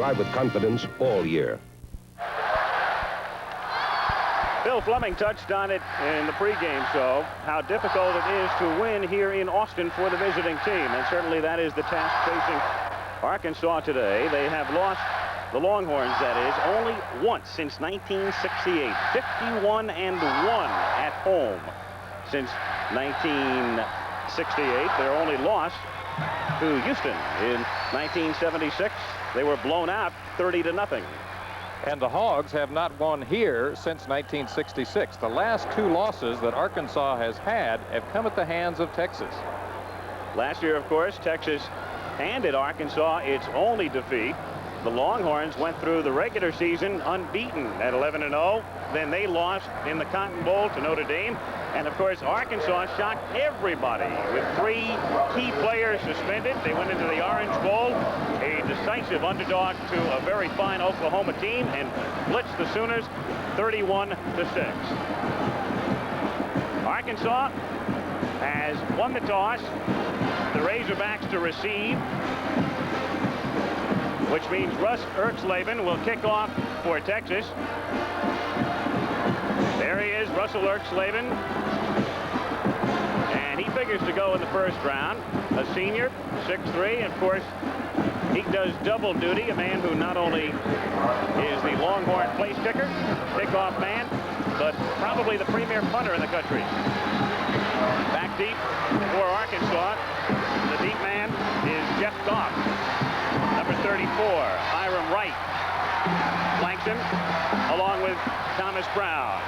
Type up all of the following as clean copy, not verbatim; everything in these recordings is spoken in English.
Drive with confidence all year. Bill Fleming touched on it in the pregame show, how difficult it is to win here in Austin for the visiting team. And certainly that is the task facing Arkansas today. They have lost, the Longhorns that is, only once since 1968. 51-1 at home since 1968. Their only loss to Houston in 1976. They were blown out 30-0. And the Hogs have not won here since 1966. The last two losses that Arkansas has had have come at the hands of Texas. Last year, of course, Texas handed Arkansas its only defeat. The Longhorns went through the regular season unbeaten at 11-0. Then they lost in the Cotton Bowl to Notre Dame. And, of course, Arkansas shocked everybody with 3 key players suspended. They went into the Orange Bowl, a decisive underdog to a very fine Oklahoma team, and blitzed the Sooners 31-6. Arkansas has won the toss. The Razorbacks to receive, which means Russ Erxleben will kick off for Texas. There he is, Russell Erxleben. And he figures to go in the first round. A senior, 6'3", of course, he does double duty, a man who not only is the Longhorn place kicker, kickoff man, but probably the premier punter in the country. Back deep for Arkansas, the deep man is Jeff Goff. Number 34, Hiram Wright, flanks him, along with Thomas Brown.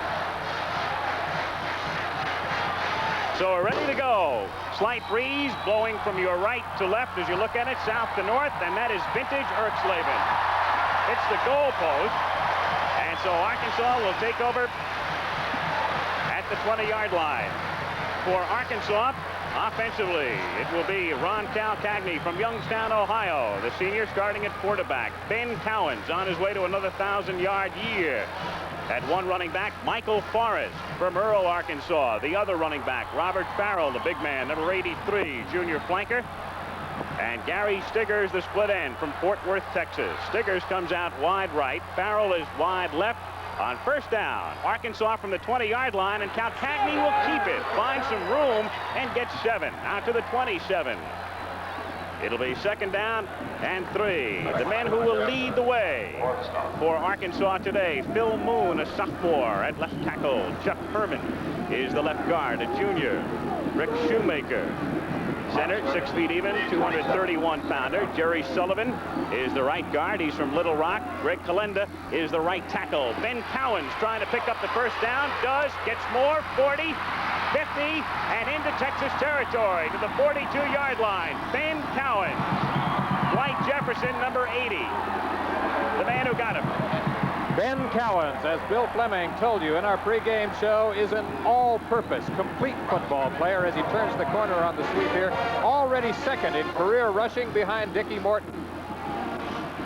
So we're ready to go. Slight breeze blowing from your right to left as you look at it, south to north, and that is vintage Erxleben. It's the goal post, and so Arkansas will take over at the 20-yard line. For Arkansas, offensively, it will be Ron Calcagney from Youngstown, Ohio, the senior starting at quarterback. Ben Cowens on his way to another 1,000-yard year. At one running back, Michael Forrest from Earl, Arkansas. The other running back, Robert Farrell, the big man, number 83, junior flanker. And Gary Stiggers, the split end from Fort Worth, Texas. Stiggers comes out wide right. Farrell is wide left. On first down, Arkansas from the 20-yard line, and Calcagney will keep it, find some room, and get 7 out to the 27. It'll be second down and 3. The men who will lead the way for Arkansas today, Phil Moon, a sophomore at left tackle. Chuck Herman is the left guard, a junior. Rick Shoemaker, center, 6 feet even, 231-pounder. Jerry Sullivan is the right guard. He's from Little Rock. Greg Kalenda is the right tackle. Ben Cowens trying to pick up the first down. Does, gets more, 40, 50, and into Texas territory to the 42-yard line. Ben Cowens. Dwight Jefferson, number 80. The man who got him. Ben Cowens, as Bill Fleming told you in our pregame show, is an all-purpose, complete football player as he turns the corner on the sweep here. Already second in career rushing behind Dickie Morton.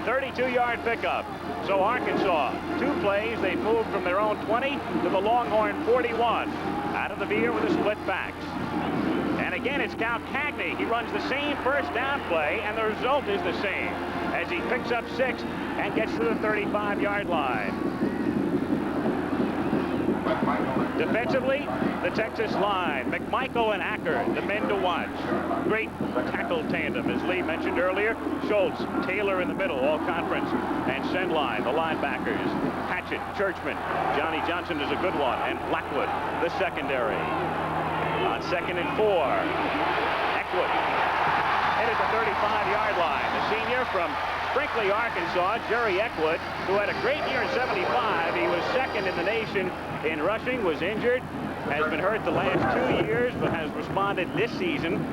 32-yard pickup. So Arkansas, 2 plays, they moved from their own 20 to the Longhorn 41. Out of the veer with the split backs. And again, it's Calcagney. He runs the same first down play, and the result is the same as he picks up 6 and gets to the 35-yard line. Defensively, the Texas line, McMichael and Acker, the men to watch. Great tackle tandem, as Lee mentioned earlier. Schultz, Taylor in the middle, all conference. And Sendline, the linebackers. Hatchett, Churchman, Johnny Johnson is a good one, and Blackwood, the secondary. On second and 4, Eckwood headed the 35-yard line. The senior from Brinkley, Arkansas, Jerry Eckwood, who had a great year in 75. He was second in the nation in rushing, was injured, has been hurt the last 2 years, but has responded this season.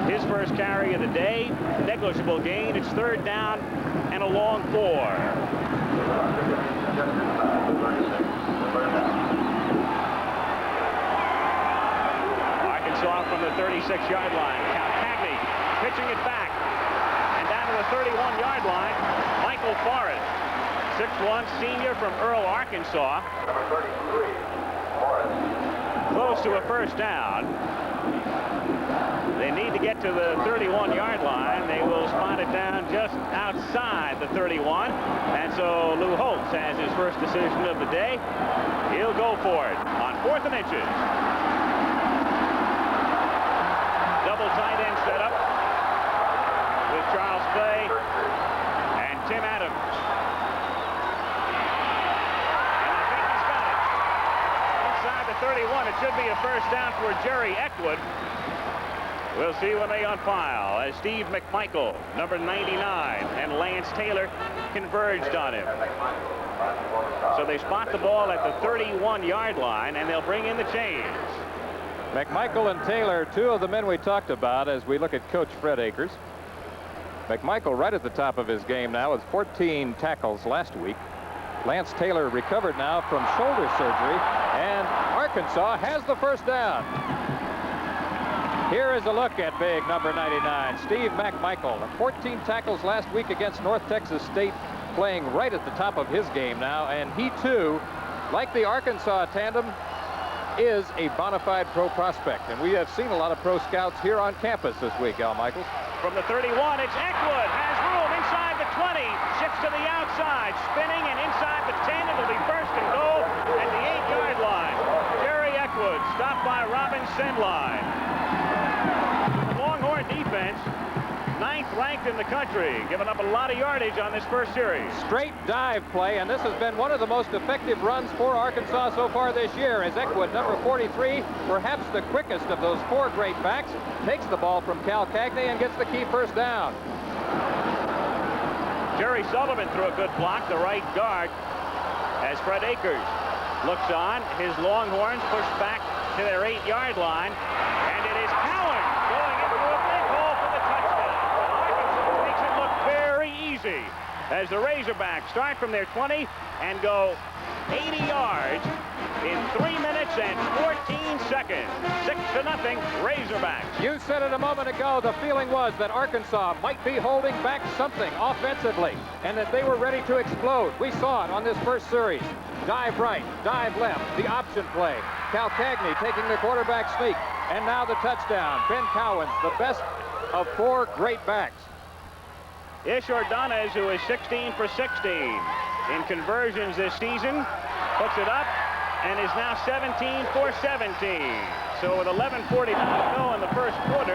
His first carry of the day, negligible gain. It's third down and a long 4. Arkansas from the 36-yard line. Calcagney pitching it back. And down to the 31-yard line, Michael Forrest, 6'1", senior from Earl, Arkansas. Number 33, Forrest. Close to a first down. They need to get to the 31-yard line. They will spot it down just outside the 31. And so Lou Holtz has his first decision of the day. He'll go for it on 4th and inches. Double tight end setup with Charles Clay and Tim Adams. And I think he's got it. Inside the 31, it should be a first down for Jerry Eckwood. We'll see when they unfile as Steve McMichael, number 99, and Lance Taylor converged on him. So they spot the ball at the 31-yard line, and they'll bring in the change. McMichael and Taylor, two of the men we talked about as we look at Coach Fred Akers. McMichael right at the top of his game now with 14 tackles last week. Lance Taylor recovered now from shoulder surgery, and Arkansas has the first down. Here is a look at big number 99, Steve McMichael. 14 tackles last week against North Texas State, playing right at the top of his game now. And he, too, like the Arkansas tandem, is a bona fide pro prospect. And we have seen a lot of pro scouts here on campus this week, Al Michaels. From the 31, it's Eckwood. Has room inside the 20. Shifts to the outside, spinning, and inside the 10. It'll be first and goal at the 8-yard line. Jerry Eckwood stopped by Robin Sendline. Longhorn defense, 9th ranked in the country, giving up a lot of yardage on this first series. Straight dive play, and this has been one of the most effective runs for Arkansas so far this year, as Eckwood, number 43, perhaps the quickest of those 4 great backs, takes the ball from Cal Cagney and gets the key first down. Jerry Sullivan threw a good block, the right guard, as Fred Akers looks on. His Longhorns push back to their 8-yard line, and it is Cowan going into a big hole for the touchdown. Arkansas makes it look very easy as the Razorbacks start from their 20 and go 80 yards in 3 minutes and 14 seconds. 6-0 Razorbacks. You said it a moment ago, the feeling was that Arkansas might be holding back something offensively and that they were ready to explode. We saw it on this first series. Dive right, dive left, the option play. Cal Cagney taking the quarterback sneak. And now the touchdown. Ben Cowens, the best of 4 great backs. Ish Ordonez, who is 16 for 16 in conversions this season, puts it up and is now 17 for 17. So with 11:49 to go in the first quarter,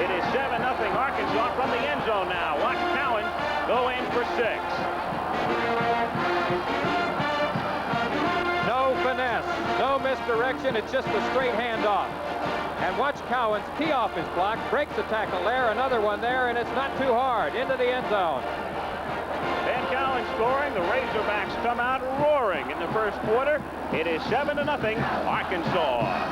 it is 7-0 Arkansas from the end zone now. Watch Cowan go in for 6. No finesse, no misdirection, it's just a straight handoff. And watch Cowens key off his block, breaks a tackle there, another one there, and it's not too hard, into the end zone. Ben Cowan scoring. The Razorbacks come out roaring in the first quarter. It is 7-0 Arkansas.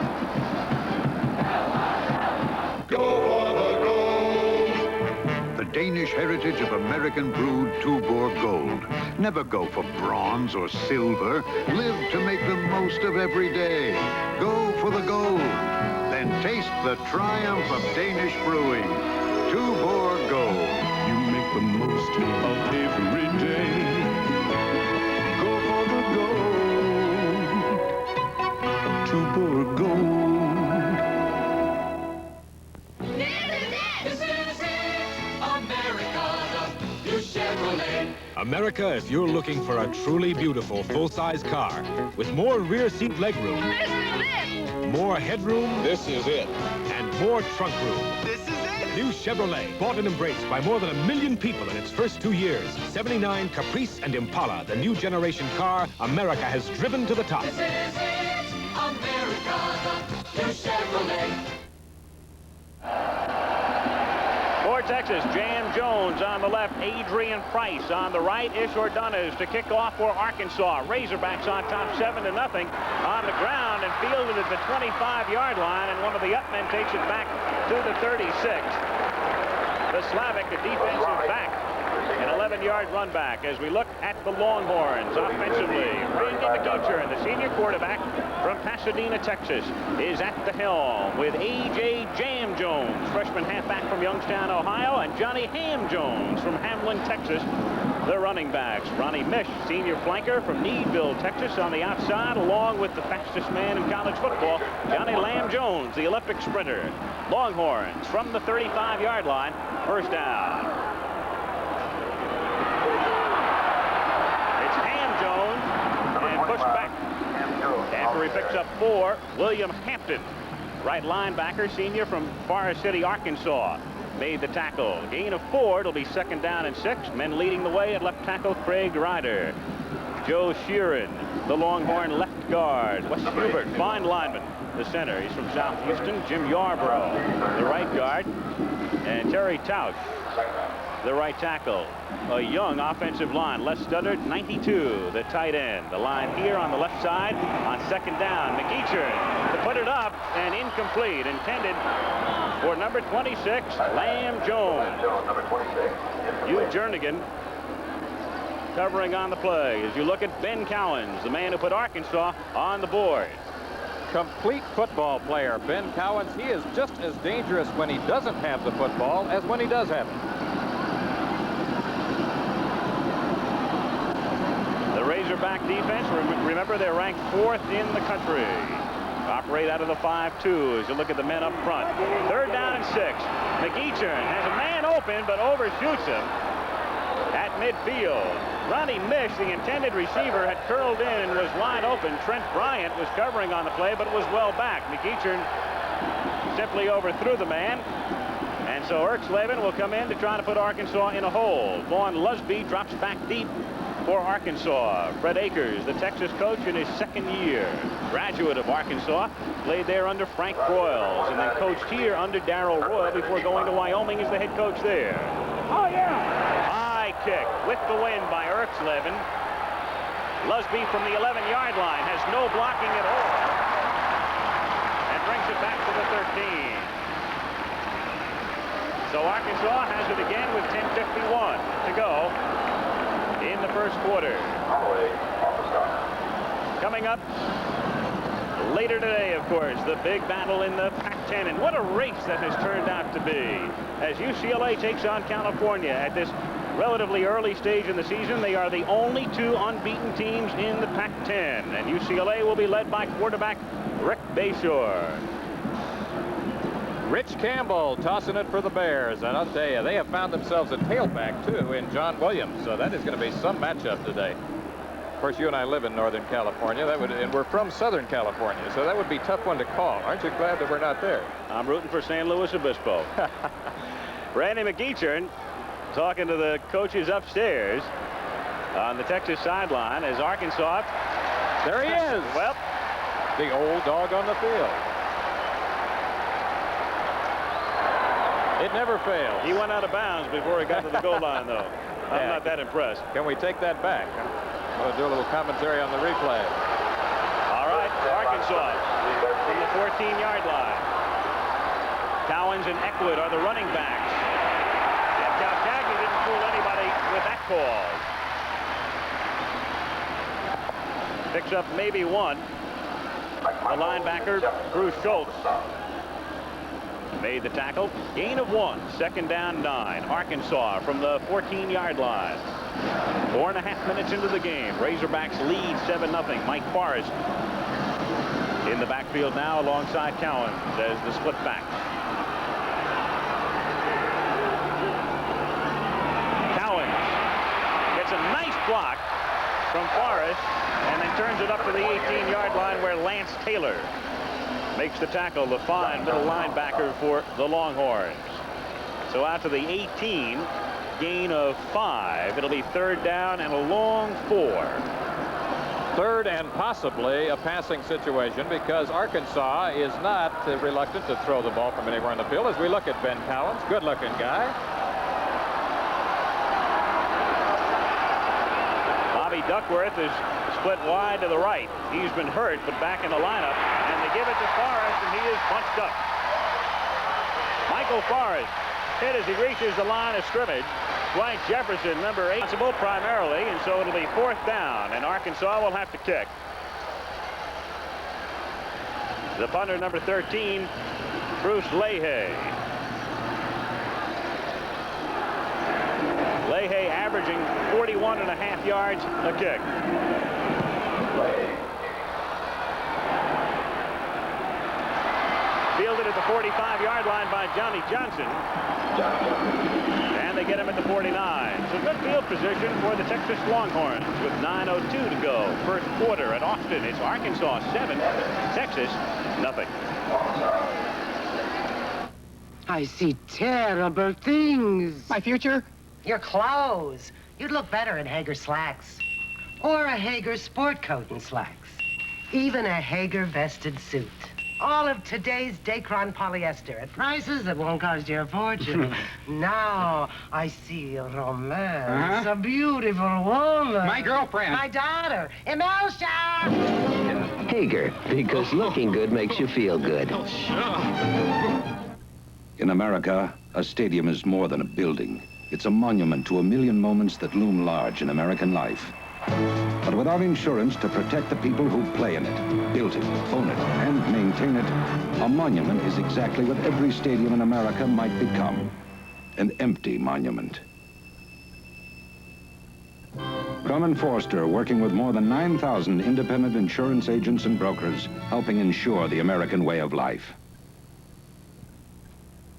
Go for the gold! The Danish heritage of American brewed Tuborg Gold. Never go for bronze or silver. Live to make the most of every day. Go for the gold. Then taste the triumph of Danish brewing. Tuborg Gold. You make the most of every day. Go for the gold. Tuborg Gold. This is it, America, the new Chevrolet. America, if you're looking for a truly beautiful full-size car with more rear seat legroom, This is it. more headroom, This is it. and more trunk room. This is it. New Chevrolet, bought and embraced by more than 1 million people in its first 2 years. 79 Caprice and Impala, the new generation car America has driven to the top. This is it, America, the new Chevrolet. For Texas, Jam Jones on the left, Adrian Price on the right, Ish Ordonez to kick off for Arkansas. Razorbacks on top 7-0 on the ground and fielded at the 25-yard line, and one of the upmen takes it back to the 36. The Slavic, the defensive back, an 11-yard run back as we look at the Longhorns offensively. Randy McEacher, the senior quarterback from Pasadena, Texas, is at the helm with A.J. Jam Jones, freshman halfback from Youngstown, Ohio, and Johnny Ham Jones from Hamlin, Texas, the running backs. Ronnie Mish, senior flanker from Needville, Texas, on the outside, along with the fastest man in college football, Johnny Lamb Jones, the Olympic sprinter. Longhorns from the 35-yard line, first down. It's Ham Jones, and pushed back after he picks up 4. William Hampton, right linebacker, senior from Forest City, Arkansas, made the tackle. Gain of 4. It'll be second down and 6. Men leading the way at left tackle, Craig Ryder. Joe Sheeran, the Longhorn left guard. Wes Hubert, fine lineman, the center. He's from South Houston. Jim Yarborough, the right guard. And Terry Tausch, the right tackle. A young offensive line. Les Studdard, 92, the tight end. The line here on the left side on second down. McEachern to put it up, and incomplete. Intended for number 26, Lamb Jones. Hugh Jernigan covering on the play as you look at Ben Cowens, the man who put Arkansas on the board. Complete football player, Ben Cowens. He is just as dangerous when he doesn't have the football as when he does have it. The Razorback defense, remember, they're ranked 4th in the country. Operate out of the 5-2 as you look at the men up front. Third down and 6. McEachern has a man open but overshoots him at midfield. Ronnie Mish, the intended receiver, had curled in and was wide open. Trent Bryant was covering on the play but was well back. McEachern simply overthrew the man. And so Erxleben will come in to try to put Arkansas in a hole. Vaughn Lusby drops back deep for Arkansas. Fred Akers, the Texas coach in his second year. Graduate of Arkansas, played there under Frank Broyles and then coached here under Darrell Roy before going to Wyoming as the head coach there. Oh, yeah. High kick with the wind by Erxleben. Lusby from the 11-yard line has no blocking at all and brings it back to the 13. So Arkansas has it again with 10:51 to go in the first quarter. Coming up later today, of course, the big battle in the Pac-10. And what a race that has turned out to be. As UCLA takes on California at this relatively early stage in the season, they are the only 2 unbeaten teams in the Pac-10. And UCLA will be led by quarterback Rick Bayshore. Rich Campbell tossing it for the Bears. And I'll tell you, they have found themselves a tailback, too, in John Williams. So that is going to be some matchup today. Of course, you and I live in Northern California, and we're from Southern California, so that would be a tough one to call. Aren't you glad that we're not there? I'm rooting for San Luis Obispo. Randy McEachern talking to the coaches upstairs on the Texas sideline as Arkansas. There he is. Well, the old dog on the field. It never fails. He went out of bounds before he got to the goal line, though. I'm not that impressed. Can we take that back? We'll do a little commentary on the replay. All right, Arkansas from the 14-yard line. Cowens and Eckwood are the running backs. And Calcagni didn't fool anybody with that call. Picks up maybe 1. The linebacker, Bruce Schultz, made the tackle. Gain of 1. Second down 9. Arkansas from the 14-yard line. 4.5 minutes into the game. Razorbacks lead 7-0. Mike Forrest in the backfield now alongside Cowens as the split back. Cowens gets a nice block from Forrest and then turns it up to the 18-yard line where Lance Taylor makes the tackle, the fine middle linebacker for the Longhorns. So out to the 18, gain of 5. It'll be third down and a long 4. Third and possibly a passing situation because Arkansas is not reluctant to throw the ball from anywhere on the field. As we look at Ben Cowens, good-looking guy. Bobby Duckworth is split wide to the right. He's been hurt, but back in the lineup. And they give it to Forrest, and he is bunched up. Michael Forrest hit as he reaches the line of scrimmage. Dwight Jefferson, number 8, primarily, and so it'll be fourth down, and Arkansas will have to kick. The punter, number 13, Bruce Leahy. Leahy averaging 41.5 yards a kick. Fielded at the 45-yard line by Johnny Johnson. And they get him at the 49. So good field position for the Texas Longhorns with 9:02 to go. First quarter at Austin. It's Arkansas 7, Texas nothing. I see terrible things. My future? Your clothes. You'd look better in Hager slacks. Or a Hager sport coat and slacks. Even a Hager vested suit. All of today's Dacron polyester at prices that won't cost you a fortune. Now I see romance. A beautiful woman. My girlfriend. My daughter. Imelda! Hager, because looking good makes you feel good. In America, a stadium is more than a building. It's a monument to a million moments that loom large in American life. But without insurance to protect the people who play in it, built it, own it, and maintain it, a monument is exactly what every stadium in America might become: an empty monument. Crum & Forster, working with more than 9,000 independent insurance agents and brokers, helping insure the American way of life.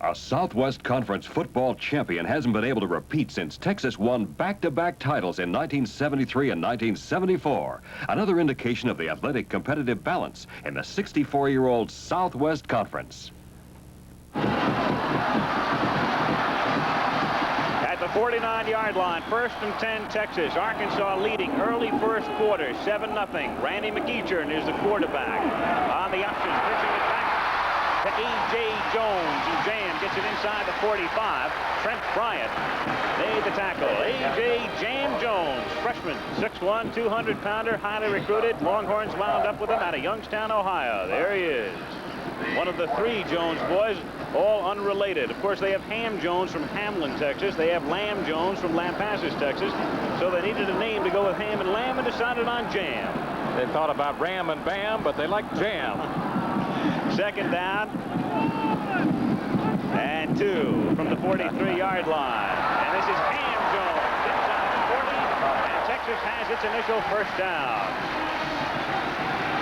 A Southwest Conference football champion hasn't been able to repeat since Texas won back-to-back titles in 1973 and 1974. Another indication of the athletic competitive balance in the 64-year-old Southwest Conference. At the 49-yard line, 1st and 10, Texas. Arkansas leading early first quarter, 7-0. Randy McEachern is the quarterback. On the option, pitching it back to A.J. Jones, and Jam gets it inside the 45. Trent Bryant made the tackle. A.J. Jam Jones, freshman, 6'1", 200-pounder, highly recruited. Longhorns wound up with him out of Youngstown, Ohio. There he is. One of the 3 Jones boys, all unrelated. Of course, they have Ham Jones from Hamlin, Texas. They have Lamb Jones from Lampasas, Texas. So they needed a name to go with Ham and Lamb and decided on Jam. They thought about Ram and Bam, but they liked Jam. 2nd down and 2 from the 43-yard line. And this is Ham Jones inside the 40, and Texas has its initial first down.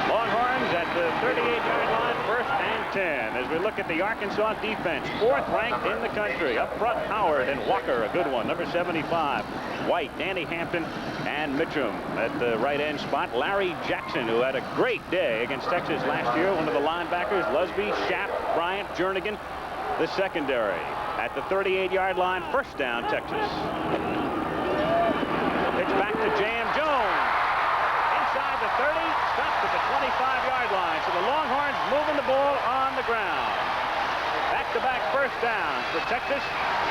Longhorns at the 38-yard line, 1st and 10. As we look at the Arkansas defense, 4th ranked in the country. Up front, Howard and Walker, a good one. Number 75, White, Danny Hampton, and Mitchum. At the right end spot, Larry Jackson, who had a great day against Texas last year. One of the linebackers, Lusby, Schapp, Bryant, Jernigan, the secondary. At the 38-yard line, 1st down, Texas. Pitch back to Jam Jones. Inside the 30, stopped at the 25-yard line. So the Longhorns moving the ball on the ground. Back-to-back first downs for Texas.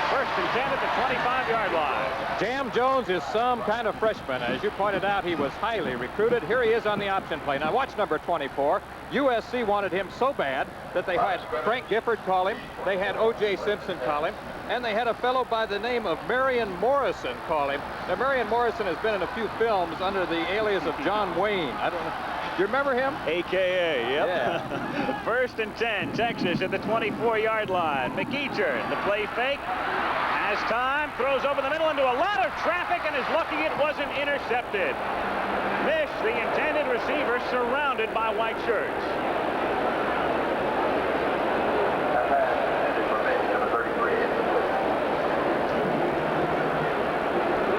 1st and 10 at the 25-yard line. Jam Jones is some kind of freshman. As you pointed out, he was highly recruited. Here he is on the option play. Now watch number 24. USC wanted him so bad that they had Frank Gifford call him. They had O.J. Simpson call him. And they had a fellow by the name of Marion Morrison call him. Now, Marion Morrison has been in a few films under the alias of John Wayne. I don't know. Do you remember him? AKA, yep. Yeah. 1st and 10, Texas at the 24-yard line. McEachern, the play fake, has time, throws over the middle into a lot of traffic, and is lucky it wasn't intercepted. Missed the intended receiver, surrounded by white shirts.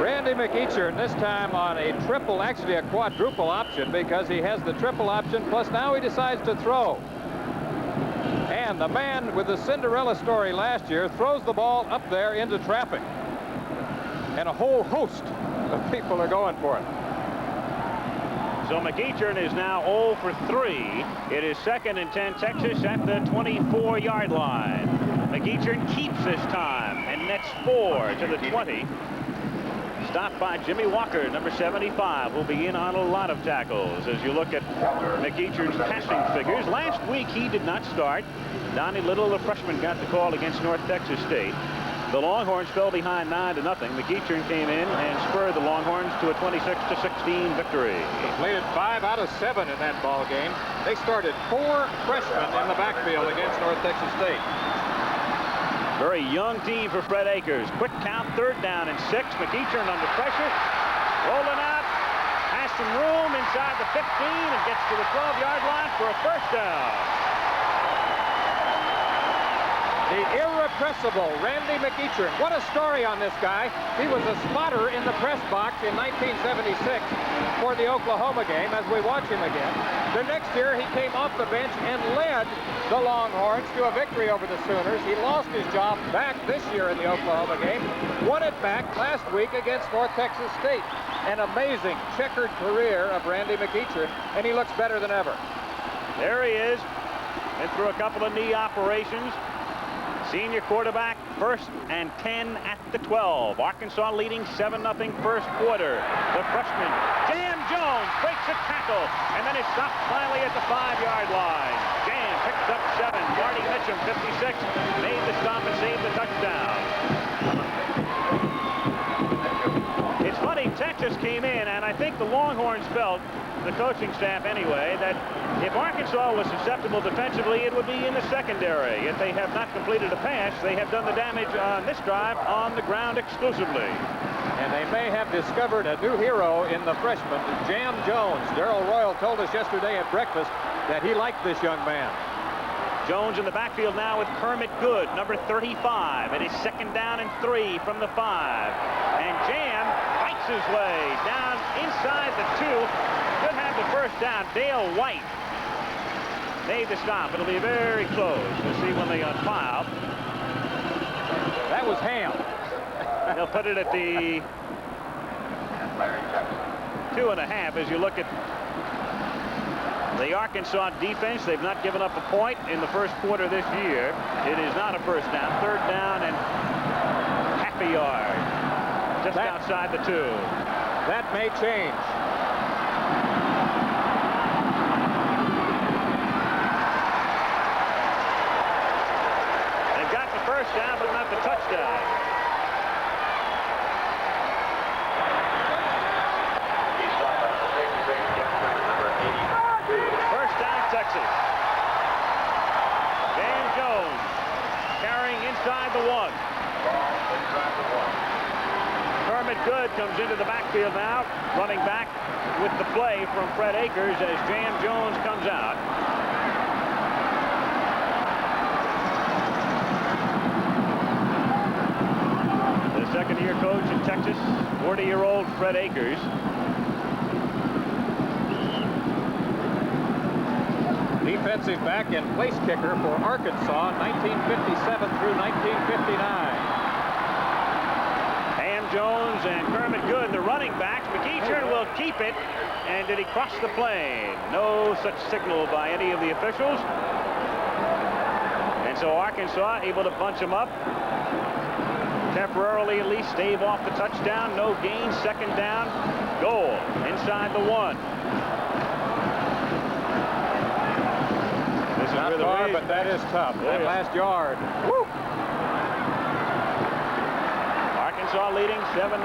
Randy McEachern, this time on a triple, actually a quadruple option, because he has the triple option, plus now he decides to throw. And the man with the Cinderella story last year throws the ball up there into traffic. And a whole host of people are going for it. So McEachern is now 0 for 3. It is 2nd and 10, Texas at the 24-yard line. McEachern keeps this time and nets 4 to the 20. Stopped by Jimmy Walker, number 75, will be in on a lot of tackles. As you look at McEachern's passing figures, last week he did not start. Donnie Little, the freshman, got the call against North Texas State. The Longhorns fell behind 9-0. McEachern came in and spurred the Longhorns to a 26-16 victory. Completed 5 out of 7 in that ball game. They started 4 freshmen in the backfield against North Texas State. Very young team for Fred Akers. Quick count, 3rd down and 6. McEachern under pressure. Rolling out. Has some room inside the 15 and gets to the 12-yard line for a 1st down. The irrepressible Randy McEachern. What a story on this guy. He was a spotter in the press box in 1976 for the Oklahoma game as we watch him again. The next year, he came off the bench and led the Longhorns to a victory over the Sooners. He lost his job back this year in the Oklahoma game. Won it back last week against North Texas State. An amazing checkered career of Randy McEachern, and he looks better than ever. There he is. Been through a couple of knee operations. Senior quarterback, 1st and 10 at the 12. Arkansas leading 7-0 first quarter. The freshman, Jam Jones, breaks a tackle, and then is stopped finally at the 5-yard line. Jam picks up 7. Marty Mitchum, 56, made the stop and saved the touchdown. It's funny, Texas came in, and I think the Longhorns felt, the coaching staff anyway, that if Arkansas was susceptible defensively, it would be in the secondary. If they have not completed a pass, they have done the damage on this drive on the ground exclusively. And they may have discovered a new hero in the freshman, Jam Jones. Darrell Royal told us yesterday at breakfast that he liked this young man. Jones in the backfield now with Kermit Good, number 35. It is 2nd down and 3 from the 5. And Jam fights his way down inside the 2. Could have the 1st down. Dale White made the stop. It'll be very close. We'll see when they unfile. That was Ham. They'll put it at the 2.5 as you look at the Arkansas defense. They've not given up a point in the first quarter this year. It is not a 1st down. 3rd down and half a yard. Just outside the 2. That may change. They've got the 1st down, but not the touchdown. Texas. Jam Jones carrying inside the 1. Kermit Good comes into the backfield now, running back with the play from Fred Akers as Jam Jones comes out. The 2nd-year coach in Texas, 40-year-old Fred Akers. Defensive back and place kicker for Arkansas, 1957 through 1959. Ham Jones and Kermit Good, the running backs. McEachern will keep it. And did he cross the plane? No such signal by any of the officials. And so Arkansas able to bunch him up. Temporarily at least stave off the touchdown. No gain. 2nd down. Goal inside the 1. Not far, but that is tough. That last yard. Woo! Arkansas leading 7-0.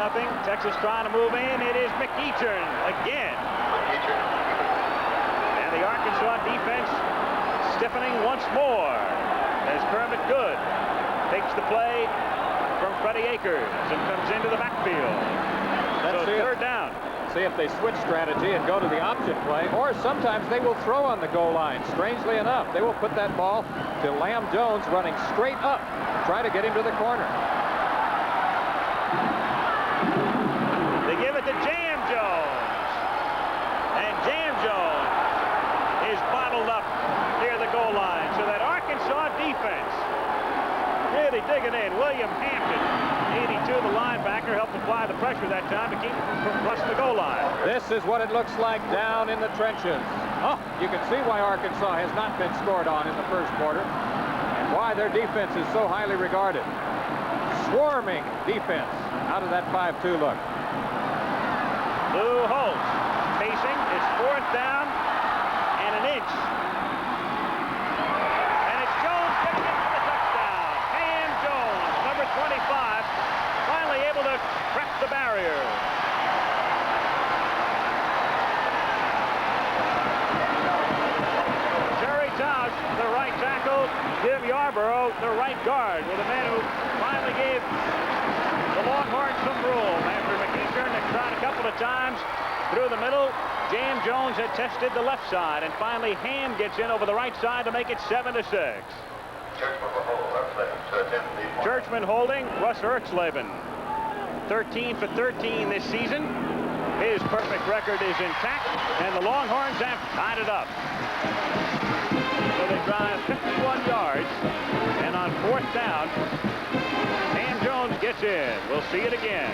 Texas trying to move in. It is McEachern again. And the Arkansas defense stiffening once more as Kermit Good takes the play from Freddie Akers and comes into the backfield. So 3rd down. See if they switch strategy and go to the option play, or sometimes they will throw on the goal line. Strangely enough, they will put that ball to Lamb Jones running straight up, try to get him to the corner. They give it to Jam Jones. And Jam Jones is bottled up near the goal line. So that Arkansas defense really digging in. William Hampton, 82, the linebacker, helped apply the pressure that time to keep him from crossing the goal line. This is what it looks like down in the trenches. Oh, you can see why Arkansas has not been scored on in the first quarter and why their defense is so highly regarded. Swarming defense out of that 5-2 look. Lou Holtz pacing. It's 4th down and an inch. And it's Jones getting it for the touchdown. Ham Jones, number 25, finally able to crack the barrier. Jerry Tausch, the right tackle. Jim Yarborough the right guard with a man who finally gave the Longhorns some room after McEachern had tried a couple of times through the middle. James Jones had tested the left side, and finally Ham gets in over the right side to make it 7-6. Churchman holding Russ Erxleben. 13 for 13 this season. His perfect record is intact, and the Longhorns have tied it up. So they drive 51 yards, and on 4th down, Ham Jones gets in. We'll see it again.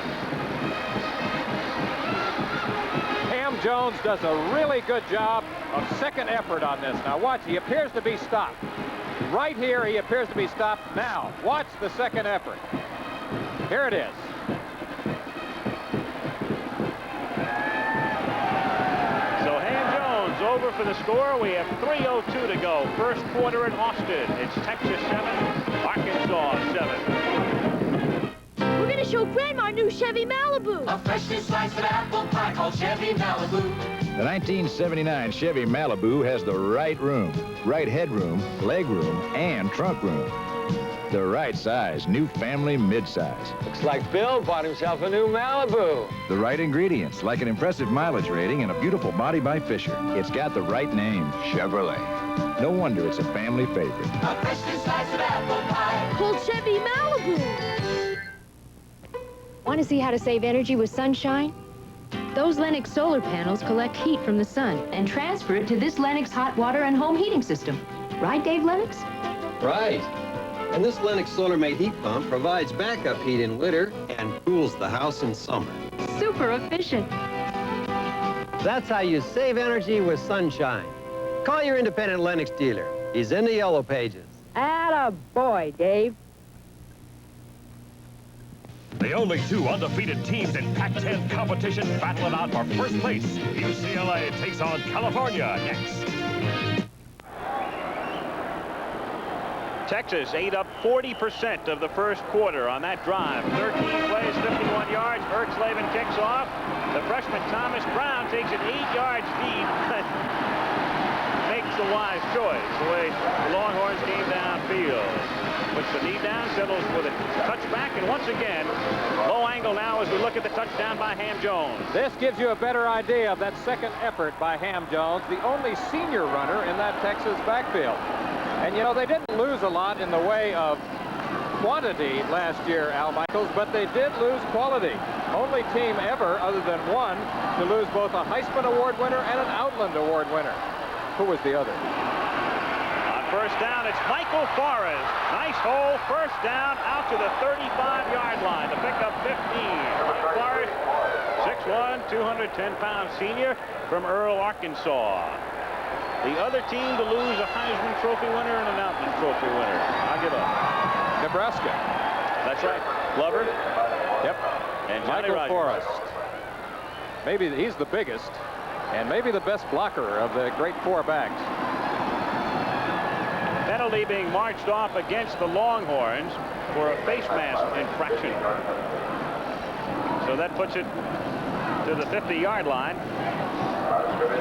Ham Jones does a really good job of second effort on this. Now watch, he appears to be stopped. Right here, he appears to be stopped. Now, watch the second effort. Here it is. So Ham Jones over for the score. We have 3:02 to go. First quarter at Austin. It's Texas 7, Arkansas 7. We're going to show Grandma our new Chevy Malibu. A freshly sliced apple pie called Chevy Malibu. The 1979 Chevy Malibu has the right room, right headroom, leg room, and trunk room. The right size, new family midsize. Looks like Bill bought himself a new Malibu. The right ingredients, like an impressive mileage rating and a beautiful body by Fisher. It's got the right name, Chevrolet. No wonder it's a family favorite. A freshly sliced apple pie called Chevy Malibu. Want to see how to save energy with sunshine? Those Lennox solar panels collect heat from the sun and transfer it to this Lennox hot water and home heating system. Right, Dave Lennox? Right. And this Lennox Solar-Made heat pump provides backup heat in winter and cools the house in summer. Super efficient. That's how you save energy with sunshine. Call your independent Lennox dealer. He's in the yellow pages. Atta boy, Dave. The only two undefeated teams in Pac-10 competition battle it out for first place. UCLA takes on California next. Texas ate up 40% of the first quarter on that drive. 13 plays, 51 yards. Erxleben kicks off. The freshman Thomas Brown takes it 8 yards deep. Makes the wise choice. The way the Longhorns came downfield. Puts the knee down, settles with a touchback, and once again, low angle now as we look at the touchdown by Ham Jones. This gives you a better idea of that second effort by Ham Jones, the only senior runner in that Texas backfield. And, you know, they didn't lose a lot in the way of quantity last year, Al Michaels, but they did lose quality. Only team ever, other than one, to lose both a Heisman Award winner and an Outland Award winner. Who was the other? On first down, it's Michael Forrest. Nice hole, first down, out to the 35-yard line to pick up 15. Mike Forrest, 6'1", 210-pound senior from Earl, Arkansas. The other team to lose a Heisman Trophy winner and an Outland Trophy winner. I'll give up. Nebraska. That's right. Glover. Yep. And Johnny Michael Rogers. Forrest. Maybe he's the biggest and maybe the best blocker of the great four backs. Penalty being marched off against the Longhorns for a face mask infraction. So that puts it to the 50-yard line.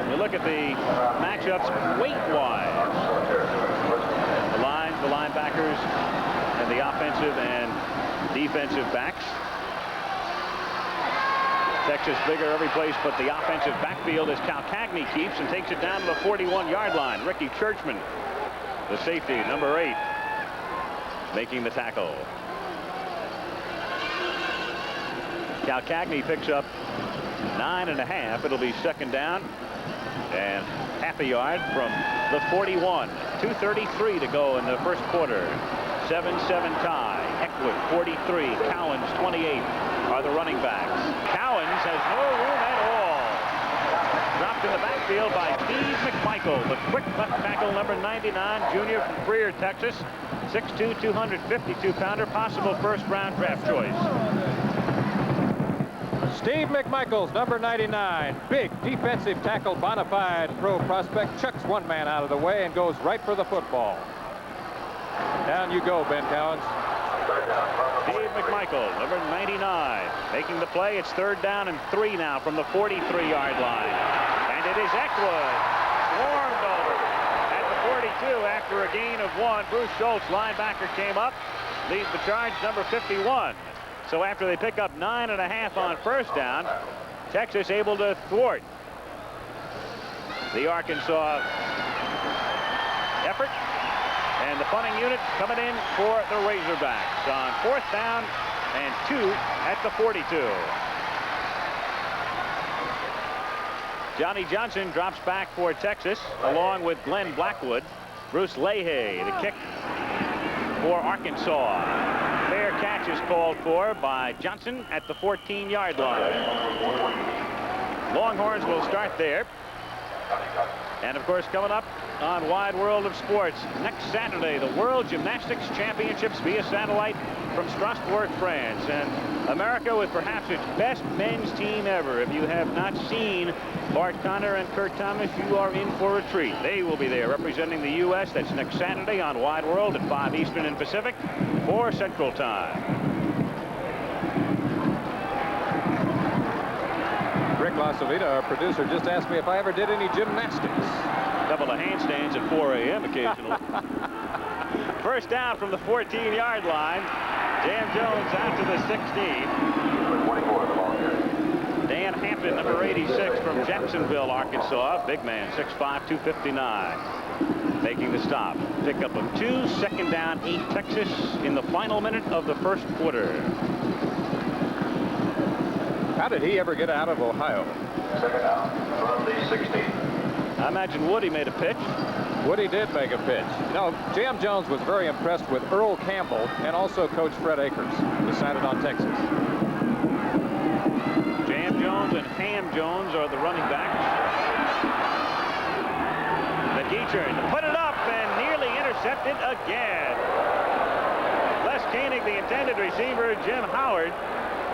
You look at the matchups weight-wise. The lines, the linebackers, and the offensive and defensive backs. Texas bigger every place but the offensive backfield as Calcagney keeps and takes it down to the 41-yard line. Ricky Churchman, the safety, number 8, making the tackle. Calcagney picks up 9.5. It'll be second down and half a yard from the 41. 2:33 to go in the first quarter. 7-7 tie. Eckwood 43, Cowens 28 are the running backs. Cowens has no room at all. Dropped in the backfield by Steve McMichael, the quick left tackle, number 99, junior from Freer, Texas. 6'2", 252-pounder, possible first-round draft choice. Steve McMichaels, number 99, big defensive tackle, bona fide pro prospect, chucks one man out of the way and goes right for the football. Down you go, Ben Cowens. Steve McMichael, number 99, making the play. It's third down and 3 now from the 43-yard line. And it is Eckwood, swarmed over at the 42 after a gain of 1. Bruce Schultz, linebacker, came up, leads the charge, number 51. So after they pick up 9.5 on first down, Texas able to thwart the Arkansas effort. And the punting unit coming in for the Razorbacks on 4th down and 2 at the 42. Johnny Johnson drops back for Texas along with Glenn Blackwood. Bruce Leahy, the kick for Arkansas. Fair catch is called for by Johnson at the 14-yard line. Longhorns will start there. And of course, coming up on Wide World of Sports next Saturday, the World Gymnastics Championships via satellite from Strasbourg, France. And America with perhaps its best men's team ever. If you have not seen Bart Connor and Kurt Thomas, you are in for a treat. They will be there representing the U.S. That's next Saturday on Wide World at 5 Eastern and Pacific, 4 Central Time. Rick LaSavita, our producer, just asked me if I ever did any gymnastics. A couple of handstands at 4 a.m. occasionally. First down from the 14-yard line. Jam Jones out to the 16. Dan Hampton, number 86 from Jacksonville, Arkansas. Big man, 6'5", 259. Making the stop. Pickup of 2, 2nd down, 8 Texas in the final minute of the first quarter. How did he ever get out of Ohio? 2nd down from the 16. I imagine Woody made a pitch. Woody did make a pitch. You know, Jam Jones was very impressed with Earl Campbell and also Coach Fred Akers, decided on Texas. Jam Jones and Ham Jones are the running backs. McEachern put it up and nearly intercepted again. Les Koenig, the intended receiver, Jim Howard,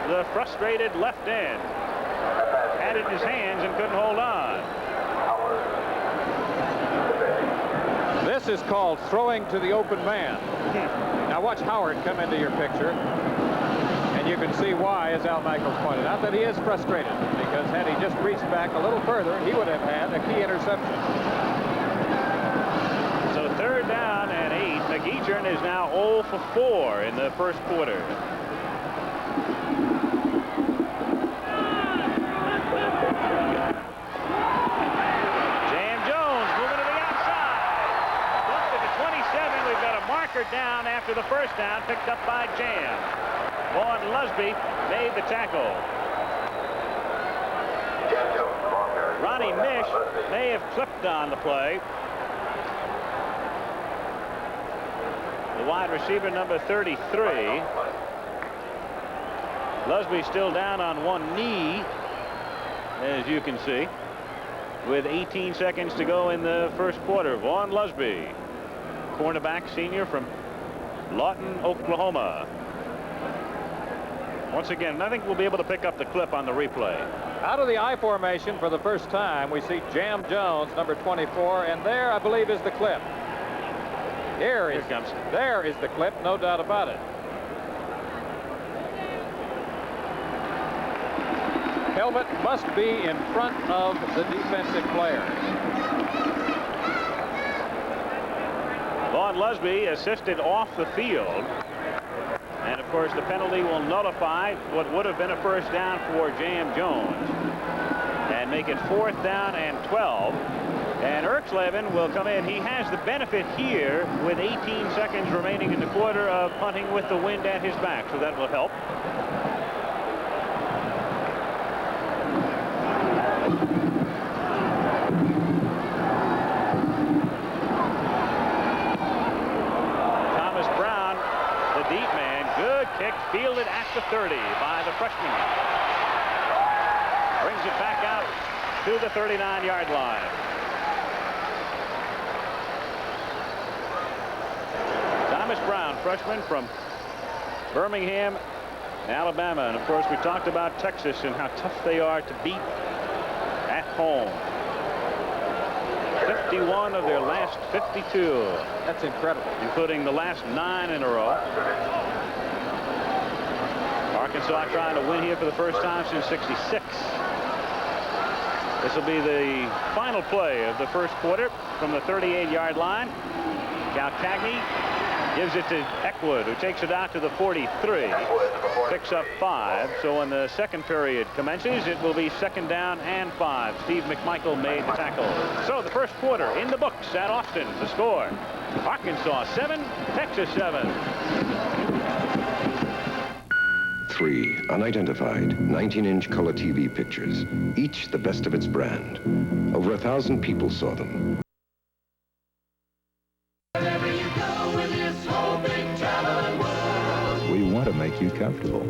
the frustrated left end, had it in his hands and couldn't hold on. This is called throwing to the open man. Now watch Howard come into your picture, and you can see why, as Al Michaels pointed out, that he is frustrated, because had he just reached back a little further, he would have had a key interception. So 3rd down and 8. McEachern is now 0 for 4 in the first quarter. Down after the first down, picked up by Jam. Vaughn Lusby made the tackle. Ronnie Mish may have clipped on the play. The wide receiver, number 33. Lusby still down on one knee, as you can see, with 18 seconds to go in the first quarter. Vaughn Lusby, cornerback, senior from Lawton, Oklahoma. Once again, I think we'll be able to pick up the clip on the replay. Out of the I formation for the first time, we see Jam Jones, number 24, and there, I believe, is the clip. There is the clip, no doubt about it. Helmet must be in front of the defensive player. Vaughn Lusby assisted off the field. And, of course, the penalty will nullify what would have been a first down for Jam Jones and make it 4th down and 12. And Erxleben will come in. He has the benefit here with 18 seconds remaining in the quarter of punting with the wind at his back, so that will help. Fielded at the 30 by the freshman. Brings it back out to the 39-yard line. Thomas Brown, freshman from Birmingham, Alabama. And, of course, we talked about Texas and how tough they are to beat at home. 51 of their last 52. That's incredible. Including the last 9 in a row. Arkansas trying to win here for the first time since '66. This will be the final play of the first quarter from the 38-yard line. Calcagni gives it to Eckwood, who takes it out to the 43. Picks up 5. So when the second period commences, it will be 2nd down and 5. Steve McMichael made the tackle. So the first quarter in the books at Austin. The score: Arkansas 7, Texas 7. 3 unidentified 19-inch color TV pictures, each the best of its brand. Over 1,000 people saw them. Wherever you go in this whole big traveling world. We want to make you comfortable.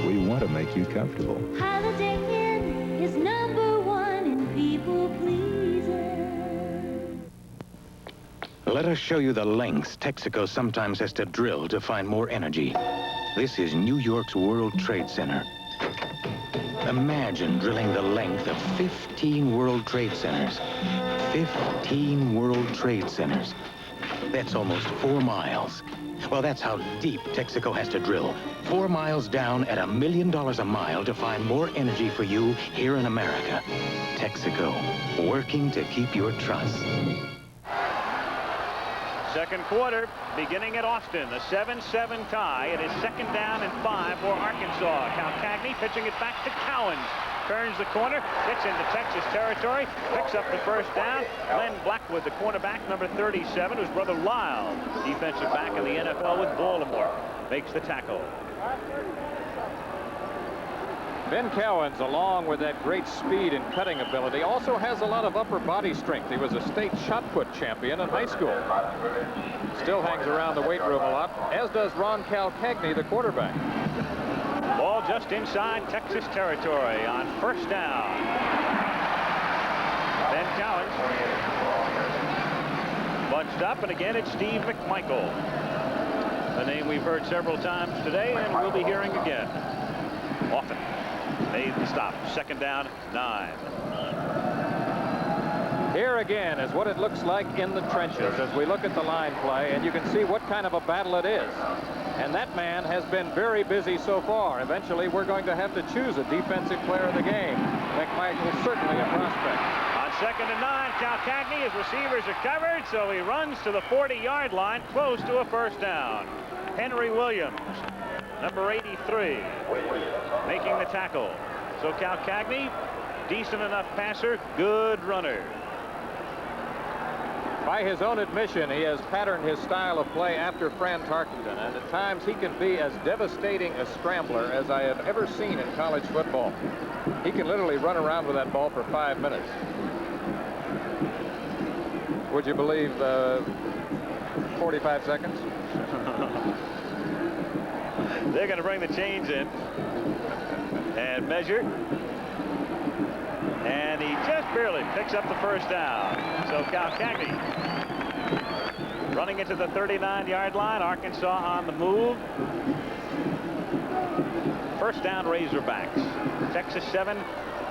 We want to make you comfortable. Holiday Inn is #1 in people pleasing. Let us show you the lengths Texaco sometimes has to drill to find more energy. This is New York's World Trade Center. Imagine drilling the length of 15 World Trade Centers. 15 World Trade Centers. That's almost 4 miles. Well, that's how deep Texaco has to drill. 4 miles down at $1 million a mile to find more energy for you here in America. Texaco, working to keep your trust. Second quarter beginning at Austin. A 7-7 tie. It is 2nd down and 5 for Arkansas. Calcagni pitching it back to Cowens. Turns the corner, gets into Texas territory, picks up the first down. Len Blackwood, the cornerback, number 37, whose brother Lyle, defensive back in the NFL with Baltimore, makes the tackle. Ben Cowens, along with that great speed and cutting ability, also has a lot of upper body strength. He was a state shot put champion in high school. Still hangs around the weight room a lot, as does Ron Calcagni, the quarterback. Ball just inside Texas territory on first down. Ben Cowens bunched up, and again it's Steve McMichael, a name we've heard several times today and we'll be hearing again often. Made the stop. 2nd down, 9. Here again is what it looks like in the trenches as we look at the line play, and you can see what kind of a battle it is. And that man has been very busy so far. Eventually, we're going to have to choose a defensive player of the game. McMichael's certainly a prospect. On 2nd and 9, Calcagni, his receivers are covered, so he runs to the 40-yard line, close to a first down. Henry Williams, number 83, making the tackle. So Calcagni, decent enough passer, good runner. By his own admission, he has patterned his style of play after Fran Tarkenton, and at times he can be as devastating a scrambler as I have ever seen in college football. He can literally run around with that ball for 5 minutes. Would you believe 45 seconds? They're going to bring the chains in and measure. And he just barely picks up the first down. So Calcagni running into the 39-yard line. Arkansas on the move. First down, Razorbacks. Texas 7,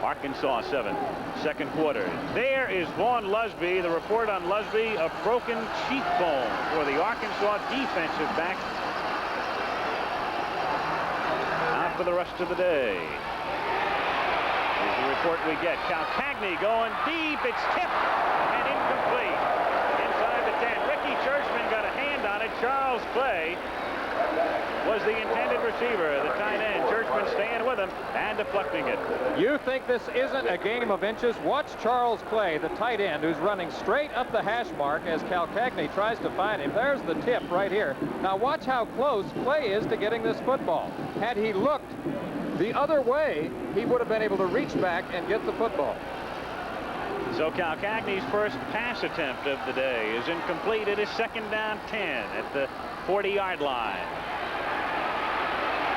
Arkansas 7. Second quarter. There is Vaughn Lusby. The report on Lusby, a broken cheekbone for the Arkansas defensive back out for the rest of the day. Here's the report we get. Calcagni going deep. It's tipped and incomplete. Inside the 10. Ricky Churchman got a hand on it. Charles Clay was the intended receiver, the tight end. Churchman staying with him and deflecting it. You think this isn't a game of inches? Watch Charles Clay, the tight end, who's running straight up the hash mark as Calcagni tries to find him. There's the tip right here. Now watch how close Clay is to getting this football. Had he looked the other way, he would have been able to reach back and get the football. So Calcagni's first pass attempt of the day is incomplete. It is 2nd down 10 at the 40-yard line.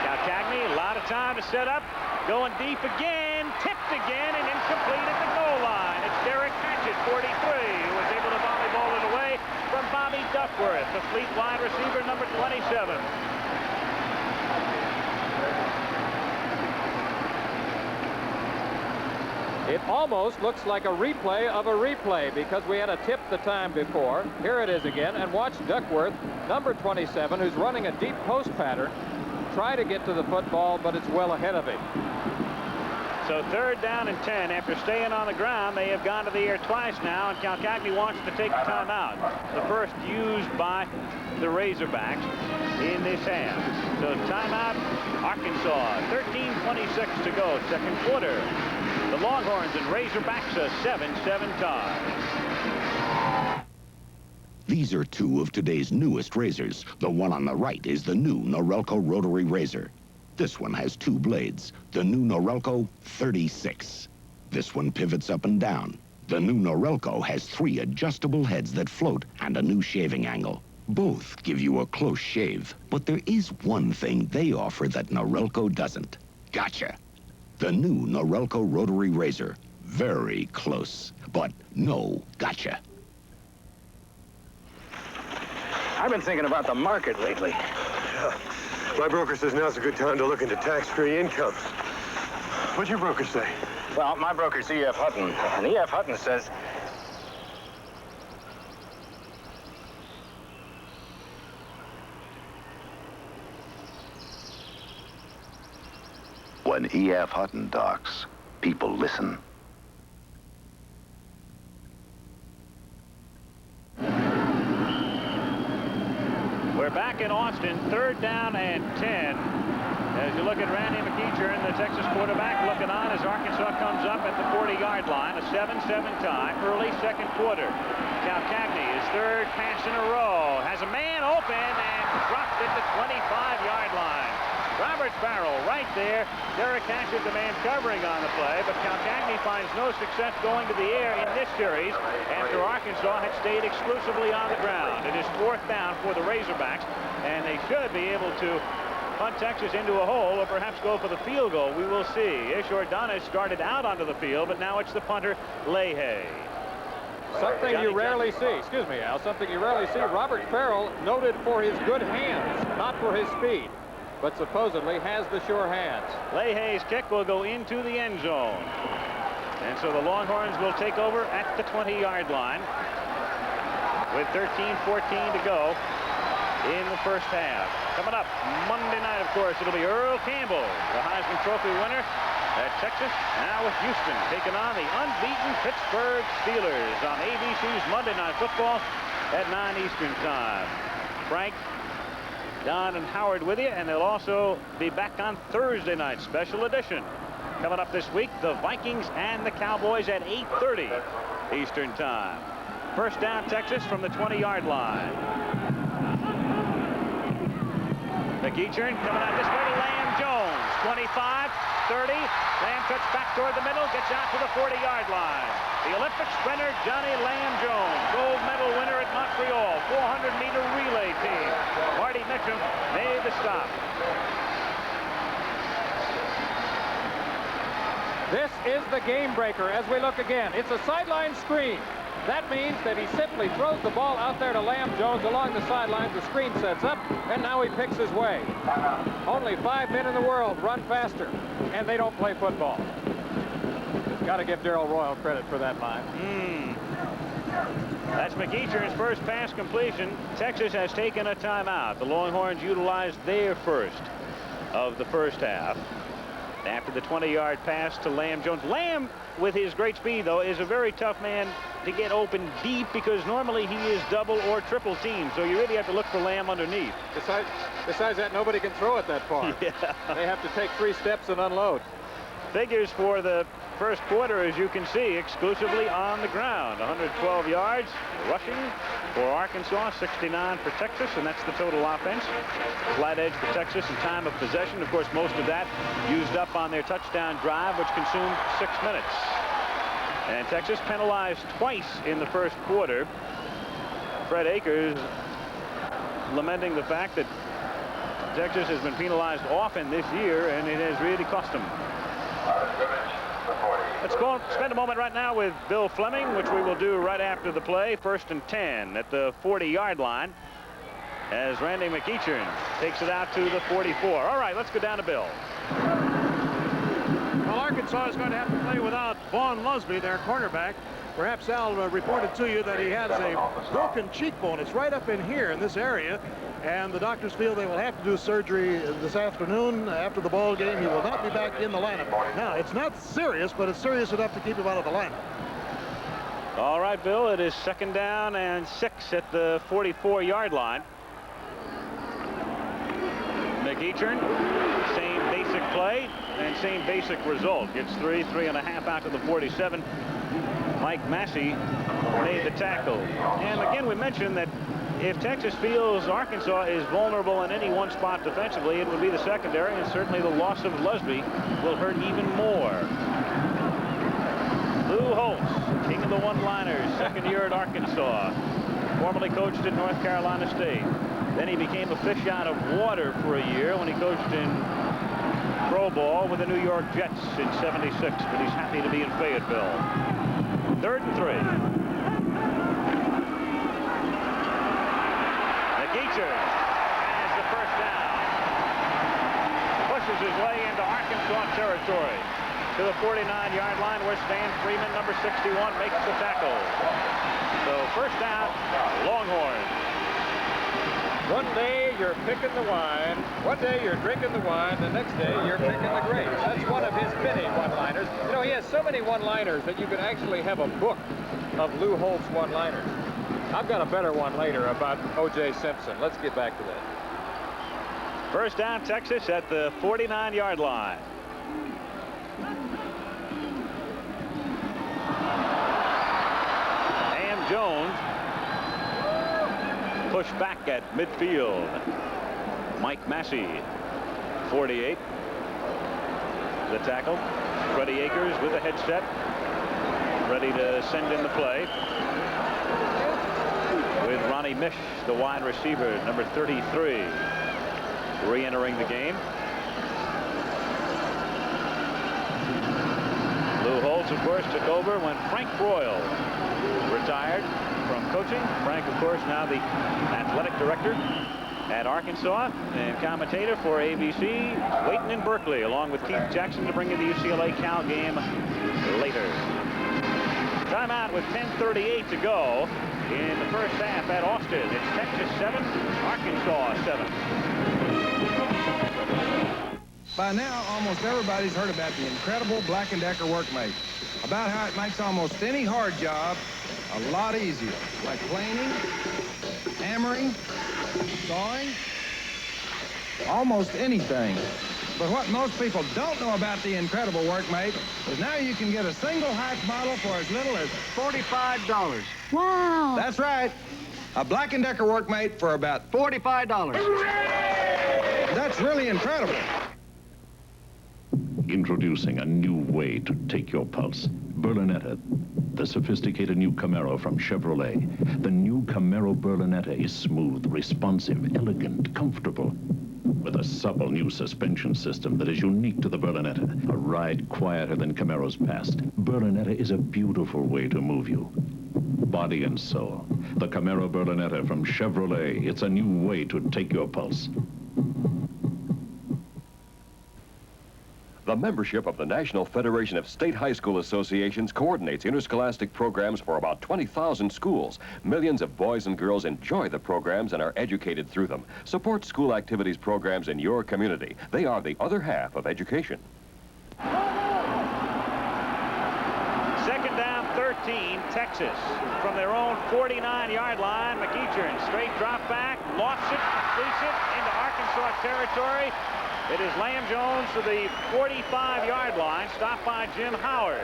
Calcagni, a lot of time to set up, going deep again, tipped again, and incomplete at the goal line. It's Derek Hatchett, 43, who was able to volleyball it away from Bobby Duckworth, the fleet wide receiver, number 27. It almost looks like a replay of a replay because we had a tip the time before. Here it is again, and watch Duckworth, number 27, who's running a deep post pattern, try to get to the football, but it's well ahead of him. So 3rd down and 10. After staying on the ground, they have gone to the air twice now, and Calcagni wants to take a timeout. The first used by the Razorbacks in this half. So timeout, Arkansas. 13:26 to go, second quarter. The Longhorns and Razorbacks a 7-7 tie. These are two of today's newest razors. The one on the right is the new Norelco rotary razor. This one has 2 blades, the new Norelco 36. This one pivots up and down. The new Norelco has 3 adjustable heads that float and a new shaving angle. Both give you a close shave, but there is one thing they offer that Norelco doesn't. Gotcha! The new Norelco rotary razor. Very close, but no gotcha. I've been thinking about the market lately. My broker says now's a good time to look into tax-free income. What'd your broker say? Well, my broker's E.F. Hutton, and E.F. Hutton says... When E.F. Hutton talks, people listen. We're back in Austin, 3rd down and 10. As you look at Randy McEachern, the Texas quarterback, looking on as Arkansas comes up at the 40-yard line. A 7-7 tie, early second quarter. Calcagni, his 3rd pass in a row, has a man open and dropped at the 25-yard line. Robert Farrell right there. Derek Hatchett, the man covering on the play, but Calcagni finds no success going to the air in this series after Arkansas had stayed exclusively on the ground. It is 4th down for the Razorbacks, and they should be able to punt Texas into a hole or perhaps go for the field goal. We will see. Ish Ordonez started out onto the field, but now it's the punter, Leahy. Something you rarely see. Excuse me, Al. Something you rarely see. Robert Farrell noted for his good hands, not for his speed, but supposedly has the sure hands. Leahy's kick will go into the end zone. And so the Longhorns will take over at the 20-yard line with 13:14 to go in the first half. Coming up Monday night, of course, it'll be Earl Campbell, the Heisman Trophy winner at Texas, now with Houston, taking on the unbeaten Pittsburgh Steelers on ABC's Monday Night Football at 9 Eastern Time. Frank, Don, and Howard with you, and they'll also be back on Thursday night, special edition. Coming up this week, the Vikings and the Cowboys at 8:30 Eastern Time. First down, Texas from the 20-yard line. McEachern coming out this way to Lamb Jones. 25, 30. Lamb cuts back toward the middle, gets out to the 40-yard line. The Olympic sprinter, Johnny Lamb Jones, gold medal winner at Montreal, 400-meter relay team. Marty Mitchum made the stop. This is the game breaker as we look again. It's a sideline screen. That means that he simply throws the ball out there to Lamb Jones along the sidelines. The screen sets up, and now he picks his way. Only 5 men in the world run faster, and they don't play football. Got to give Darrell Royal credit for that line. That's McEachern's first pass completion. Texas has taken a timeout. The Longhorns utilized their first of the first half after the 20-yard pass to Lamb Jones. Lamb, with his great speed, though, is a very tough man to get open deep because normally he is double or triple teamed, so you really have to look for Lamb underneath. Besides that, nobody can throw it that far. Yeah. They have to take 3 steps and unload. Figures for the first quarter, as you can see, exclusively on the ground. 112 yards rushing for Arkansas, 69 for Texas, and that's the total offense. Flat edge for Texas in time of possession. Of course, most of that used up on their touchdown drive, which consumed 6 minutes. And Texas penalized twice in the first quarter. Fred Akers lamenting the fact that Texas has been penalized often this year, and it has really cost them. Let's go spend a moment right now with Bill Fleming, which we will do right after the play. 1st and 10 at the 40-yard line as Randy McEachern takes it out to the 44. All right, let's go down to Bill. Well, Arkansas is going to have to play without Vaughn Lusby, their cornerback. Perhaps Al reported to you that he has a broken cheekbone. It's right up in here in this area, and the doctors feel they will have to do surgery this afternoon after the ball game. He will not be back in the lineup. Now, it's not serious, but it's serious enough to keep him out of the lineup. All right, Bill, it is 2nd down and 6 at the 44-yard line. McEachern, same basic play and same basic result. Gets 3.5 out to the 47. Mike Massey made the tackle. And again, we mentioned that if Texas feels Arkansas is vulnerable in any one spot defensively, it would be the secondary, and certainly the loss of Lusby will hurt even more. Lou Holtz, king of the one-liners, 2nd year at Arkansas. Formerly coached at North Carolina State. Then he became a fish out of water for a year when he coached in pro ball with the New York Jets in '76, but he's happy to be in Fayetteville. 3rd and 3. McEachern has the 1st down. Pushes his way into Arkansas territory to the 49-yard line, where Stan Freeman, number 61, makes the tackle. So 1st down, Longhorns. One day you're picking the wine, one day you're drinking the wine, the next day you're picking the grapes. That's one of his many one-liners. You know, he has so many one-liners that you could actually have a book of Lou Holtz one-liners. I've got a better one later about O.J. Simpson. Let's get back to that. 1st down, Texas at the 49-yard line. Ham Jones pushed back at midfield. Mike Massey, 48. The tackle. Freddie Akers with a headset, ready to send in the play. With Ronnie Mish, the wide receiver, number 33, re-entering the game. Lou Holtz, of course, took over when Frank Broyle retired from coaching. Frank, of course, now the athletic director at Arkansas and commentator for ABC, Waiting in Berkeley, along with Keith Jackson to bring you the UCLA-Cal game later. Timeout with 10:38 to go in the 1st half at Austin. It's Texas 7, Arkansas 7. By now, almost everybody's heard about the incredible Black & Decker Workmate, about how it makes almost any hard job a lot easier, like planing, hammering, sawing, almost anything. But what most people don't know about the incredible Workmate is now you can get a single hatch model for as little as $45. Wow. That's right. A Black & Decker Workmate for about $45. That's really incredible. Introducing a new way to take your pulse. Berlinetta, the sophisticated new Camaro from Chevrolet. The new Camaro Berlinetta is smooth, responsive, elegant, comfortable, with a supple new suspension system that is unique to the Berlinetta. A ride quieter than Camaro's past. Berlinetta is a beautiful way to move you. Body and soul. The Camaro Berlinetta from Chevrolet. It's a new way to take your pulse. The membership of the National Federation of State High School Associations coordinates interscholastic programs for about 20,000 schools. Millions of boys and girls enjoy the programs and are educated through them. Support school activities programs in your community. They are the other half of education. 2nd down, 13, Texas. From their own 49-yard line, McEachern, straight drop back, lost it, completes it into Arkansas territory. It is Lamb Jones to the 45-yard line, stopped by Jim Howard.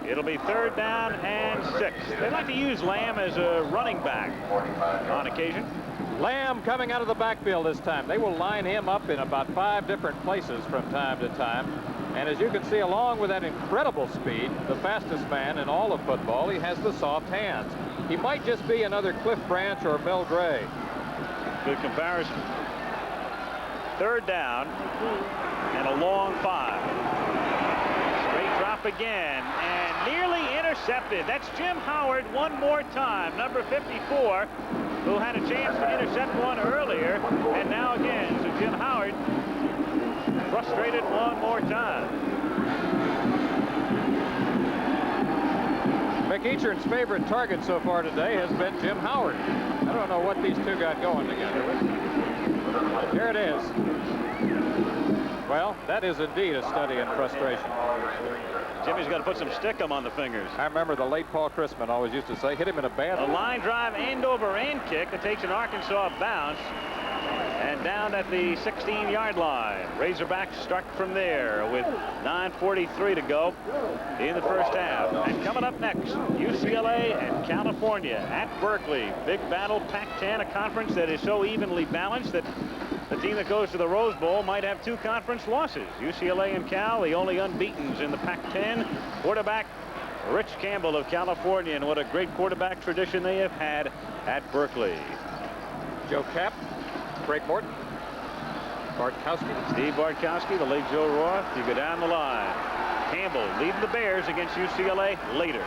It'll be 3rd down and 6. They like to use Lamb as a running back on occasion. Lamb coming out of the backfield this time. They will line him up in about 5 different places from time to time. And as you can see, along with that incredible speed, the fastest man in all of football, he has the soft hands. He might just be another Cliff Branch or Mel Gray. Good comparison. 3rd down and a long 5. Straight drop again and nearly intercepted. That's Jim Howard one more time, number 54, who had a chance to intercept one earlier, and now again. So Jim Howard frustrated one more time. McEachern's favorite target so far today has been Jim Howard. I don't know what these two got going together. Here it is. Well, that is indeed a study in frustration. Jimmy's got to put some stickum on the fingers. I remember the late Paul Chrisman always used to say, hit him in a bad A line drive end over end kick that takes an Arkansas bounce and down at the 16-yard line. Razorbacks start from there with 9:43 to go in the first half. And coming up next, UCLA and California at Berkeley. Big battle, Pac-10, a conference that is so evenly balanced that the team that goes to the Rose Bowl might have 2 conference losses. UCLA and Cal, the only unbeatens in the Pac-10. Quarterback Rich Campbell of California, and what a great quarterback tradition they have had at Berkeley. Joe Kapp, Craig Morton, Bartkowski. Steve Bartkowski, the late Joe Roth. You go down the line. Campbell leading the Bears against UCLA later.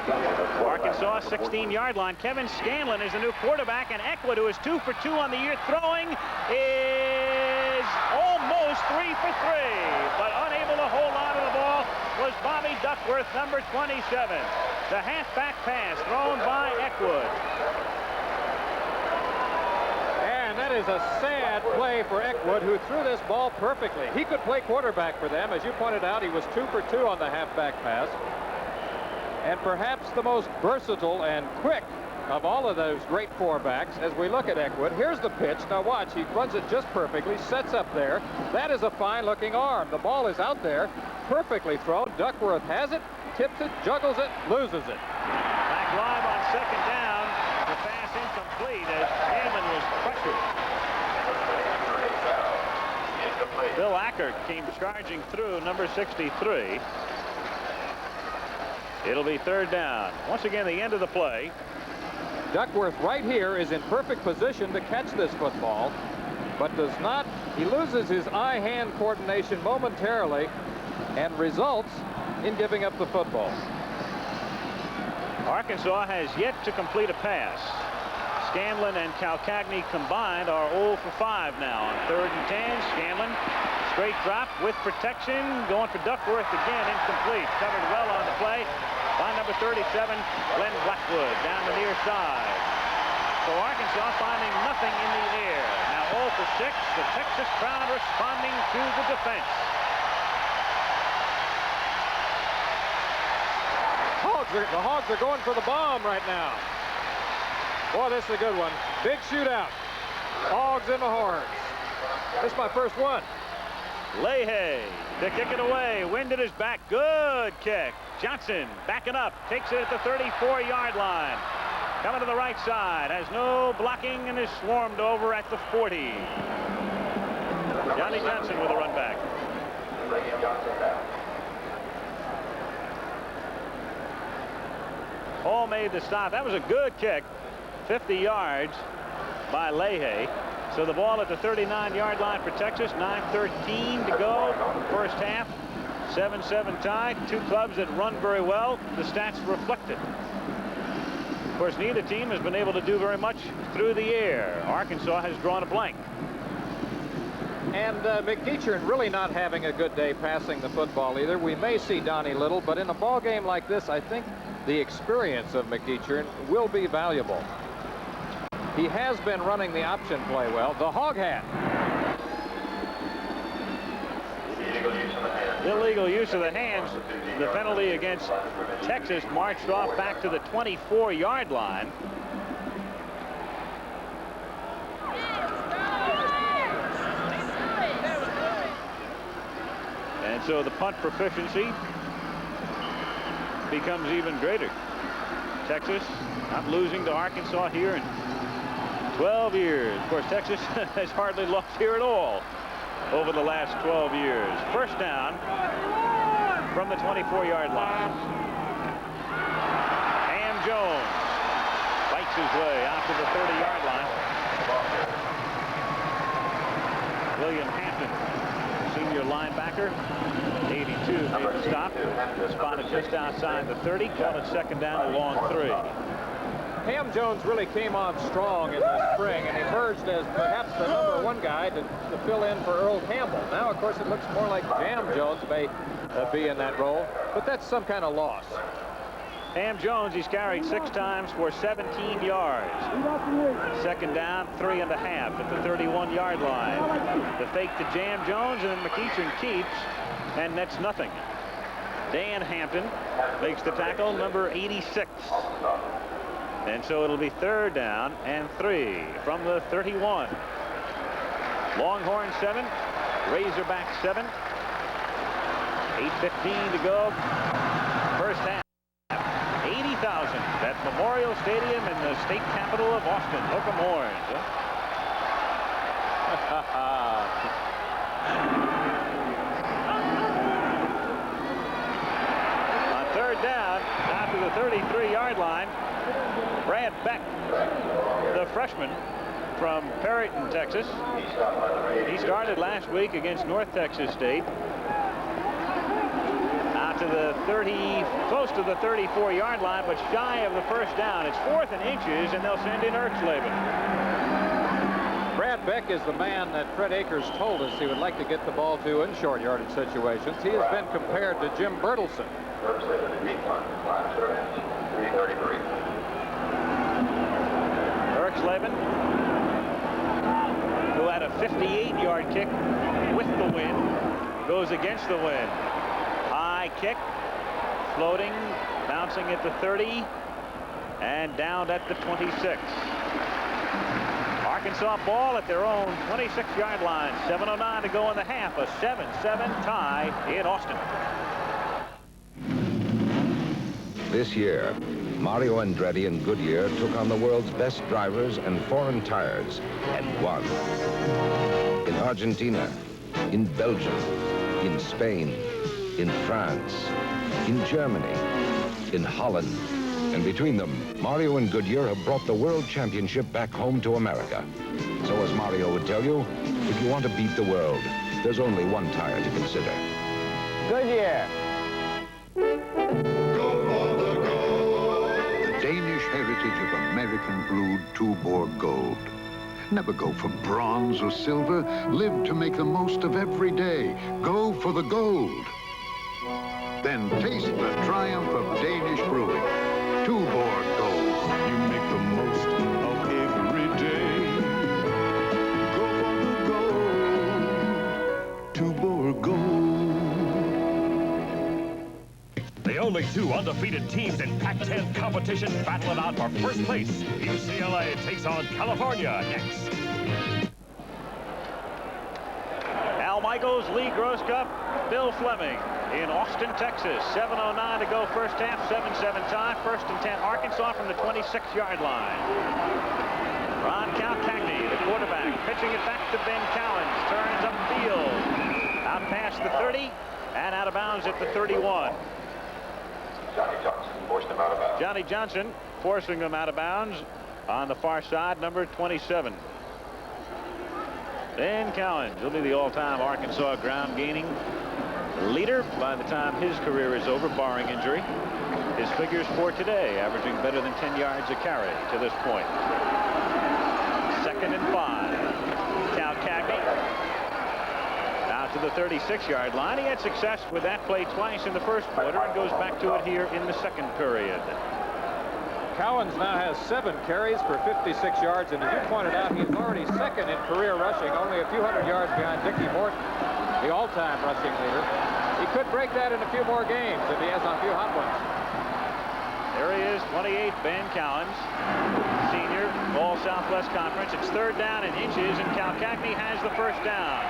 Arkansas, 16-yard line. Kevin Scanlon is the new quarterback, and Eckwood, who is 2 for 2 on the year throwing, is almost 3 for 3, but unable to hold on to the ball was Bobby Duckworth, number 27. The halfback pass thrown by Eckwood. And that is a sad play for Eckwood, who threw this ball perfectly. He could play quarterback for them. As you pointed out, he was 2 for 2 on the halfback pass. And perhaps the most versatile and quick of all of those great 4-backs. As we look at Eckwood, here's the pitch. Now watch, he runs it just perfectly, sets up there. That is a fine-looking arm. The ball is out there, perfectly thrown. Duckworth has it, tips it, juggles it, loses it. Back live on second down. The pass incomplete as Scanlon was pressured. Bill Acker came charging through, number 63. It'll be third down. Once again, the end of the play. Duckworth right here is in perfect position to catch this football, but does not. He loses his eye-hand coordination momentarily and results in giving up the football. Arkansas has yet to complete a pass. Scanlon and Calcagney combined are 0 for 5 now on 3rd and 10. Scanlon, straight drop with protection, going for Duckworth again, incomplete. Covered well on the play by number 37, Glenn Blackwood, down the near side. So Arkansas finding nothing in the air. Now 0 for 6, the Texas crowd responding to the defense. The Hogs are going for the bomb right now. Boy, this is a good one. Big shootout. Hogs in the horns. This is my first one. Leahy to kick it away. Wind at his back. Good kick. Johnson backing up. Takes it at the 34-yard line. Coming to the right side. Has no blocking and is swarmed over at the 40. Johnny Johnson with a run back. Hall made the stop. That was a good kick. 50 yards by Leahy. So the ball at the 39-yard line for Texas. 9:13 to go. First half. 7-7 tie. 2 clubs that run very well. The stats reflect it. Of course, neither team has been able to do very much through the air. Arkansas has drawn a blank. And McEachern really not having a good day passing the football either. We may see Donnie Little, but in a ball game like this, I think the experience of McEachern will be valuable. He has been running the option play well. The hog hat. Illegal use of the hands. The penalty against Texas marched off back to the 24-yard line. And so the punt proficiency becomes even greater. Texas not losing to Arkansas here in 12 years. Of course, Texas has hardly lost here at all over the last 12 years. First down from the 24-yard line. Ham Jones fights his way out to the 30-yard line. William Hampton, senior linebacker, 82, made the stop. Spotted just outside the 30, called it second down, a long 3. Ham Jones really came on strong in the spring and emerged as perhaps the #1 guy to fill in for Earl Campbell. Now, of course, it looks more like Jam Jones may be in that role, but that's some kind of loss. Ham Jones, he's carried 6 times for 17 yards. Second down, 3.5 at the 31-yard line. The fake to Jam Jones, and then McEachern keeps, and that's nothing. Dan Hampton makes the tackle, number 86. And so it'll be 3rd down and 3 from the 31. Longhorn 7, Razorback 7. 8:15 to go. First half. 80,000 at Memorial Stadium in the state capital of Austin. Hook'em horns. On 3rd down, to the 33-yard line, Brad Beck, the freshman from Perryton, Texas. He started last week against North Texas State. To the 30, close to the 34-yard line, but shy of the first down. It's 4th and inches, and they'll send in Erxleben. Brad Beck is the man that Fred Akers told us he would like to get the ball to in short yardage situations. He has been compared to Jim Bertelsen. Erxleben, who had a 58-yard kick with the wind, goes against the wind. High kick, floating, bouncing at the 30, and down at the 26. Arkansas ball at their own 26-yard line. 7:09 to go in the half. A 7-7 tie in Austin. This year, Mario Andretti and Goodyear took on the world's best drivers and foreign tires and won. In Argentina, in Belgium, in Spain, in France, in Germany, in Holland. And between them, Mario and Goodyear have brought the World Championship back home to America. So as Mario would tell you, if you want to beat the world, there's only one tire to consider. Goodyear. The Danish heritage of American-brewed Tuborg Gold. Never go for bronze or silver. Live to make the most of every day. Go for the gold. Then taste the triumph of Danish brewing. Tuborg Gold. You make the most of every day. Go for the gold. Tuborg Gold. The only 2 undefeated teams in Pac-10 competition battle it out for first place. UCLA takes on California next. Al Michaels, Lee Grosscup, Bill Fleming in Austin, Texas. 7:09 to go first half, 7-7 tie. 1st and 10, Arkansas from the 26-yard line. Ron Calcagney, the quarterback, pitching it back to Ben Cowens. Turns upfield, out past the 30, and out of bounds at the 31. Johnny Johnson forced him out of bounds. Johnny Johnson forcing them out of bounds on the far side, number 27. Ben Cowens will be the all-time Arkansas ground gaining leader by the time his career is over, barring injury. His figures for today, averaging better than 10 yards a carry to this point. 2nd and 5. Calcagney out to the 36-yard line. He had success with that play twice in the first quarter and goes back to it here in the second period. Cowens now has 7 carries for 56 yards, and as you pointed out, he's already 2nd in career rushing, only a few hundred yards behind Dickie Morton, the all-time rushing leader. He could break that in a few more games if he has a few hot ones. There he is, 28, Ben Cowens, senior, All Southwest Conference. It's 3rd down and inches, and Calcagney has the first down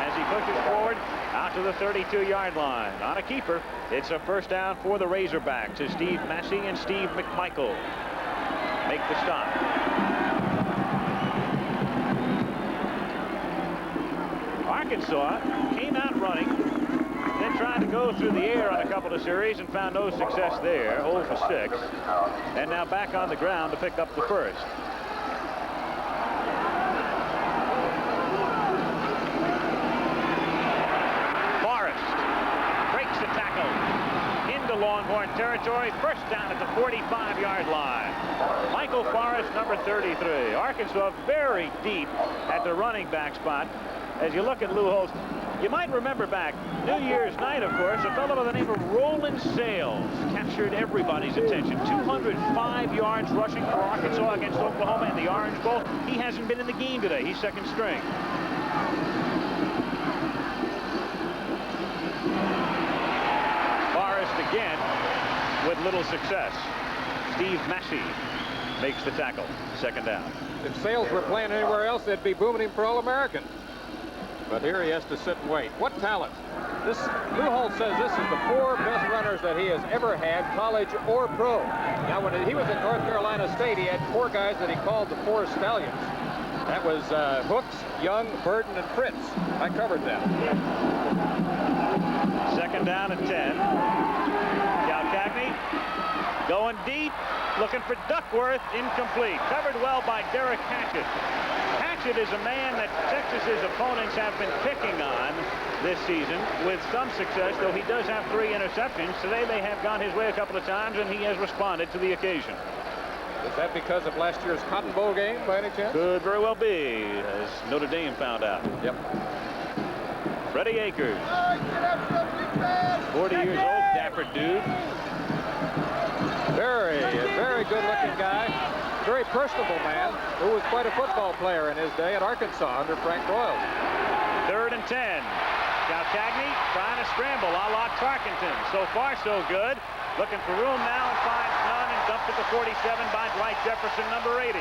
as he pushes forward out to the 32-yard line. On a keeper, it's a first down for the Razorbacks as Steve Massey and Steve McMichael make the stop. Arkansas came out running, then tried to go through the air on a couple of series and found no success there, 0 for 6. And now back on the ground to pick up the first. Longhorn territory. First down at the 45-yard line. Michael Forrest, number 33. Arkansas very deep at the running back spot. As you look at Lou Holtz, you might remember back New Year's night, of course, a fellow by the name of Roland Sales captured everybody's attention. 205 yards rushing for Arkansas against Oklahoma in the Orange Bowl. He hasn't been in the game today. He's second string. Forrest again with little success. Steve Massey makes the tackle. Second down. If Sales were playing anywhere else, they'd be booming him for All-American. But here he has to sit and wait. What talent. Lou Holtz says this is the 4 best runners that he has ever had, college or pro. Now, when he was at North Carolina State, he had 4 guys that he called the 4 Stallions. That was Hooks, Young, Burden, and Fritz. I covered that. Second down and 10. Calcagney going deep, looking for Duckworth, incomplete. Covered well by Derek Hatchett. Hatchett is a man that Texas's opponents have been picking on this season with some success, though he does have 3 interceptions. Today they have gone his way a couple of times, and he has responded to the occasion. Is that because of last year's Cotton Bowl game, by any chance? Could very well be, as Notre Dame found out. Yep. Freddie Akers. 40 years old, dapper dude. Very good-looking guy. Very personable man who was quite a football player in his day at Arkansas under Frank Broyles. 3rd and 10. Calcagney trying to scramble a la Tarkenton. So far, so good. Looking for room now and finds none and dumped at the 47 by Dwight Jefferson, number 80.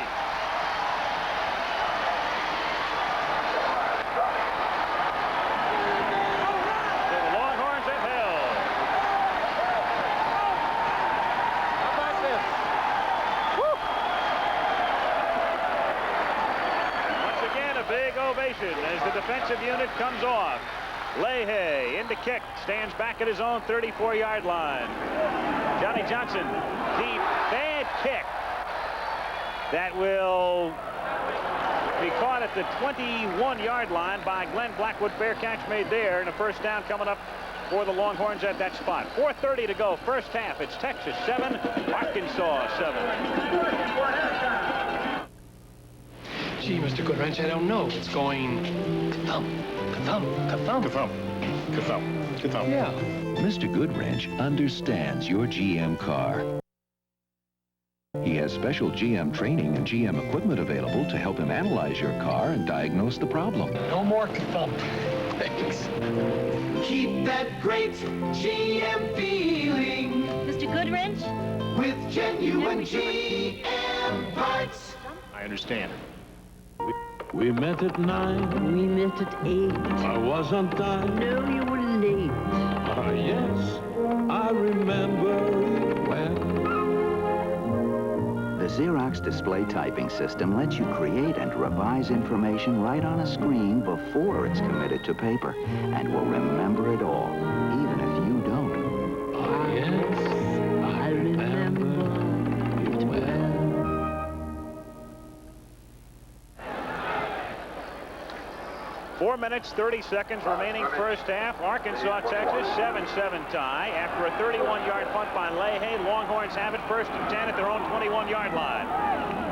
So the Longhorns have held. How about this? Woo! Once again, a big ovation as the defensive unit comes off. Leahy into kick, stands back at his own 34-yard line. Johnny Johnson, deep, bad kick. That will be caught at the 21-yard line by Glenn Blackwood. Fair catch made there, and a first down coming up for the Longhorns at that spot. 4:30 to go, first half. It's Texas 7, Arkansas 7. Gee, Mr. Goodwrench, I don't know. It's going ka-thump, ka-thump, ka-thump. Ka-thump, ka-thump, ka-thump. Yeah. Mr. Goodwrench understands your GM car. He has special GM training and GM equipment available to help him analyze your car and diagnose the problem. No more ka-thump. Thanks. Keep that great GM feeling. Mr. Goodwrench? With genuine GM parts. I understand. We met at 9. We met at 8. I was on time. No, you were late. Ah, yes. I remember it well. The Xerox display typing system lets you create and revise information right on a screen before it's committed to paper, and will remember it all, even if you don't. Ah, yes. I remember it well. 4 minutes, 30 seconds remaining first half. Arkansas, Texas, 7-7 tie. After a 31-yard punt by Leahy, Longhorns have it first and 10 at their own 21-yard line.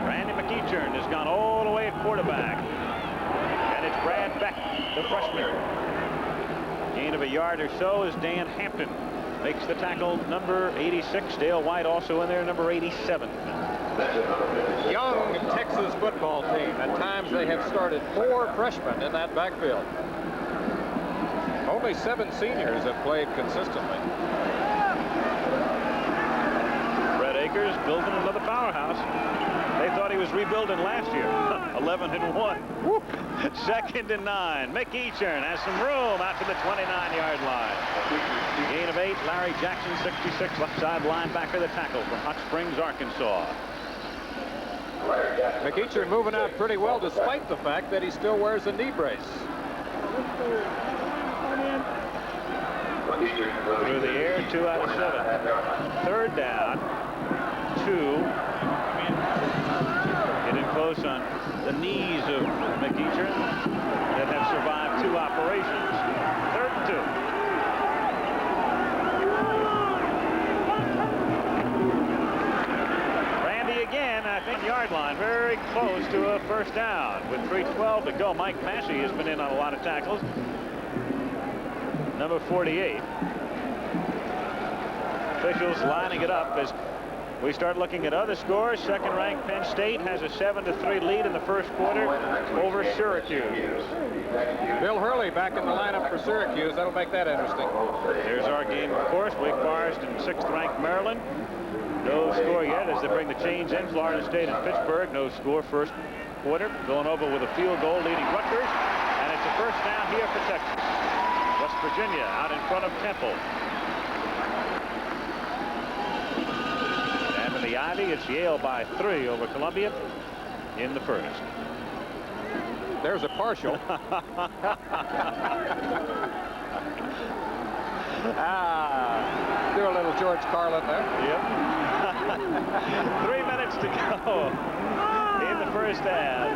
Randy McEachern has gone all the way at quarterback. And it's Brad Beck, the freshman. Gain of a yard or so as Dan Hampton makes the tackle, number 86. Dale White also in there, number 87. Young Texas football team. At times they have started 4 freshmen in that backfield. Only 7 seniors have played consistently. Brett Akers building another powerhouse. They thought he was rebuilding last year. 11-1. Whoop. 2nd and 9. McEachern has some room out to the 29-yard line. Gain of 8. Larry Jackson, 66, left side linebacker, the tackle from Hot Springs, Arkansas. McEachern moving out pretty well despite the fact that he still wears a knee brace. Through the air, 2 out of 7. 3rd down, 2. Getting close on the knees of McEachern that have survived 2 operations. 3rd and 2. first down with 3:12 to go. Mike Massey has been in on a lot of tackles. Number 48. Officials lining it up as we start looking at other scores. Second-ranked Penn State has a 7-3 lead in the first quarter over Syracuse. Bill Hurley back in the lineup for Syracuse. That'll make that interesting. There's our game, of course. Wake Forest and 6th-ranked Maryland. No score yet as they bring the chains in. Florida State and Pittsburgh. No score first quarter. Villanova with a field goal leading Rutgers. And it's a first down here for Texas. West Virginia out in front of Temple. And in the Ivy, it's Yale by 3 over Columbia in the first. There's a partial. Do a little George Carlin there. Yep. 3 minutes to go in the first half.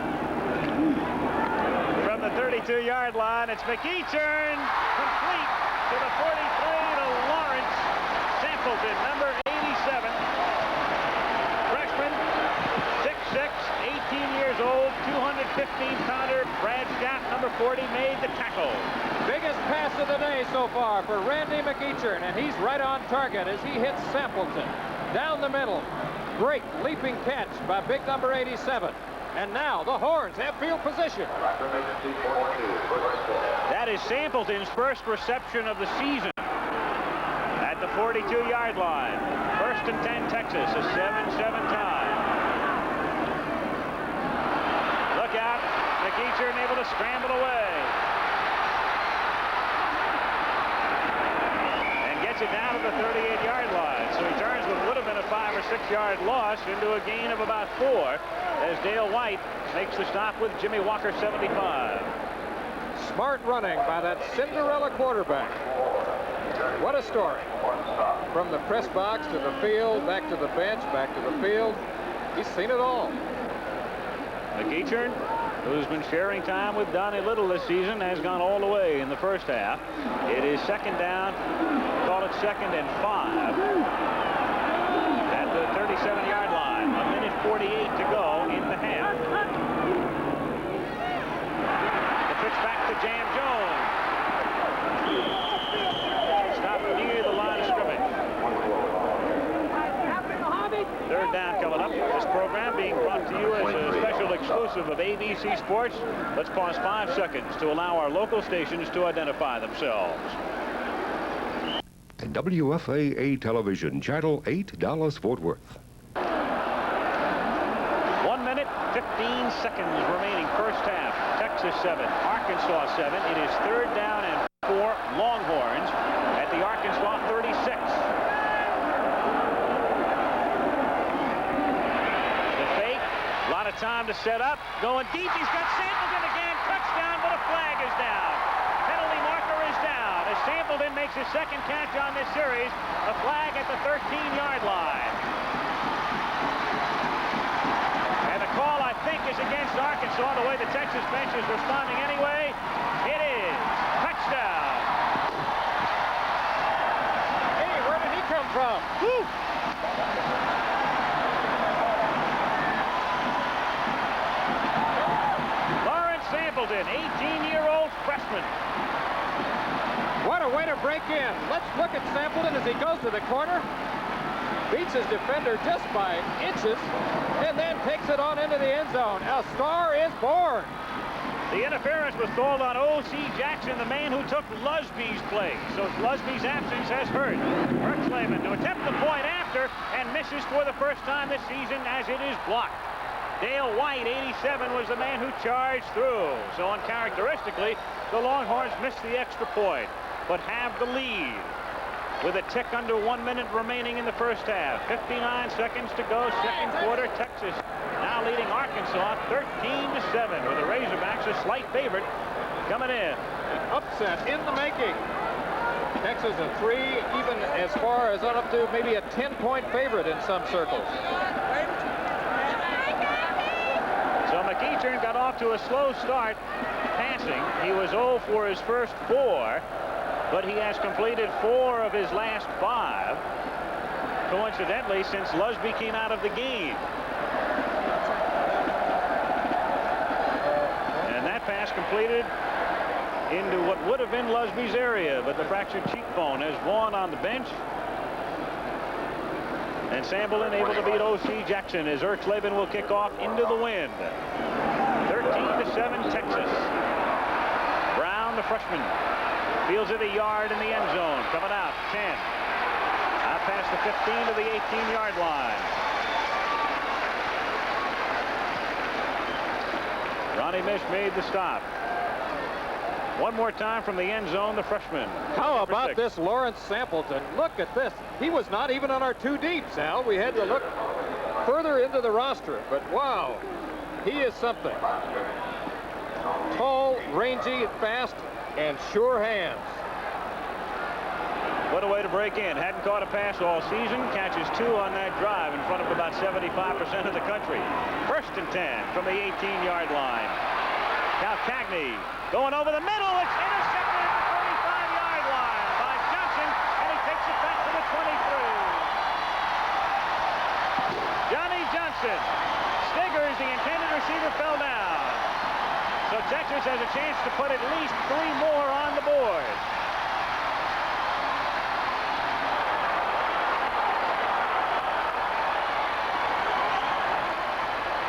From the 32-yard line, it's McEachern, complete to the 43 to Lawrence Sampleton, number 87. Freshman, 6'6", 18 years old, 215-pounder. Brad Scott, number 40, made the tackle. Biggest pass of the day so far for Randy McEachern, and he's right on target as he hits Sampleton. Down the middle. Great leaping catch by big number 87. And now the Horns have field position. That is Sampleton's first reception of the season at the 42-yard line. First and 10 Texas, a 7-7 tie. Look out. McEachern able to scramble away. And gets it down to the 38-yard line. So he turns what would have been a 5 or 6 yard loss into a gain of about 4 as Dale White makes the stop with Jimmy Walker, 75. Smart running by that Cinderella quarterback. What a story. From the press box to the field, back to the bench, back to the field. He's seen it all. McEachern, who's been sharing time with Donnie Little this season, has gone all the way in the first half. It is second down, call it 2nd and 5 at the 37-yard line. 1:48 to go in the half. The pitch back to Jam Jones. Stop near the line of scrimmage. Third down coming up. This program being brought to you as a special exclusive of ABC Sports. Let's pause 5 seconds to allow our local stations to identify themselves. WFAA Television, Channel 8, Dallas, Fort Worth. 1 minute, 15 seconds remaining first half. Texas 7, Arkansas 7. It is third down and 4 Longhorns at the Arkansas 36. The fake, a lot of time to set up. Going deep, he's got Sampleton again. Touchdown, but a flag is down. Penalty marker is down as Sampleton makes his second catch on this series. A flag at the 13-yard line. And the call, I think, is against Arkansas, the way the Texas bench is responding anyway. It is. Touchdown. Hey, where did he come from? Woo! Lawrence Sampleton, 18-year-old freshman. What a way to break in. Let's look at Sampleton as he goes to the corner. Beats his defender just by inches, and then takes it on into the end zone. A star is born. The interference was called on O.C. Jackson, the man who took Lusby's place. So Lusby's absence has hurt. Ertzlaman to attempt the point after and misses for the first time this season as it is blocked. Dale White, 87, was the man who charged through. So uncharacteristically, the Longhorns missed the extra point, but have the lead. With a tick under 1 minute remaining in the first half. 59 seconds to go, second quarter. Texas now leading Arkansas 13-7 with the Razorbacks a slight favorite coming in. An upset in the making. Texas a 3, even as far as up to maybe a 10-point favorite in some circles. So McEachern got off to a slow start passing. He was 0 for his first 4. But he has completed 4 of his last 5, coincidentally, since Lusby came out of the game. completed into what would have been Lusby's area, but the fractured cheekbone has Vaughn on the bench. And Samberlin able to beat O.C. Jackson as Erxleben will kick off into the wind. 13-7 Texas. Brown, the freshman, fields it a yard in the end zone. Coming out, 10. Out past the 15 to the 18-yard line. Ronnie Mish made the stop. One more time from the end zone, the freshman. How about this Lawrence Sampleton? Look at this. He was not even on our two deeps, Al. We had to look further into the roster. But wow, he is something. Tall, rangy, fast, and sure hands. What a way to break in. Hadn't caught a pass all season. Catches 2 on that drive in front of about 75% of the country. 1st and 10 from the 18-yard line. Calcagney going over the middle. It's intercepted at the 35-yard line by Johnson, and he takes it back to the 23. Johnny Johnson stiggers. The intended receiver fell down. So Texas has a chance to put at least 3 more on the board.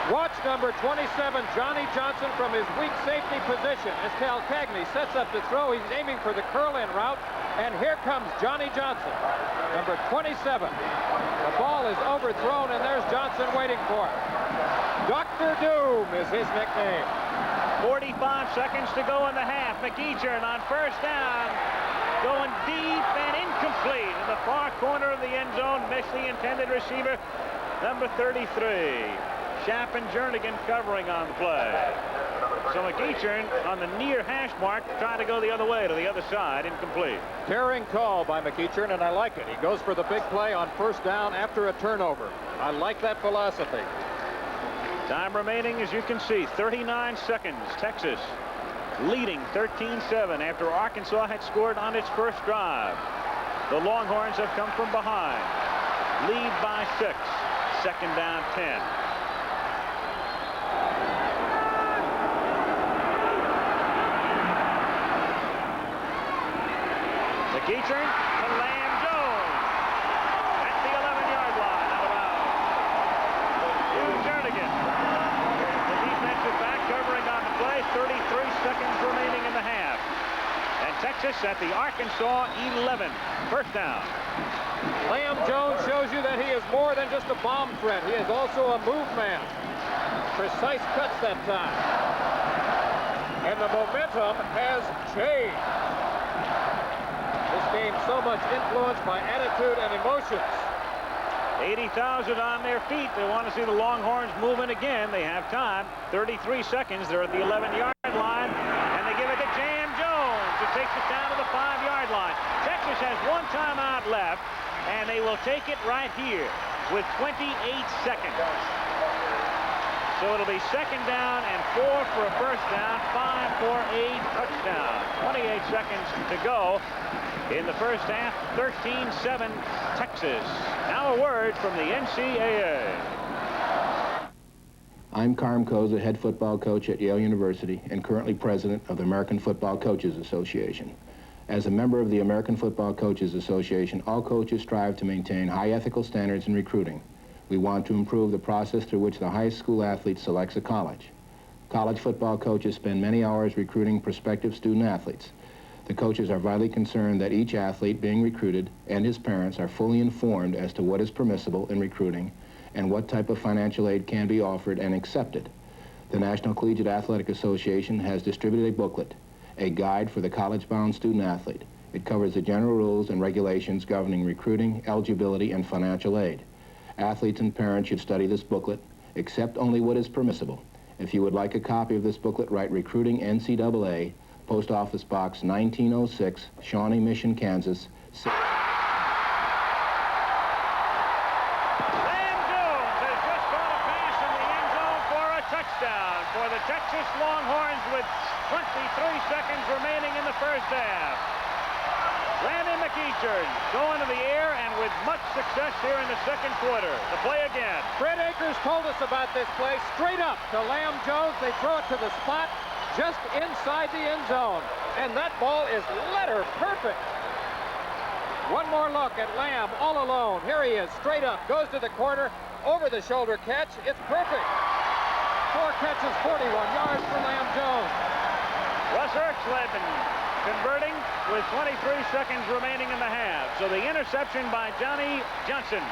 Watch number 27, Johnny Johnson, from his weak safety position as Calcagney sets up to throw. He's aiming for the curl-in route, and here comes Johnny Johnson, number 27. The ball is overthrown, and there's Johnson waiting for it. Dr. Doom is his nickname. 45 seconds to go in the half. McEachern on 1st down, going deep and incomplete in the far corner of the end zone. Missed the intended receiver, number 33. Schaff and Jernigan covering on the play. So McEachern on the near hash mark, trying to go the other way to the other side, incomplete. Daring call by McEachern, and I like it. He goes for the big play on 1st down after a turnover. I like that philosophy. Time remaining, as you can see, 39 seconds. Texas leading 13-7 after Arkansas had scored on its first drive. The Longhorns have come from behind. Lead by 6. 2nd down, 10. McEachern to Lamb Jones at the 11-yard line, out of bounds. To Jernigan. The defensive back covering on the play. 33 seconds remaining in the half. And Texas at the Arkansas 11. 1st down. Lamb Jones shows you that he is more than just a bomb threat. He is also a move man. Precise cuts that time. And the momentum has changed. This game so much influenced by attitude and emotions. 80,000 on their feet. They want to see the Longhorns moving again. They have time. 33 seconds. They're at the 11-yard line. And they give it to Jam Jones, who takes it down to the 5-yard line. Texas has 1 timeout left, and they will take it right here with 28 seconds. So it'll be 2nd down and 4 for a 1st down, 5 for a touchdown. 28 seconds to go in the first half. 13-7 Texas. Now a word from the NCAA. I'm Carm Koza, head football coach at Yale University and currently president of the American Football Coaches Association. As a member of the American Football Coaches Association, all coaches strive to maintain high ethical standards in recruiting. We want to improve the process through which the high school athlete selects a college. College football coaches spend many hours recruiting prospective student athletes. The coaches are vitally concerned that each athlete being recruited and his parents are fully informed as to what is permissible in recruiting and what type of financial aid can be offered and accepted. The National Collegiate Athletic Association has distributed a booklet, a guide for the college-bound student athlete. It covers the general rules and regulations governing recruiting, eligibility, and financial aid. Athletes and parents should study this booklet, accept only what is permissible. If you would like a copy of this booklet, write Recruiting NCAA, Post Office Box 1906, Shawnee Mission, Kansas. Lamb Jones has just caught a pass in the end zone for a touchdown for the Texas Longhorns with 23 seconds remaining in the first half. Randy McEachern going to the air and with much success here in the 2nd quarter. The play again. Fred Akers told us about this play. Straight up to Lamb Jones. They throw it to the spot. just inside the end zone. And that ball is letter perfect. One more look at Lamb all alone. Here he is, straight up, goes to the corner, over the shoulder catch. It's perfect. 4 catches, 41 yards for Lamb Jones. Russ Erxleben converting with 23 seconds remaining in the half. So the interception by Johnny Johnson.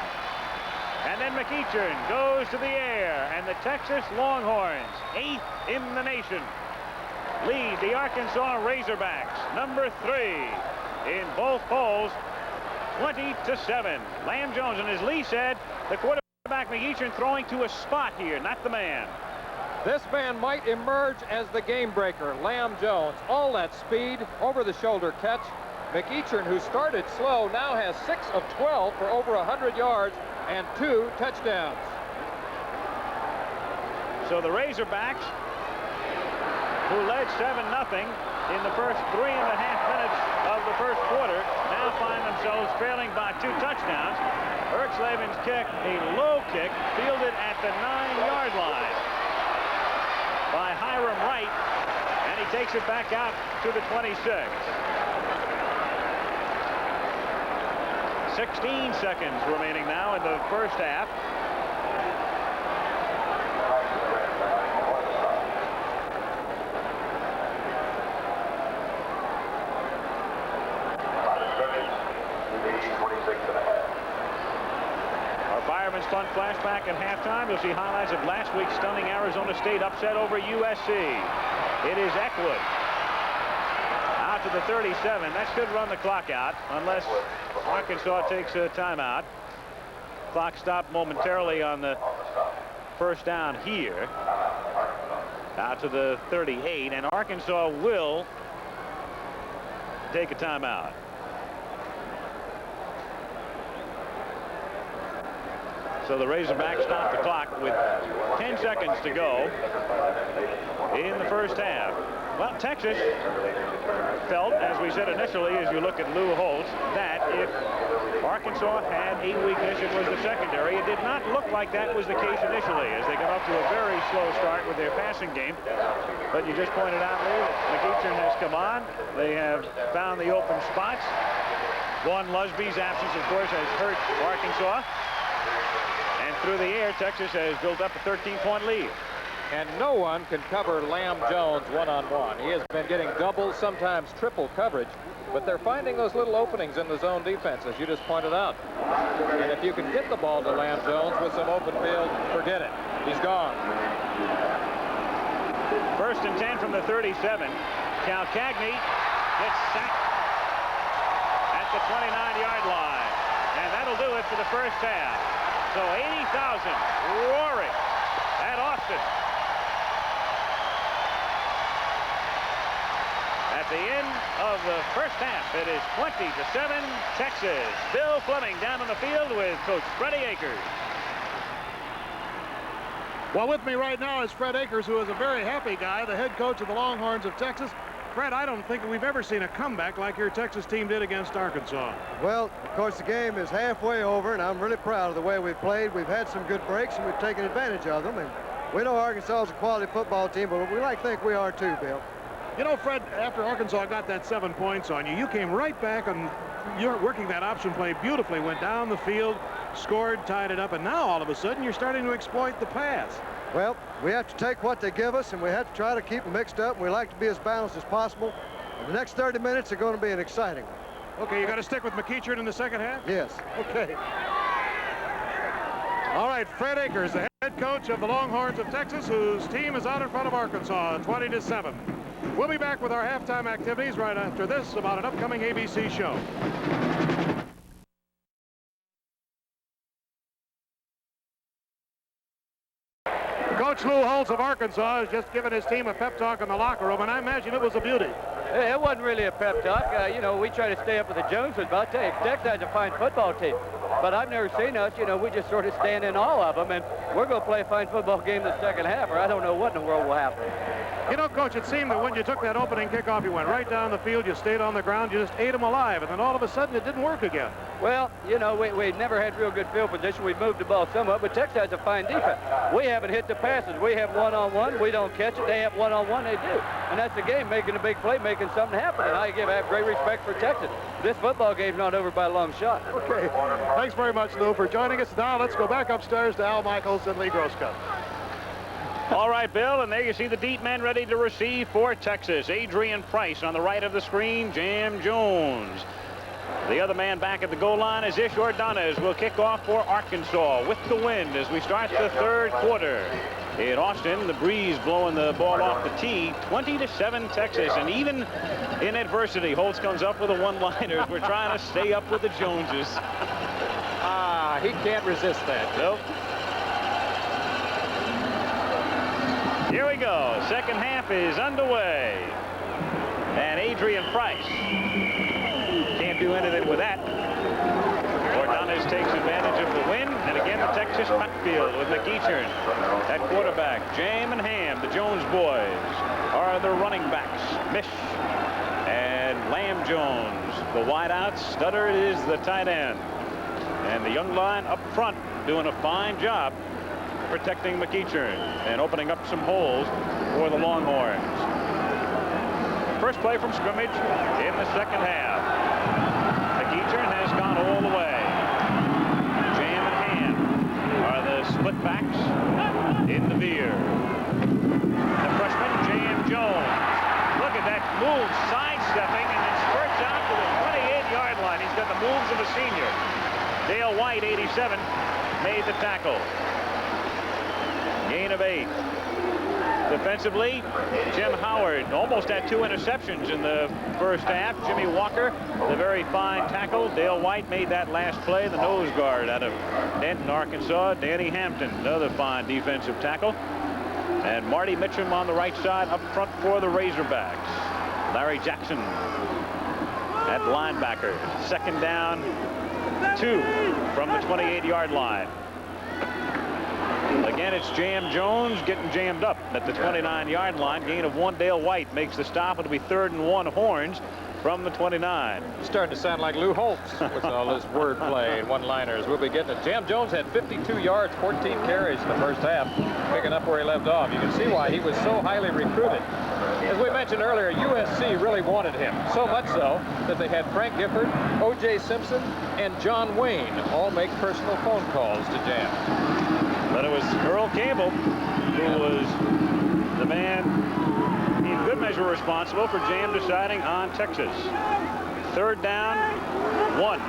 And then McEachern goes to the air, and the Texas Longhorns, 8th in the nation, lead the Arkansas Razorbacks, number 3 in both polls, 20-7. Lamb Jones, and as Lee said, the quarterback McEachern throwing to a spot here, not the man. This man might emerge as the game breaker. Lamb Jones, all that speed, over the shoulder catch. McEachern, who started slow, now has 6 of 12 for over 100 yards and 2 touchdowns. So the Razorbacks, who led 7-0 in the first 3.5 minutes of the first quarter, now find themselves trailing by 2 touchdowns. Erxleben's kick, a low kick, fielded at the 9-yard line by Hiram Wright, and he takes it back out to the 26. 16 seconds remaining now in the first half. Our Fireman's Fund flashback at halftime. You'll see highlights of last week's stunning Arizona State upset over USC. It is Eckwood out to the 37. That should run the clock out unless Arkansas takes a timeout. Clock stopped momentarily on the first down here. Out to the 38, and Arkansas will take a timeout. So the Razorbacks stop the clock with 10 seconds to go in the first half. Well, Texas felt, as we said initially, as you look at Lou Holtz, that if Arkansas had a weakness, it was the secondary. It did not look like that was the case initially, as they got off to a very slow start with their passing game. But you just pointed out, Lou, McEachern has come on. They have found the open spots. Vaughn Lusby's absence, of course, has hurt Arkansas. And through the air, Texas has built up a 13-point lead. And no one can cover Lamb Jones one-on-one. He has been getting double, sometimes triple coverage, but they're finding those little openings in the zone defense, as you just pointed out. And if you can get the ball to Lamb Jones with some open field, forget it. He's gone. First and 10 from the 37. Calcagney gets sacked at the 29-yard line. And that'll do it for the first half. So 80,000 roaring at Austin. At the end of the first half, it is 20-7 Texas. Bill Fleming down on the field with Coach Freddie Akers. Well, with me right now is Fred Akers, who is a very happy guy, the head coach of the Longhorns of Texas. Fred, I don't think we've ever seen a comeback like your Texas team did against Arkansas. Well, of course, the game is halfway over, and I'm really proud of the way we've played. We've had some good breaks, and we've taken advantage of them. And we know Arkansas is a quality football team, but we like to think we are too, Bill. You know, Fred, after Arkansas got that 7 points on you, you came right back and you're working that option play beautifully, went down the field, scored, tied it up, and now all of a sudden you're starting to exploit the pass. Well, we have to take what they give us, and we have to try to keep them mixed up, and we like to be as balanced as possible. And the next 30 minutes are going to be an exciting one. Okay, you got to stick with McEachern in the second half? Yes. Okay. All right, Fred Akers, the head coach of the Longhorns of Texas, whose team is out in front of Arkansas, 20-7. We'll be back with our halftime activities right after this about an upcoming ABC show. Coach Lou Holtz of Arkansas has just given his team a pep talk in the locker room, and I imagine it was a beauty. It wasn't really a pep talk. You know, we try to stay up with the Joneses, but I'll tell you, Texas has a fine football team. But I've never seen us, you know, we just sort of stand in awe of them, and we're going to play a fine football game the second half, or I don't know what in the world will happen. You know, Coach, it seemed that when you took that opening kickoff, you went right down the field, you stayed on the ground, you just ate them alive, and then all of a sudden it didn't work again. Well, you know, we never had real good field position. We moved the ball somewhat, but Texas has a fine defense. We haven't hit the passes. We have one-on-one. We don't catch it. They have one-on-one. They do. And that's the game, making a big play, making something happen. And I have great respect for Texas. This football game's not over by a long shot. Okay. Thanks very much, Lou, for joining us. Now let's go back upstairs to Al Michaels and Lee Groscutt. All right, Bill, and there you see the deep man ready to receive for Texas. Adrian Price on the right of the screen, Jam Jones. The other man back at the goal line is Ish Ordonez. Will kick off for Arkansas with the wind as we start the third quarter. In Austin, the breeze blowing the ball off the tee. 20-7 Texas, and even in adversity, Holtz comes up with a one-liner. We're trying to stay up with the Joneses. He can't resist that. Nope. Here we go. Second half is underway. And Adrian Price can't do anything with that. Ordonez takes advantage of the wind, and again the Texas backfield with McEachern at quarterback. Jam and Ham, the Jones boys, are the running backs. Mish and Lamb Jones, the wideouts. Studdard is the tight end. And the young line up front doing a fine job protecting McEachern and opening up some holes for the Longhorns. First play from scrimmage in the second half. McEachern has gone all the way. Jam and Ham are the split backs in the veer. The freshman, Jam Jones. Look at that move, sidestepping, and then spurts out to the 28-yard line. He's got the moves of a senior. Dale White, 87, made the tackle. Gain of 8. Defensively, Jim Howard almost had 2 interceptions in the first half. Jimmy Walker, the very fine tackle. Dale White made that last play, the nose guard out of Denton, Arkansas. Danny Hampton, another fine defensive tackle. And Marty Mitchum on the right side up front for the Razorbacks. Larry Jackson at linebacker. Second down, 2 from the 28-yard line. Again, it's Jam Jones getting jammed up at the 29-yard line. Gain of 1. Dale White makes the stop. It'll be 3rd and 1 Horns from the 29. Starting to sound like Lou Holtz with all this wordplay and one-liners. We'll be getting it. Jam Jones had 52 yards, 14 carries in the first half, picking up where he left off. You can see why he was so highly recruited. As we mentioned earlier, USC really wanted him, so much so that they had Frank Gifford, O.J. Simpson, and John Wayne all make personal phone calls to Jam. But it was Earl Campbell who was the man in good measure responsible for Jam deciding on Texas. 3rd down, 1.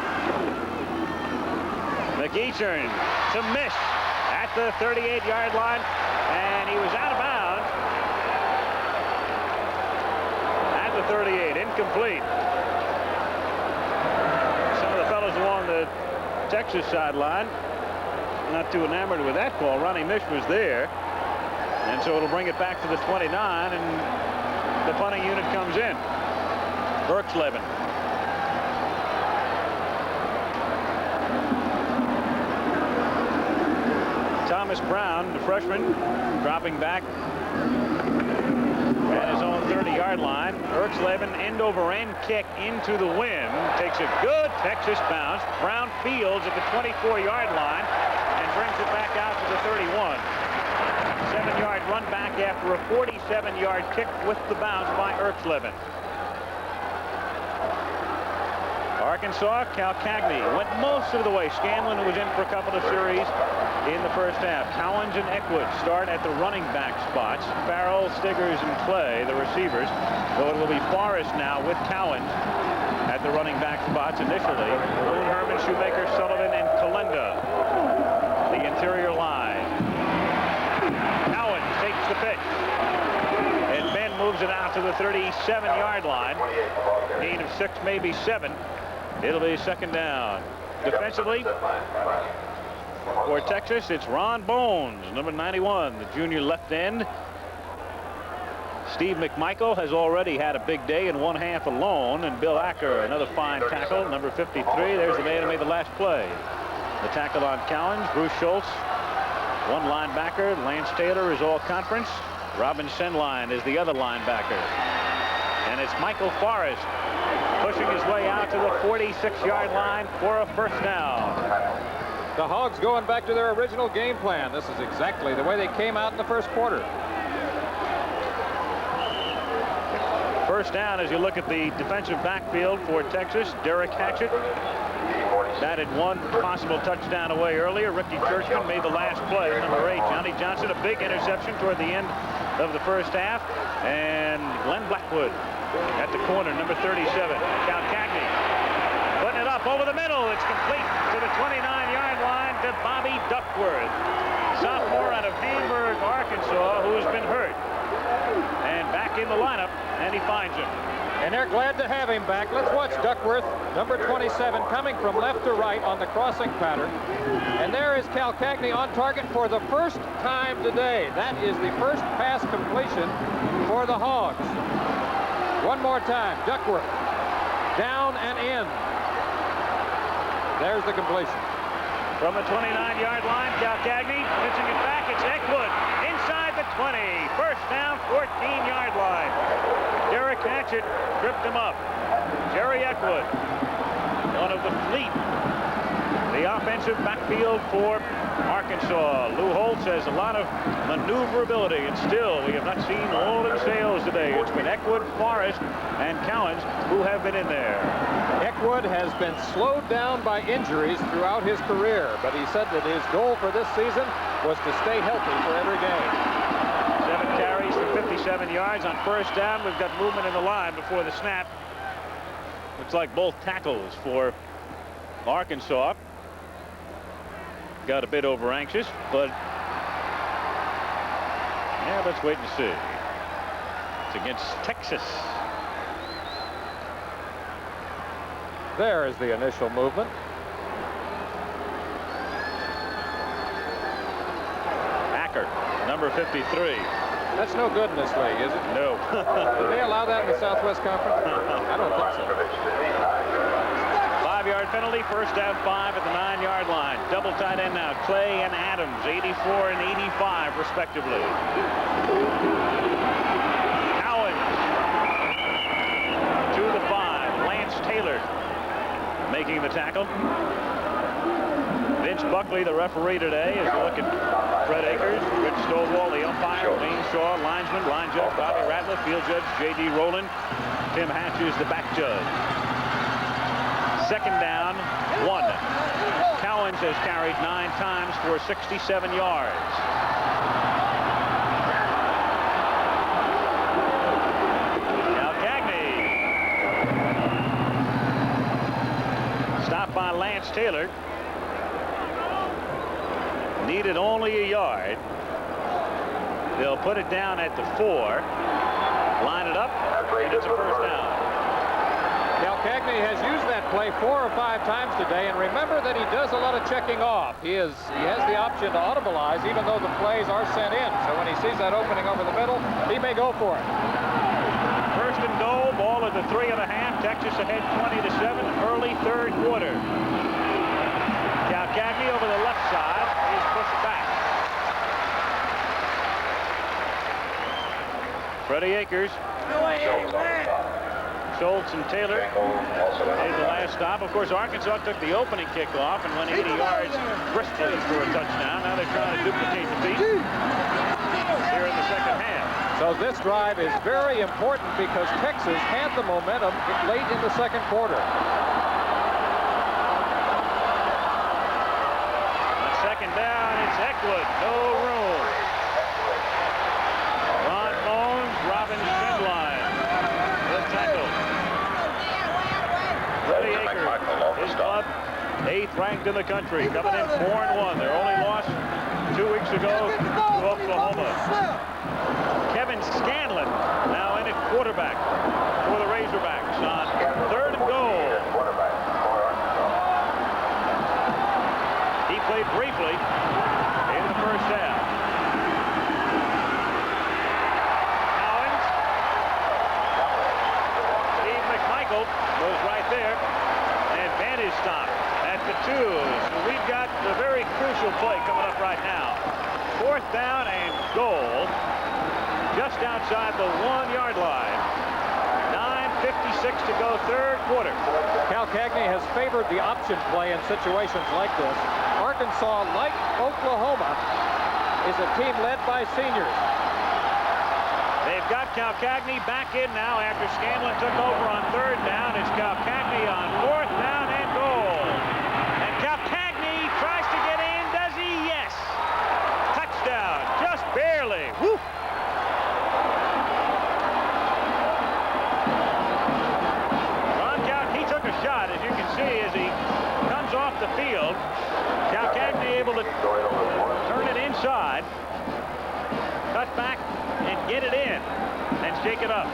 McEachern to Mish at the 38-yard line, and he was out of bounds at the 38, incomplete. Some of the fellows along the Texas sideline not too enamored with that call. Ronnie Mish was there, and so it'll bring it back to the 29, and the punting unit comes in. Berksleben. Thomas Brown, the freshman, dropping back at his own 30-yard line. Erxleben end-over-end kick into the wind. Takes a good Texas bounce. Brown fields at the 24-yard line and brings it back out to the 31. 7-yard run back after a 47-yard kick with the bounce by Erxleben. Arkansas, Calcagney went most of the way. Scanlon was in for a couple of series in the first half. Cowens and Eckwood start at the running back spots. Farrell, Stiggers, and Clay, the receivers. Though it will be Forrest now with Cowens at the running back spots initially. Boone, Herman, Shoemaker, Sullivan, and Kalenda, the interior line. Cowens takes the pitch. And Ben moves it out to the 37-yard line. Gain of 6, maybe 7. It'll be 2nd down. Defensively, for Texas, it's Ron Bones, number 91, the junior left end. Steve McMichael has already had a big day in one half alone, and Bill Acker, another fine tackle, number 53. There's the man who made the last play. The tackle on Cowens, Bruce Schultz, one linebacker. Lance Taylor is all conference. Robin Senline is the other linebacker. And it's Michael Forrest pushing his way out to the 46-yard line for a first down. The Hogs going back to their original game plan. This is exactly the way they came out in the first quarter. First down as you look at the defensive backfield for Texas. Derek Hatchett batted one possible touchdown away earlier. Ricky Churchman made the last play, number 8. Johnny Johnson, a big interception toward the end of the first half. And Glenn Blackwood at the corner, number 37. Cal Cagney putting it up over the middle. It's complete to the 29-yard line to Bobby Duckworth, sophomore out of Hamburg, Arkansas, who has been hurt. And back in the lineup, and he finds him. And they're glad to have him back. Let's watch Duckworth, number 27, coming from left to right on the crossing pattern. And there is Cal Cagney on target for the first time today. That is the first pass completion for the Hogs. One more time, Duckworth, down and in. There's the completion. From the 29-yard line, Cal Cagney pitching it back. It's Eckwood inside the 20. First down, 14-yard line. Derek Hatchett tripped him up. Jerry Eckwood, one of the fleet. The offensive backfield for Arkansas. Lou Holtz has a lot of maneuverability, and still we have not seen Olin Sales today. It's been Eckwood, Forrest, and Cowens who have been in there. Eckwood has been slowed down by injuries throughout his career, but he said that his goal for this season was to stay healthy for every game. 7 carries for 57 yards on first down. We've got movement in the line before the snap. Looks like both tackles for Arkansas got a bit over anxious, but yeah, let's wait and see. It's against Texas. There is the initial movement. Acker, number 53. That's no good in this league, is it? No. Did they allow that in the Southwest Conference? I don't think so. 5-yard penalty, first down 5 at the 9-yard line. Double tight end now, Clay and Adams, 84 and 85 respectively. Cowens to the 5. Lance Taylor making the tackle. Vince Buckley, the referee today, as we look at Fred Akers, Rich Stovall, the umpire, Wayne Shaw, linesman, line judge Bobby Ratliff, field judge J.D. Rowland, Tim Hatch is the back judge. Second down, 1. Cowens has carried 9 times for 67 yards. Now Cagney. Stopped by Lance Taylor. Needed only a yard. They'll put it down at the 4. Line it up, and it's a first down. Cal Cagney has used that play 4 or 5 times today, and remember that he does a lot of checking off. He has the option to audibilize even though the plays are sent in. So when he sees that opening over the middle, he may go for it. First and goal, ball at the 3.5. Texas ahead 20-7, early third quarter. Cal Cagney over the left side is pushed back. Freddie Akers. Schultz and Taylor made the last stop. Of course, Arkansas took the opening kickoff and went 80 yards briskly for a touchdown. Now they're trying to duplicate the feat here in the second half. So this drive is very important because Texas had the momentum late in the second quarter. On second down, it's Eckwood. No room. Ron Bones, Robin Schmidline. The tackle. Freddie Akers, his club, 8th ranked in the country, coming in 4-1. Their only loss 2 weeks ago to Oklahoma. Kevin Scanlon now in at quarterback for the Razorbacks on 3rd and goal. He played briefly in the first half. Cowens. Steve McMichael was right there. And Van is stopped at the 2. So we've got a very crucial play coming up right now. 4th down and goal. Just outside the 1-yard line. to go, third quarter. Cal Cagney has favored the option play in situations like this. Arkansas, like Oklahoma, is a team led by seniors. They've got Cal Cagney back in now after Scanlon took over on third down. It's Cal Cagney on fourth down and goal. And Cal Cagney tries to get in. Does he? Yes. Touchdown. Just barely. Woo. He took a shot, as you can see, as he comes off the field. Cal Cagney able to turn it inside, cut back, and get it in, and shake it up.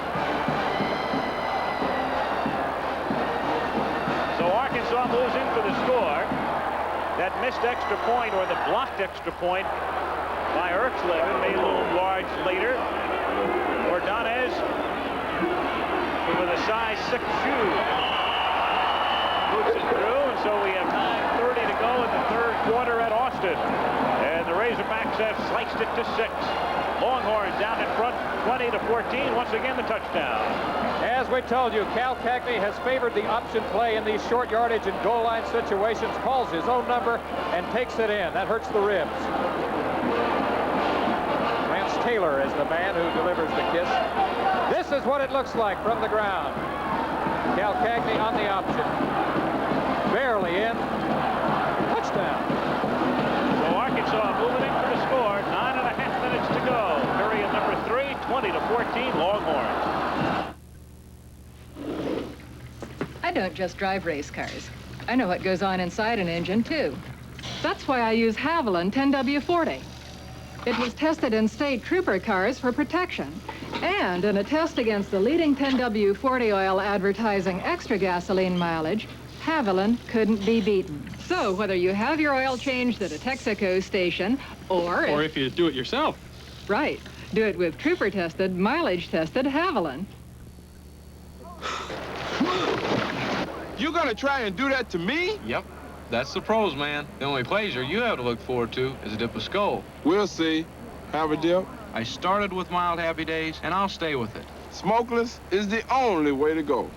So Arkansas moves in for the score. That missed extra point, or the blocked extra point by Erxleben, may loom large later. Ordonez with a size 6 shoe moves it through, and so we have 9:30 to go in the third quarter at Austin. And the Razorbacks have sliced it to 6. Longhorns down in front, 20-14. Once again, the touchdown. As we told you, Cal Cagney has favored the option play in these short yardage and goal line situations, calls his own number, and takes it in. That hurts the ribs. Lance Taylor is the man who delivers the kiss. This is what it looks like from the ground. Cal Cagney on the option. Barely in. Touchdown. So Arkansas moving in for the score. 9.5 minutes to go. Period number 3, 20-14, Longhorns. I don't just drive race cars. I know what goes on inside an engine, too. That's why I use Haviland 10W40. It was tested in state trooper cars for protection. And in a test against the leading 10W40 oil advertising extra gasoline mileage, Haviland couldn't be beaten. So whether you have your oil changed at a Texaco station or if you do it yourself. Right. Do it with trooper-tested, mileage-tested Haviland. You gonna try and do that to me? Yep. That's the pros, man. The only pleasure you have to look forward to is a dip of Skull. We'll see. Have a dip? I started with mild happy days, and I'll stay with it. Smokeless is the only way to go.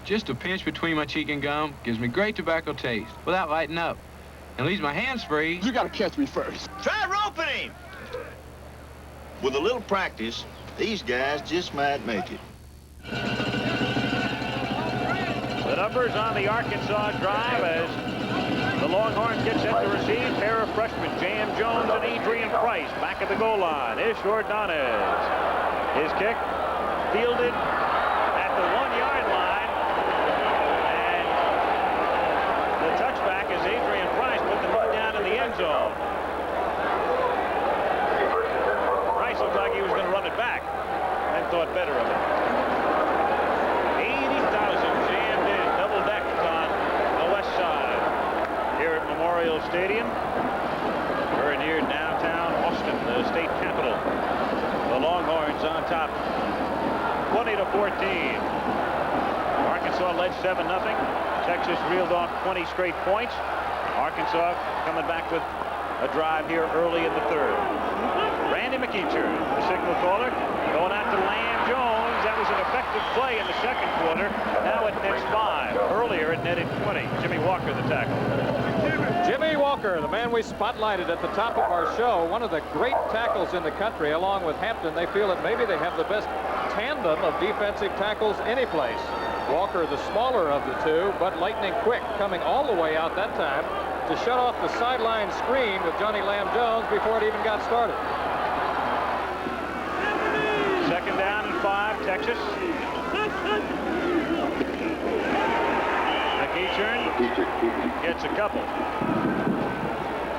Just a pinch between my cheek and gum gives me great tobacco taste without lighting up. And leaves my hands free. You gotta catch me first. Try roping him! With a little practice, these guys just might make it. The numbers on the Arkansas drive as the Longhorns get set to receive. Pair of freshmen, J.M. Jones and Adrian Price, back at the goal line. Ish Ordonez. His kick fielded at the 1-yard line. And the touchback is Adrian Price put the ball down in the end zone. Price looked like he was going to run it back and thought better of it. 80,000 jammed in, double-decked on the west side here at Memorial Stadium. Very near downtown Austin, the state capital. The Longhorns on top, 20-14. Arkansas led 7-0. Texas reeled off 20 straight points. Arkansas coming back with a drive here early in the third. Randy McEacher, the signal caller, going out to Lamb Jones. That was an effective play in the second quarter. Now it nets 5. Earlier it netted 20. Jimmy Walker, the tackle. Jimmy Walker, the man we spotlighted at the top of our show, one of the great tackles in the country, along with Hampton. They feel that maybe they have the best tandem of defensive tackles anyplace. Walker, the smaller of the two, but lightning quick, coming all the way out that time to shut off the sideline screen with Johnny Lamb Jones before it even got started. Second down and 5, Texas. McEachern gets a couple.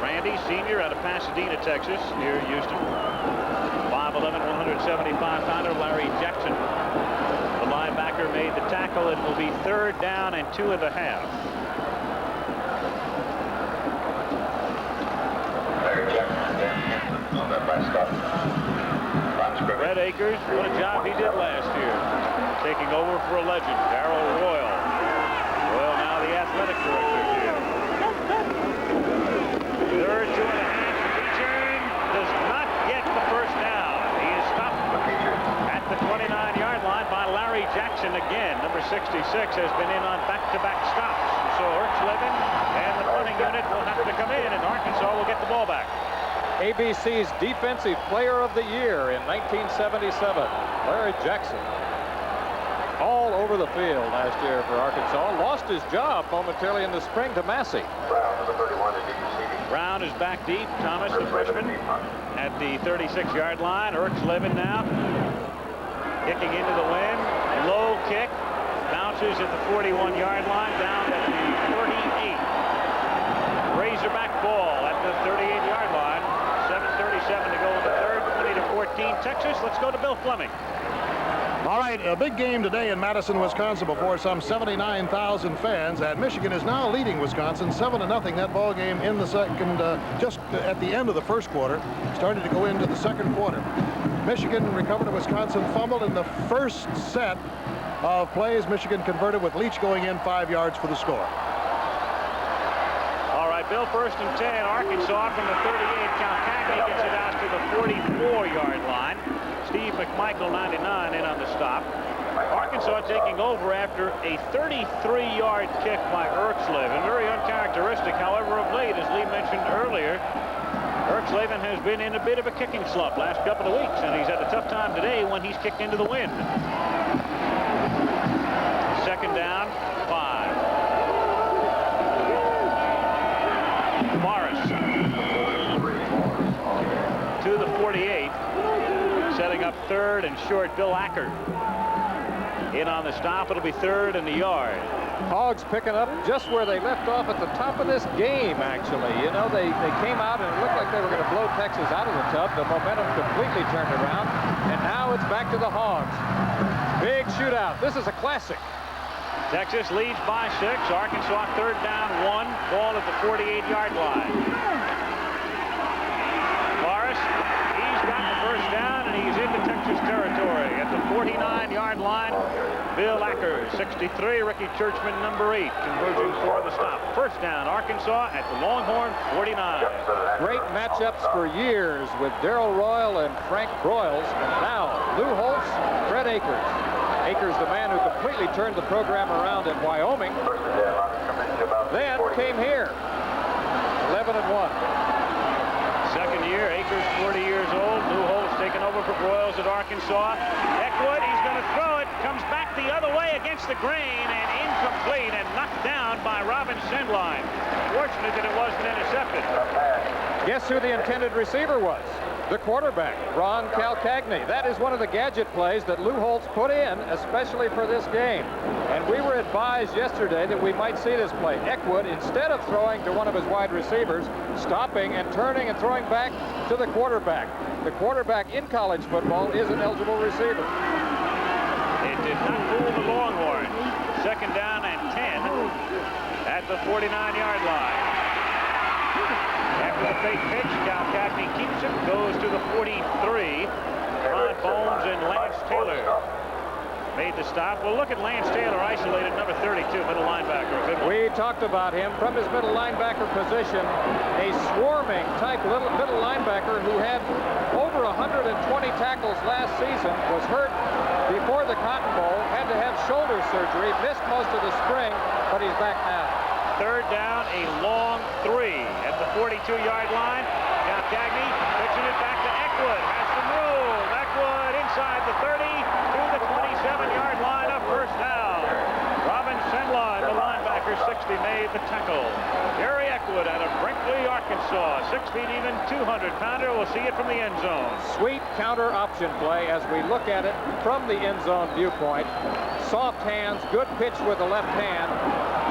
Randy, senior out of Pasadena, Texas, near Houston. 5'11", 175-pounder Larry Jackson, the linebacker, made the tackle. It will be third down and 2.5. Red Acres, what a job he did last year, taking over for a legend, Darrell Royal. Royal now the athletic director here. Third 2.5. McEachern does not get the first down. He is stopped at the 29-yard line by Larry Jackson. again. Number 66 has been in on back-to-back stops. So Erxleben and the punting unit will have to come in, and Arkansas will get the ball back. ABC's Defensive Player of the Year in 1977, Larry Jackson. All over the field last year for Arkansas. Lost his job momentarily in the spring to Massey. Brown is back deep. Thomas, the freshman, at the 36-yard line. Erxleben now kicking into the wind. Low kick. Bounces at the 41-yard line, down at the 38. Razorback ball at the 38-yard line. 7:37 to go in the third. 20-14 Texas. Let's go to Bill Fleming. All right, a big game today in Madison, Wisconsin, before some 79,000 fans. And Michigan is now leading Wisconsin 7-0. That ball game in the second, just at the end of the first quarter, started to go into the second quarter. Michigan recovered a Wisconsin fumble in the first set of plays. Michigan converted with Leach going in 5 yards for the score. All right, Bill, 1st and 10. Arkansas from the 38. Calcagney gets it out to the 44-yard line. Steve McMichael, 99, in on the stop. Arkansas taking over after a 33-yard kick by Erxleben. Very uncharacteristic. However, of late, as Lee mentioned earlier, Erxleben has been in a bit of a kicking slump last couple of weeks, and he's had a tough time today when he's kicked into the wind. 2nd down, 5. Morris to the 48. Setting up 3rd and short. Bill Acker in on the stop. It'll be 3rd and a yard. Hogs picking up just where they left off at the top of this game, actually. You know, they came out and it looked like they were going to blow Texas out of the tub. The momentum completely turned around, and now it's back to the Hogs. Big shootout. This is a classic. Texas leads by 6. Arkansas 3rd down 1. Ball at the 48-yard line. Morris, he's got the 1st down, and he's into Texas territory at the 49-yard line. Bill Acker, 63. Ricky Churchman, number 8, converging for the stop. 1st down, Arkansas at the Longhorn 49. Great matchups for years with Darrell Royal and Frank Broyles, and now Lou Holtz, Fred Akers. Akers, the man who completely turned the program around in Wyoming. Then came here, 11-1. Second year, Akers 40 years old. Lou Holtz taking over for Broyles at Arkansas. Eckwood, he's going to throw it. Comes back the other way against the grain and incomplete and knocked down by Robin Sendline. Fortunate that it wasn't intercepted. Guess who the intended receiver was? The quarterback, Ron Calcagney. That is one of the gadget plays that Lou Holtz put in, especially for this game. And we were advised yesterday that we might see this play. Eckwood, instead of throwing to one of his wide receivers, stopping and turning and throwing back to the quarterback. The quarterback in college football is an eligible receiver. It did not fool the Longhorns. 2nd down and 10 at the 49-yard line. After the fake pitch, Calcagney keeps it, goes to the 43. Ron Bones and Lance Taylor made the stop. Well, look at Lance Taylor isolated, number 32, middle linebacker. We talked about him from his middle linebacker position, a swarming type middle linebacker who had over 120 tackles last season, was hurt before the Cotton Bowl, had to have shoulder surgery, missed most of the spring, but he's back now. 3rd down, a long 3 at the 42-yard line. Calcagney pitching it back to Eckwood. Has some room. Eckwood inside the 30 to the 27-yard line of 1st down. Robin Sendline, the linebacker, 60, made the tackle. Gary Eckwood out of Brinkley, Arkansas. 6 feet even, 200-pounder. We'll see it from the end zone. Sweet counter option play as we look at it from the end zone viewpoint. Soft hands, good pitch with the left hand.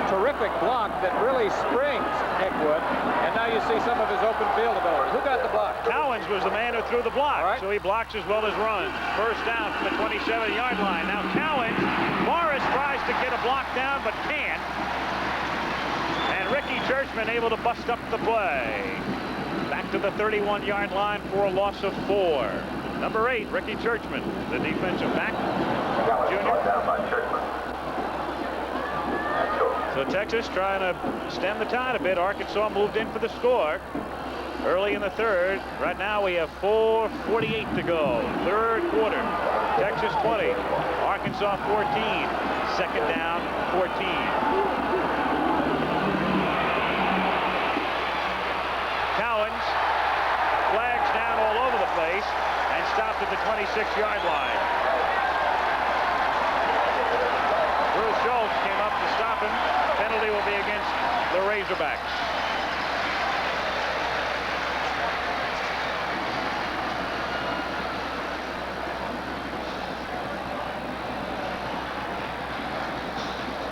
Terrific block that really springs Eckwood, and now you see some of his open field ability. Who got the block? Cowens was the man who threw the block, right. So he blocks as well as runs. 1st down from the 27-yard line. Now Cowens, Morris tries to get a block down, but can't. And Ricky Churchman able to bust up the play. Back to the 31-yard line for a loss of 4. Number 8, Ricky Churchman, the defensive back, junior. So Texas trying to stem the tide a bit. Arkansas moved in for the score early in the 3rd. Right now we have 4:48 to go. 3rd quarter. Texas 20. Arkansas 14. Second down, 14. Cowens flags down all over the place and stopped at the 26-yard line. Bruce Schultz came up to stop him. Penalty will be against the Razorbacks.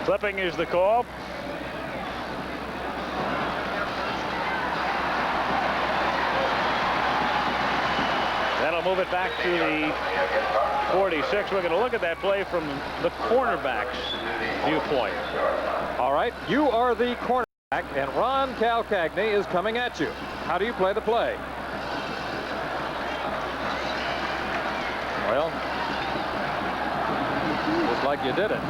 Clipping is the call. That'll move it back to the 46. We're going to look at that play from the cornerback's viewpoint. All right, you are the cornerback, and Ron Calcagni is coming at you. How do you play the play? Well, just like you did it.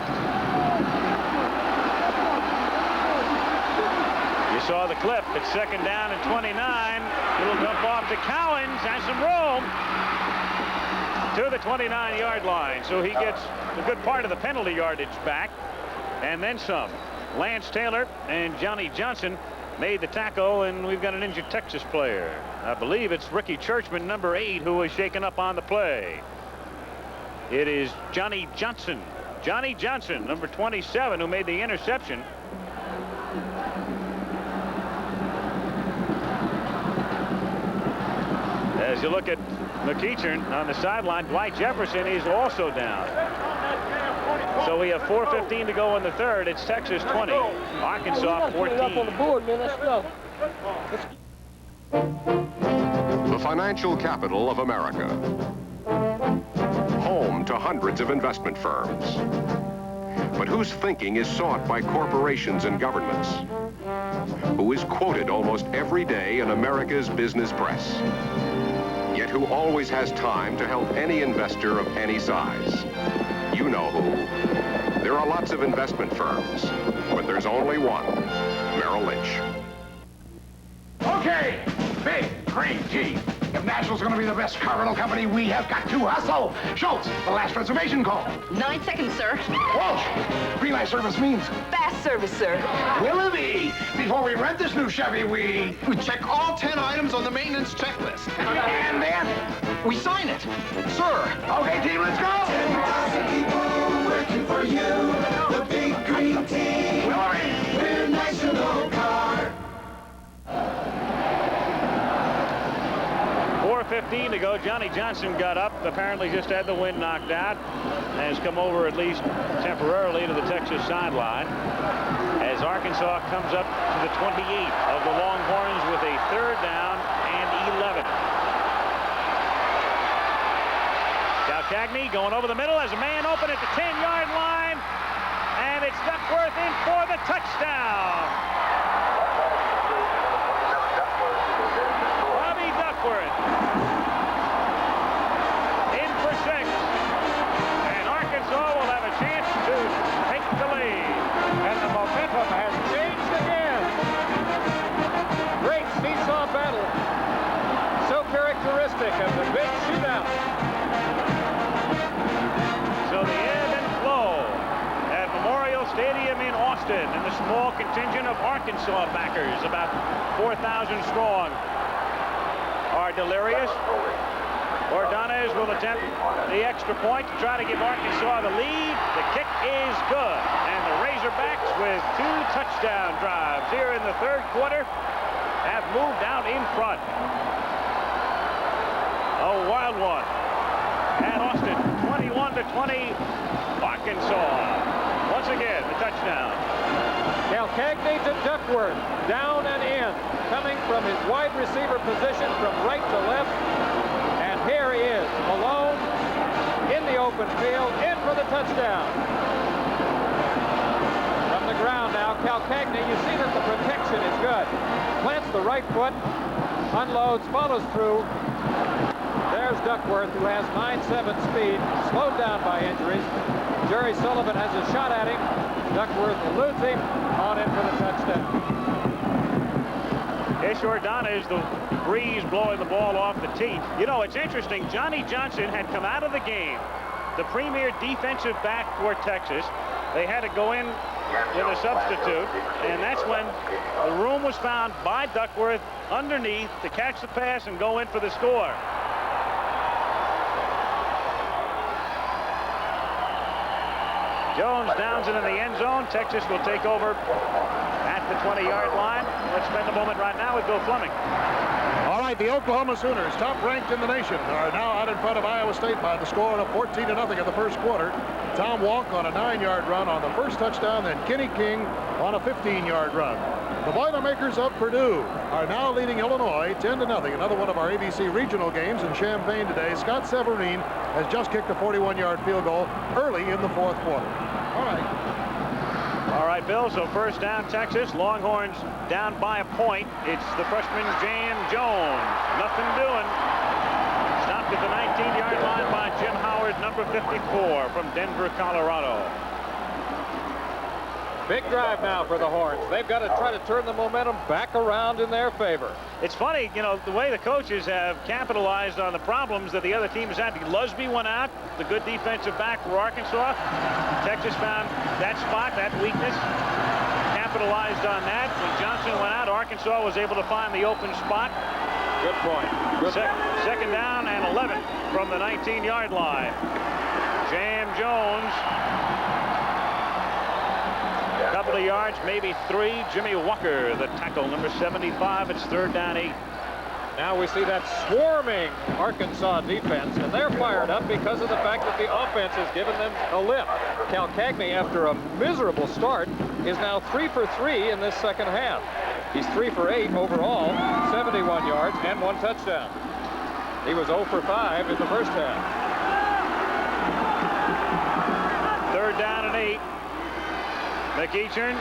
You saw the clip. It's second down and 29. Little dump off to Cowens. Has some room to the 29-yard line. So he gets a good part of the penalty yardage back and then some. Lance Taylor and Johnny Johnson made the tackle, and we've got an injured Texas player. I believe it's Ricky Churchman, number 8, who was shaken up on the play. It is Johnny Johnson. Johnny Johnson, number 27, who made the interception. As you look at McEachern on the sideline, Dwight Jefferson is also down. So we have 4:15 to go in the third. It's Texas 20, Arkansas 14. The financial capital of America. Home to hundreds of investment firms. But whose thinking is sought by corporations and governments? Who is quoted almost every day in America's business press? Yet who always has time to help any investor of any size? You know who. There are lots of investment firms, but there's only one, Merrill Lynch. Okay, big, green G. If National's going to be the best car rental company, we have got to hustle. Schultz, the last reservation call. 9 seconds, sir. Walsh, green light service means... Fast service, sir. Willoughby, before we rent this new Chevy, we check all 10 items on the maintenance checklist. And then we sign it. Sir. Okay, team, let's go. 10,000 people working for you. The big green team. Willoughby. We're National Car. 4:15 to go. Johnny Johnson got up, apparently just had the wind knocked out, has come over at least temporarily to the Texas sideline as Arkansas comes up to the 28 of the Longhorns with a third down and 11. Calcagni going over the middle as a man open at the 10-yard line, and it's Duckworth in for the touchdown. Duckworth in for 6, and Arkansas will have a chance to take the lead. And the momentum has changed again. Great seesaw battle, so characteristic of the big shootout. So the ebb and flow at Memorial Stadium in Austin, and the small contingent of Arkansas backers, about 4,000 strong, are delirious. Ordonez will attempt the extra point to try to give Arkansas the lead. The kick is good, and the Razorbacks, with 2 touchdown drives here in the third quarter, have moved out in front. A wild one at Austin, 21-20, Arkansas. Once again, the touchdown. Calcagni to Duckworth, down and in, coming from his wide receiver position from right to left. And here he is, alone, in the open field, in for the touchdown. From the ground now, Calcagni, you see that the protection is good. Plants the right foot, unloads, follows through. There's Duckworth, who has 9.7 speed, slowed down by injuries. Jerry Sullivan has a shot at him. Duckworth eludes him, on in for the touchdown. Ish Ordonez, the breeze blowing the ball off the tee. You know, it's interesting. Johnny Johnson had come out of the game the premier defensive back for Texas. They had to go in with a substitute, and that's when the room was found by Duckworth underneath to catch the pass and go in for the score. Jones downs it in the end zone. Texas will take over at the 20-yard line. Let's spend a moment right now with Bill Fleming. All right, the Oklahoma Sooners, top ranked in the nation, are now out in front of Iowa State by the score of 14-0 in the first quarter. Tom Walk on a 9-yard run on the first touchdown, then Kenny King on a 15-yard run. The Boilermakers of Purdue are now leading Illinois 10-0. Another one of our ABC regional games in Champaign today. Scott Severine has just kicked a 41-yard field goal early in the fourth quarter. All right. All right, Bill, so first down, Texas. Longhorns down by a point. It's the freshman Jan Jones. Nothing doing. Stopped at the 19-yard line by Jim Howard, number 54 from Denver, Colorado. Big drive now for the Horns. They've got to try to turn the momentum back around in their favor. It's funny, you know, the way the coaches have capitalized on the problems that the other team has had. Lusby went out, the good defensive back for Arkansas. Texas found that spot, that weakness, capitalized on that. When Johnson went out, Arkansas was able to find the open spot. Good point. Second down and 11 from the 19-yard line. Jam Jones. Couple of yards, maybe 3. Jimmy Walker, the tackle, number 75. It's third down 8. Now we see that swarming Arkansas defense, and they're fired up because of the fact that the offense has given them a lift. Cal Cagney, after a miserable start, is now 3 for 3 in this second half. He's 3 for 8 overall, 71 yards and 1 touchdown. He was 0 for 5 in the first half. Third down and 8. McEachern,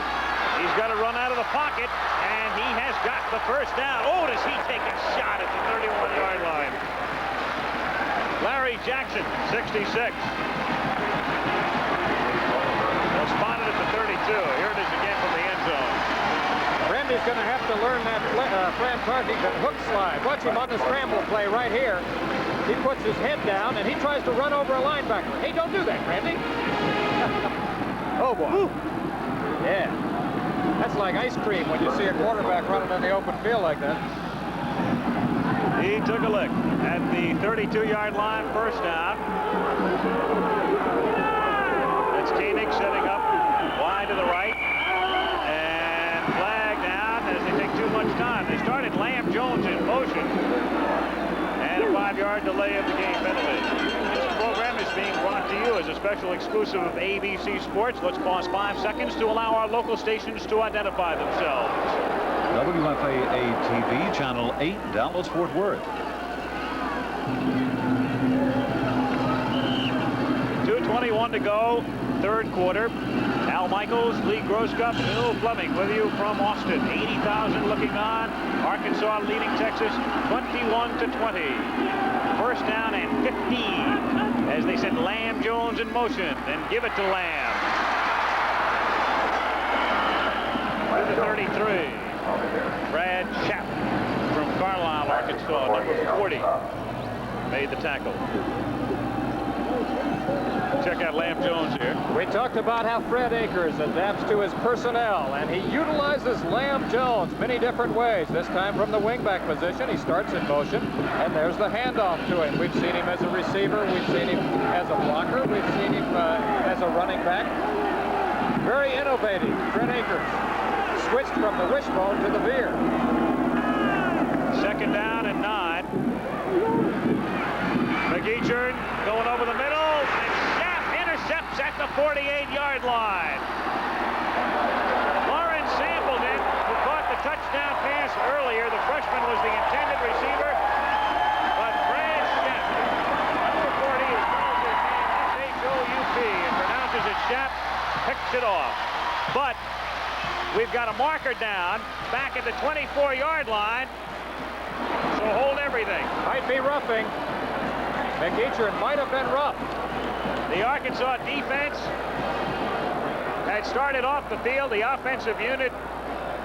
he's got to run out of the pocket, and he has got the first down. Oh, does he take a shot at the 31-yard line? Larry Jackson, 66. Well, spotted at the 32. Here it is again from the end zone. Randy's going to have to learn that Fran Tarkey hook slide. Watch him on the scramble play right here. He puts his head down, and he tries to run over a linebacker. Hey, don't do that, Randy. Oh, boy. Ooh. Yeah, that's like ice cream when you see a quarterback running in the open field like that. He took a lick at the 32-yard line, first down. That's Koenig setting up wide to the right. And flag down as they take too much time. They started Lamb Jones in motion. And a 5-yard delay of the game penalty. This program is being brought to you as a special exclusive of ABC Sports. Let's pause 5 seconds to allow our local stations to identify themselves. WFAA-TV, Channel 8, Dallas, Fort Worth. 2:21 to go, third quarter. Al Michaels, Lee Groscup, Bill Fleming with you from Austin. 80,000 looking on. Arkansas leading Texas 21-20. First down and 15 as they send Lamb Jones in motion and give it to Lamb. To the 33. Brad Schapp from Carlisle, Arkansas, number 40, made the tackle. Check out Lamb Jones here. We talked about how Fred Akers adapts to his personnel, and he utilizes Lamb Jones many different ways. This time from the wingback position, he starts in motion, and there's the handoff to him. We've seen him as a receiver. We've seen him as a blocker. We've seen him as a running back. Very innovative, Fred Akers. Switched from the wishbone to the veer. Second down and 9. McEachern going over the middle, and Schapp intercepts at the 48-yard line. Lawrence Sampleton, who caught the touchdown pass earlier, the freshman was the intended receiver, but Brad Schapp, number 40, is called his name S-H-O-U-P and pronounces it Schapp, picks it off. But we've got a marker down back at the 24-yard line, so hold everything. Might be roughing. McEachern might have been rough. The Arkansas defense had started off the field. The offensive unit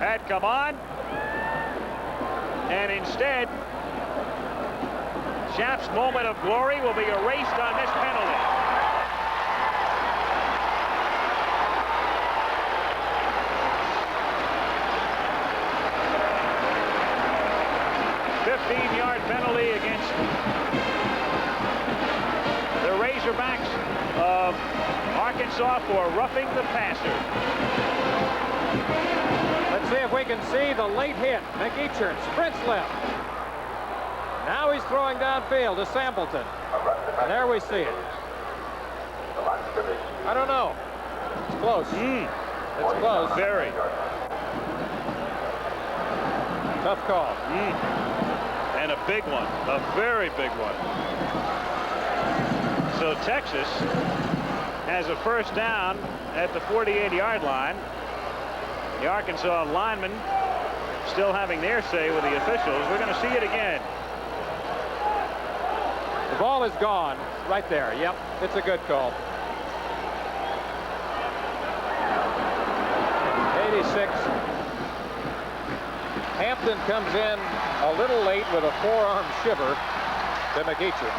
had come on. And instead, Schapp's moment of glory will be erased on this penalty. penalty against the Razorbacks of Arkansas for roughing the passer. Let's see if we can see the late hit. McEachern sprints left. Now he's throwing downfield to Sampleton. And there we see it. I don't know. It's close. It's close. Very. Tough call. And a big one. A very big one. So Texas has a first down at the 48-yard line. The Arkansas linemen still having their say with the officials. We're going to see it again. The ball is gone right there. Yep, it's a good call. 86. Hampton comes in a little late with a forearm shiver to McEachern.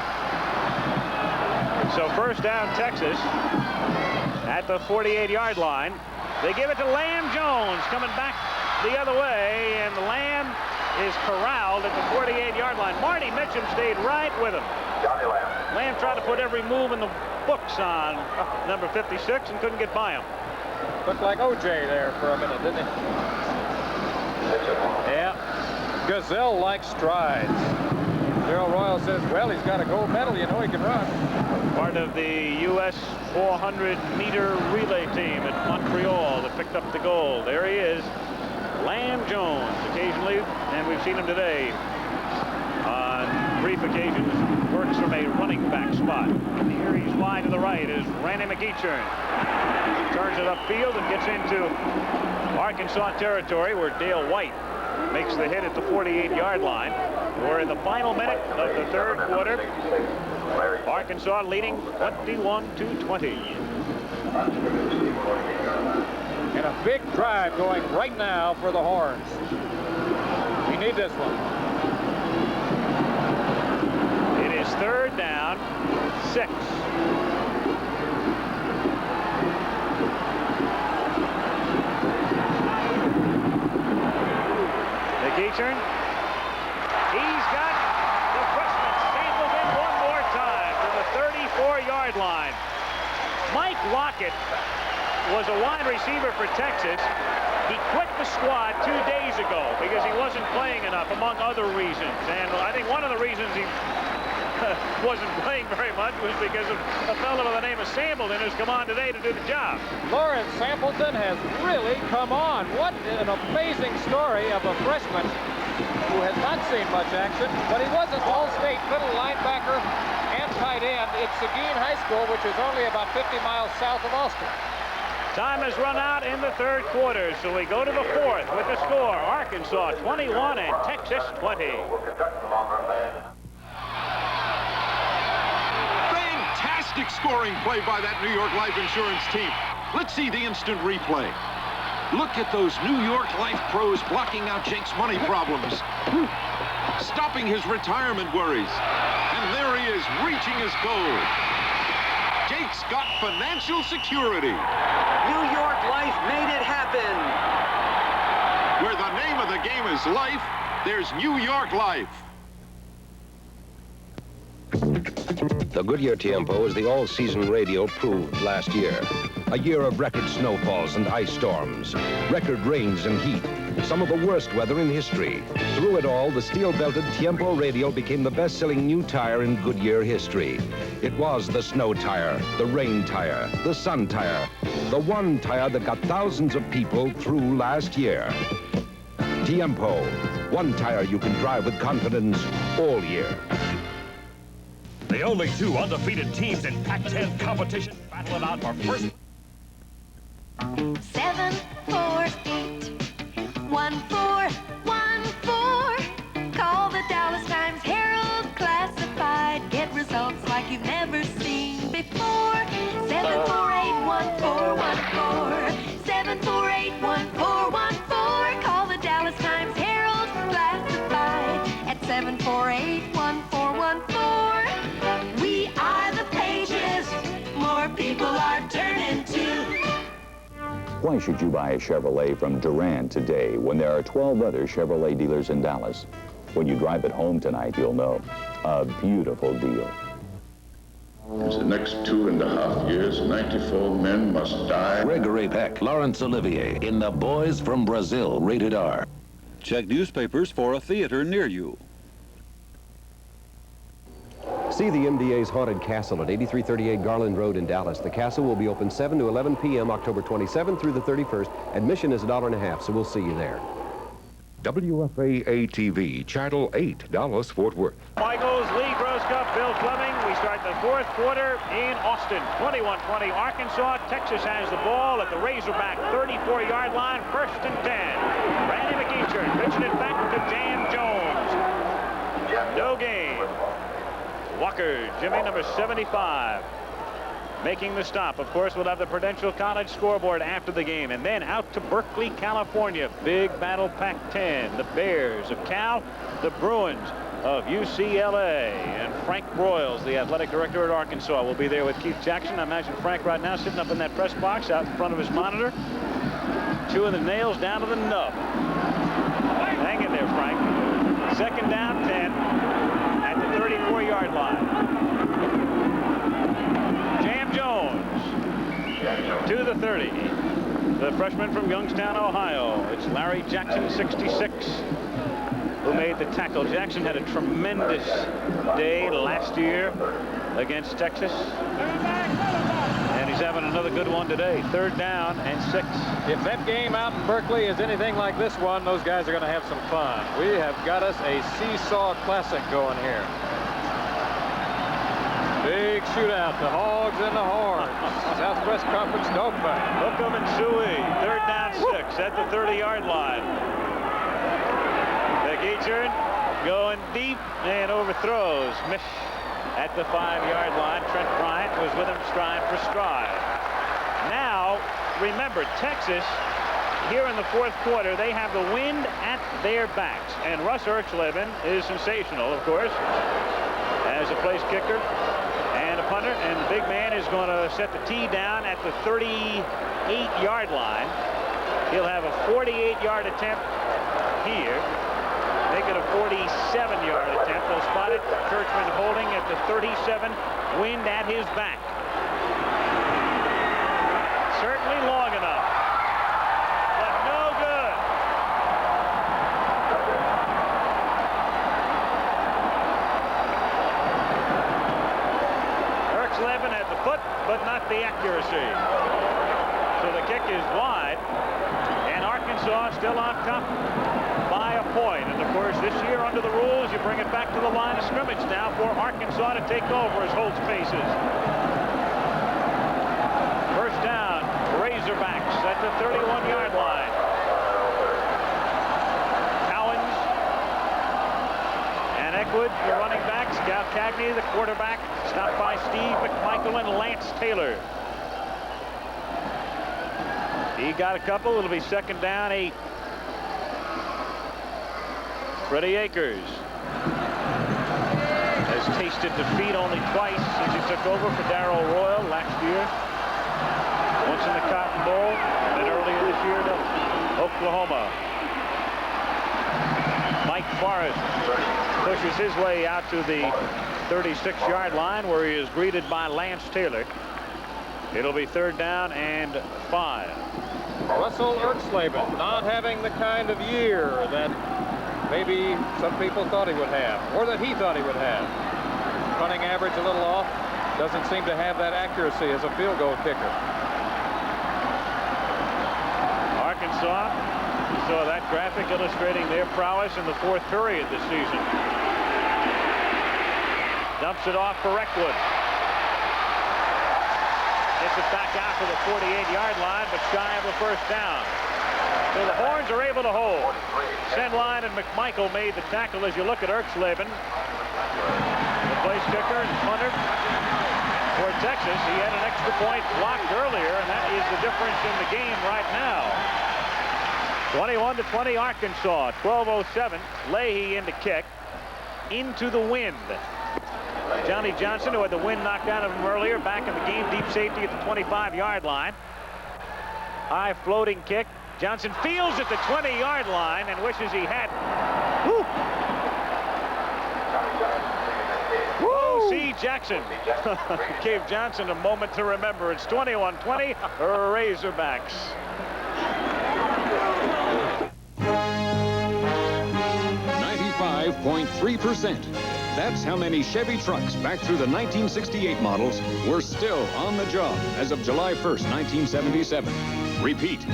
So first down Texas at the 48-yard line. They give it to Lamb Jones coming back the other way, and Lamb is corralled at the 48-yard line. Marty Mitchum stayed right with him. Lamb tried to put every move in the books on number 56 and couldn't get by him. Looked like OJ there for a minute, didn't he? Yeah. Gazelle-like strides. Gerald Royal says, well, he's got a gold medal. You know he can run. Part of the U.S. 400-meter relay team at Montreal that picked up the gold. There he is, Lamb Jones, occasionally, and we've seen him today on brief occasions, works from a running back spot. And here he's wide to the right is Randy McEachern. Turns it upfield and gets into Arkansas territory where Dale White makes the hit at the 48-yard line. We're in the final minute of the third quarter. Arkansas leading 21-20. And a big drive going right now for the Horns. We need this one. It is third down, 6. McEachern. He's got the freshman sampled in one more time to the 34-yard line. Mike Lockett was a wide receiver for Texas. He quit the squad 2 days ago because he wasn't playing enough, among other reasons. And I think one of the reasons he wasn't playing very much was because of a fellow by the name of Sampleton who's come on today to do the job. Lawrence Sampleton has really come on. What an amazing story of a freshman who has not seen much action, but he was an all-state middle linebacker and tight end at Seguin High School, which is only about 50 miles south of Austin. Time has run out in the third quarter, so we go to the fourth with the score. Arkansas 21 and Texas 20. Fantastic scoring play by that New York Life Insurance team. Let's see the instant replay. Look at those New York Life pros blocking out Jake's money problems, stopping his retirement worries. And there he is, reaching his goal. Jake's got financial security. New York Life made it happen. Where the name of the game is life, there's New York Life. The Goodyear Tiempo is the all-season radio proved last year. A year of record snowfalls and ice storms, record rains and heat, some of the worst weather in history. Through it all, the steel-belted Tiempo radial became the best-selling new tire in Goodyear history. It was the snow tire, the rain tire, the sun tire, the one tire that got thousands of people through last year. Tiempo, one tire you can drive with confidence all year. The only 2 undefeated teams in Pac-10 competition battle it out for first. 7, 4, 8, 1, 4, 1, 4. Call the Dallas Times Herald Classified. Get results like you've never seen before. 7, 4, 8, 1, 4, 1, 4. 7, 4, 8, 1, 4, 1, 4. Call the Dallas Times Herald Classified at 7, 4, 8, 1, 4, 1, 4. We are the pages more people are turning to. Why should you buy a Chevrolet from Durand today when there are 12 other Chevrolet dealers in Dallas? When you drive it home tonight, you'll know. A beautiful deal. In the next 2.5 years, 94 men must die. Gregory Peck, Laurence Olivier in The Boys from Brazil, rated R. Check newspapers for a theater near you. See the MDA's Haunted Castle at 8338 Garland Road in Dallas. The castle will be open 7 to 11 p.m. October 27th through the 31st. Admission is $1.50, so we'll see you there. WFAA-TV, Channel 8, Dallas, Fort Worth. Michaels, Lee Groscup, Bill Fleming. We start the fourth quarter in Austin. 21-20 Arkansas. Texas has the ball at the Razorback 34-yard line. 1st and 10. Randy McEachern pitching it back to Dan Jones. No gain. Walker, Jimmy, number 75. Making the stop. Of course, we'll have the Prudential College scoreboard after the game. And then out to Berkeley, California. Big battle Pac-10. The Bears of Cal, the Bruins of UCLA. And Frank Broyles, the athletic director at Arkansas, will be there with Keith Jackson. I imagine Frank right now sitting up in that press box out in front of his monitor, chewing the nails down to the nub. Hang in there, Frank. 2nd down, 10 at the 34-yard line. Jones to the 30. The freshman from Youngstown, Ohio. It's Larry Jackson, 66, who made the tackle. Jackson had a tremendous day last year against Texas. And he's having another good one today. 3rd down and 6. If that game out in Berkeley is anything like this one, those guys are going to have some fun. We have got us a seesaw classic going here. Big shootout, the Hogs and the Horns. Southwest Conference dogfight. Hookham and Suey. 3rd down, 6 at the 30-yard line. McEachern going deep and overthrows. Miss at the 5-yard line. Trent Bryant was with him stride for stride. Now, remember, Texas, here in the 4th quarter, they have the wind at their backs. And Russ Erxleben is sensational, of course, as a place kicker and a punter, and the big man is going to set the tee down at the 38-yard line. He'll have a 48-yard attempt here. Make it a 47-yard attempt. They'll spot it. Churchman holding at the 37, wind at his back. Certainly long enough, but no good. Erxleben at the foot, but not the accuracy. So the kick is wide, and Arkansas still on top by a point. And of course, this year under the rules, you bring it back to the line of scrimmage now for Arkansas to take over as Holtz faces. 1st down, Razorbacks at the 31-yard line. Cowens and Eckwood, the running backs. Cal Cagney, the quarterback, stopped by Steve McMichael and Lance Taylor. He got a couple. It'll be 2nd down, 8. Freddie Akers has tasted defeat only twice since he took over for Darrell Royal last year. Once in the Cotton Bowl, and earlier this year to Oklahoma. Mike Forrest pushes his way out to the 36-yard line, where he is greeted by Lance Taylor. It'll be 3rd down and 5. Russell Erxleben not having the kind of year that maybe some people thought he would have, or that he thought he would have. Punting average a little off. Doesn't seem to have that accuracy as a field goal kicker. Arkansas, you saw that graphic illustrating their prowess in the 4th period this season. Dumps it off for Eckwood. Gets it back out to the 48-yard line, but shy of a 1st down. So the Horns are able to hold. Senline and McMichael made the tackle. As you look at Erxleben, the place kicker and punter for Texas. He had an extra point blocked earlier, and that is the difference in the game right now. 21-20 Arkansas. 12:07. Leahy in to kick. Into the wind. Johnny Johnson, who had the wind knocked out of him earlier, back in the game. Deep safety at the 25-yard line. High floating kick. Johnson fields at the 20-yard line and wishes he hadn't. Whew. C. Jackson gave Johnson a moment to remember. It's 21-20, Razorbacks. 95.3%. That's how many Chevy trucks back through the 1968 models were still on the job as of July 1st, 1977. Repeat,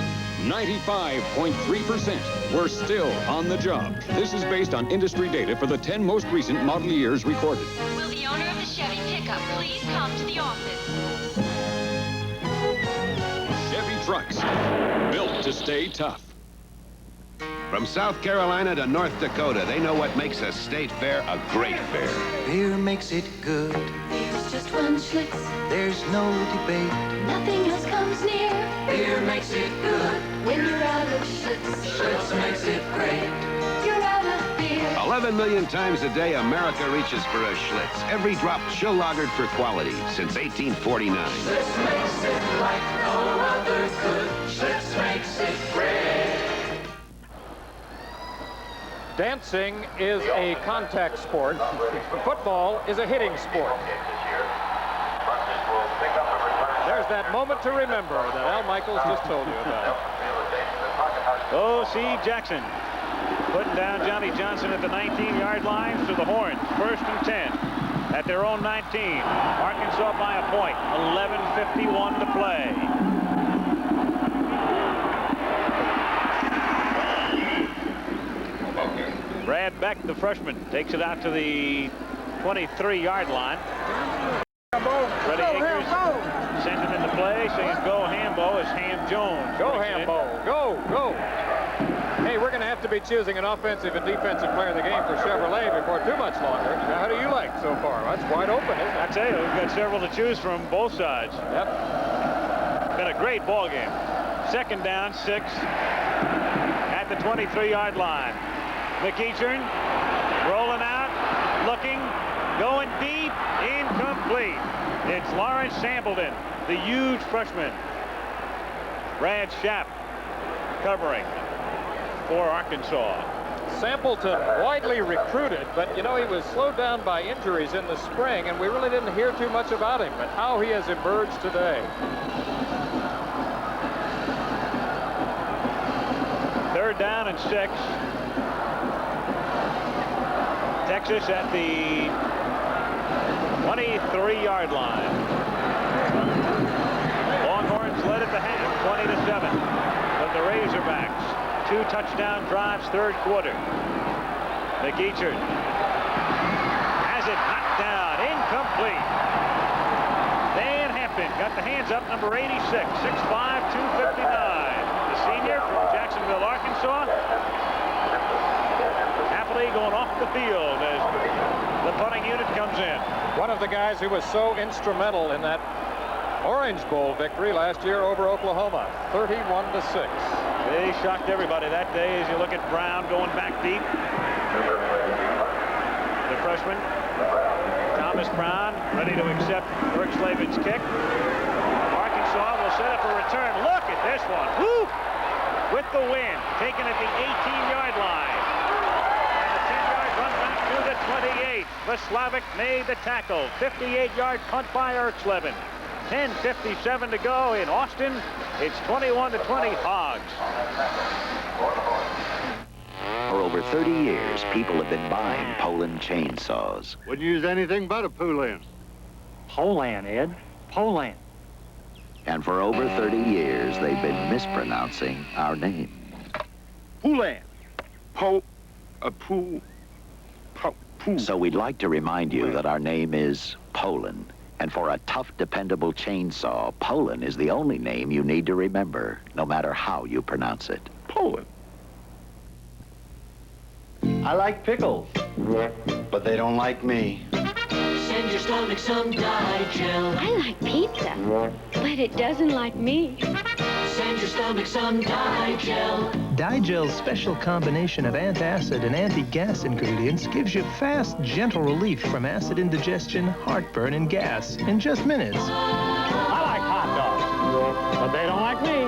95.3% were still on the job. This is based on industry data for the 10 most recent model years recorded. Will the owner of the Chevy pickup please come to the office? Chevy trucks, built to stay tough. From South Carolina to North Dakota, they know what makes a state fair a great fair. Beer makes it good. There's just one Schlitz. There's no debate. Nothing else comes near. Beer makes it good. When you're out of Schlitz, Schlitz makes it great. you're out of beer. 11 million times a day, America reaches for a Schlitz. Every drop chill lagered for quality since 1849. Schlitz makes it like no other could. Schlitz makes it great. Dancing is a contact sport. Football is a hitting sport. There's that moment to remember that Al Michaels just told you about. O.C. Jackson putting down Johnny Johnson at the 19-yard line to the Horns. 1st and 10 at their own 19. Arkansas by a point. 11:51 to play. Brad Beck, the freshman, takes it out to the 23-yard line. Freddie Akers sends it into play, saying go Hambo as Ham Jones. Go Hambo, go. Hey, we're going to have to be choosing an offensive and defensive player of the game for Chevrolet before too much longer. Now, how do you like so far? That's wide open, isn't it? I tell you, we've got several to choose from both sides. Yep. Been a great ball game. 2nd down, 6 at the 23-yard line. McEachern rolling out, looking, going deep, incomplete. It's Lawrence Sampleton, the huge freshman. Brad Schapp covering for Arkansas. Sampleton, widely recruited, but you know, he was slowed down by injuries in the spring, and we really didn't hear too much about him, but how he has emerged today. 3rd down and 6. Texas at the 23-yard line. Longhorns led at the half, 20-7. But the Razorbacks, 2 touchdown drives, 3rd quarter. McEachern has it knocked down, incomplete. Dan Hampton got the hands up, number 86, 6'5", 259. The senior from Jacksonville, Arkansas. Happily going off the field as the punting unit comes in. One of the guys who was so instrumental in that Orange Bowl victory last year over Oklahoma, 31-6. They shocked everybody that day as you look at Brown going back deep. The freshman, Thomas Brown, ready to accept Erxlaven's kick. Arkansas will set up a return. Look at this one. Woo! With the wind, taken at the 18-yard line. And a 10-yard run back to the 28. Vaslavic made the tackle. 58-yard punt by Erxlaven. 10:57 to go in Austin. It's 21-20 Hogs. For over 30 years, people have been buying Poland chainsaws. Wouldn't use anything but a Poulan. Poland, Ed. Poland. And for over 30 years, they've been mispronouncing our name. Poulan. Poo. So we'd like to remind you that our name is Poland. And for a tough, dependable chainsaw, Poland is the only name you need to remember, no matter how you pronounce it. Poland. I like pickles, but they don't like me. Send your stomach some Digel. I like pizza, but it doesn't like me. Send your stomach some Digel. Digel's special combination of antacid and anti-gas ingredients gives you fast, gentle relief from acid indigestion, heartburn, and gas in just minutes. I like hot dogs, but they don't like me.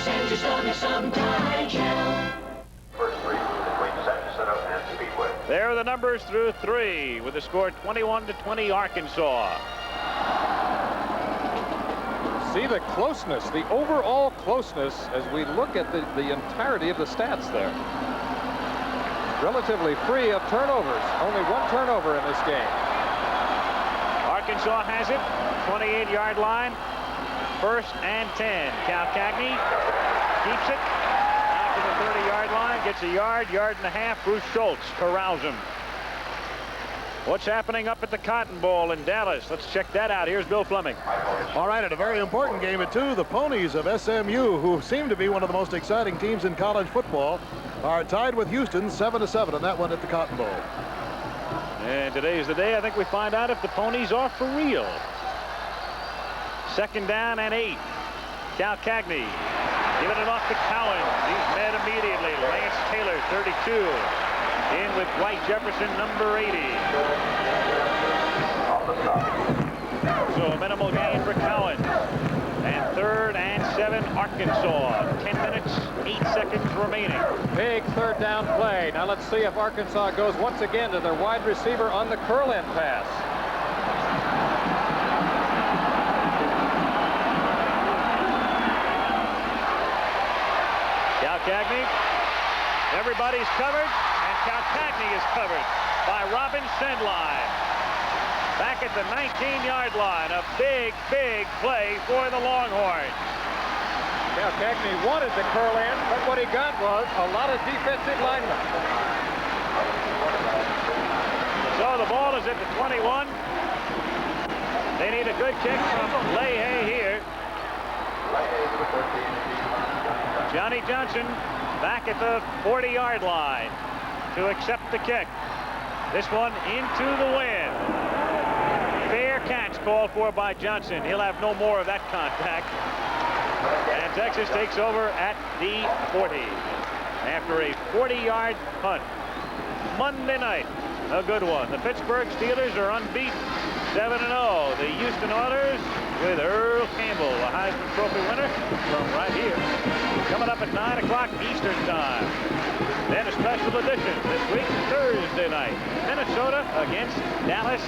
Send your stomach some Digel. There are the numbers through 3 with the score 21-20 Arkansas. See the closeness, the overall closeness as we look at the entirety of the stats there. Relatively free of turnovers. Only 1 turnover in this game. Arkansas has it. 28-yard line. 1st and 10. Cal Cagney keeps it. Out to the 30-yard line. Gets a yard and a half. Bruce Schultz corrals him. What's happening up at the Cotton Bowl in Dallas? Let's check that out. Here's Bill Fleming. All right, at a very important game at 2, the Ponies of SMU, who seem to be one of the most exciting teams in college football, are tied with Houston 7-7 on that one at the Cotton Bowl. And today is the day I think we find out if the Ponies are for real. 2nd down and 8. Cal Cagney giving it off to Cowan. He's met immediately. Lance Taylor, 32. In with Dwight Jefferson, number 80. So a minimal gain for Cowan. And 3rd and 7, Arkansas. 10 minutes, 8 seconds remaining. Big 3rd down play. Now let's see if Arkansas goes once again to their wide receiver on the curl-in pass. Cal Cagney. Everybody's covered, and Cal Cagney is covered by Robin Sendline. Back at the 19-yard line, a big play for the Longhorns. Cal Cagney wanted to curl in, but what he got was a lot of defensive linemen. So the ball is at the 21. They need a good kick from Leahy here. Johnny Johnson back at the 40-yard line to accept the kick. This one into the wind. Fair catch called for by Johnson. He'll have no more of that contact. And Texas takes over at the 40 after a 40-yard punt. Monday night, a good one. The Pittsburgh Steelers are unbeaten, 7-0. The Houston Oilers with Earl Campbell, a Heisman Trophy winner from right here. Coming up at 9 o'clock Eastern time. Then a special edition this week, Thursday night. Minnesota against Dallas.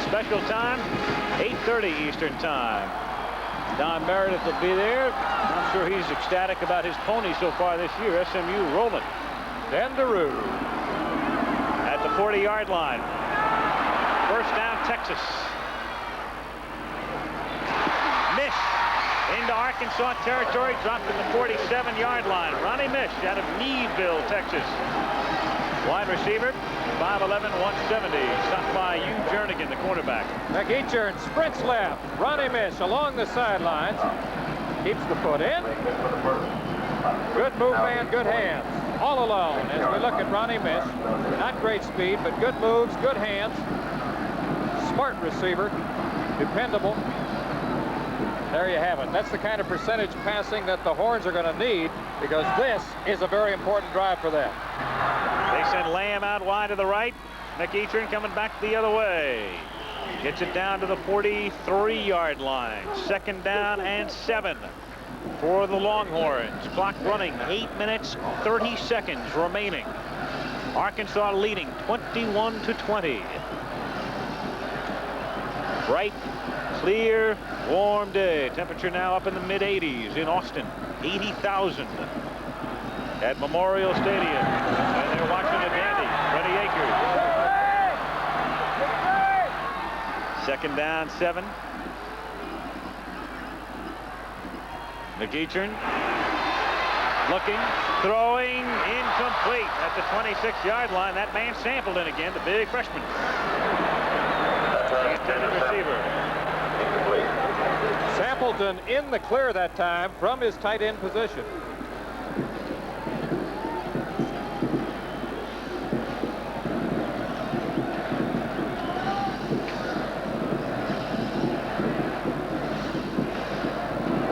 Special time, 8:30 Eastern time. Don Meredith will be there. I'm sure he's ecstatic about his pony so far this year. SMU rolling. Dendaroo at the 40-yard line. 1st down, Texas. Mish into Arkansas territory, dropped in the 47-yard line. Ronnie Mish out of Meadville, Texas. Wide receiver, 5'11", 170. Stopped by Hugh Jernigan, the quarterback. McEachern sprints left. Ronnie Mish along the sidelines. Keeps the foot in. Good move, man, good hands. All alone as we look at Ronnie Mish. Not great speed, but good moves, good hands. Smart receiver. Dependable. There you have it. That's the kind of percentage passing that the Horns are going to need, because this is a very important drive for them. They send Lamb out wide to the right. McEachern coming back the other way. Gets it down to the 43-yard line. 2nd down and 7 for the Longhorns. Clock running, 8 minutes, 30 seconds remaining. Arkansas leading 21-20. Bright, clear, warm day. Temperature now up in the mid-80s in Austin. 80,000 at Memorial Stadium. And they're watching a dandy, Freddie Akers. 2nd down, 7. McEachern looking, throwing, incomplete at the 26-yard line. That man sampled in again, the big freshman. Intended receiver. Sampleton in the clear that time from his tight end position.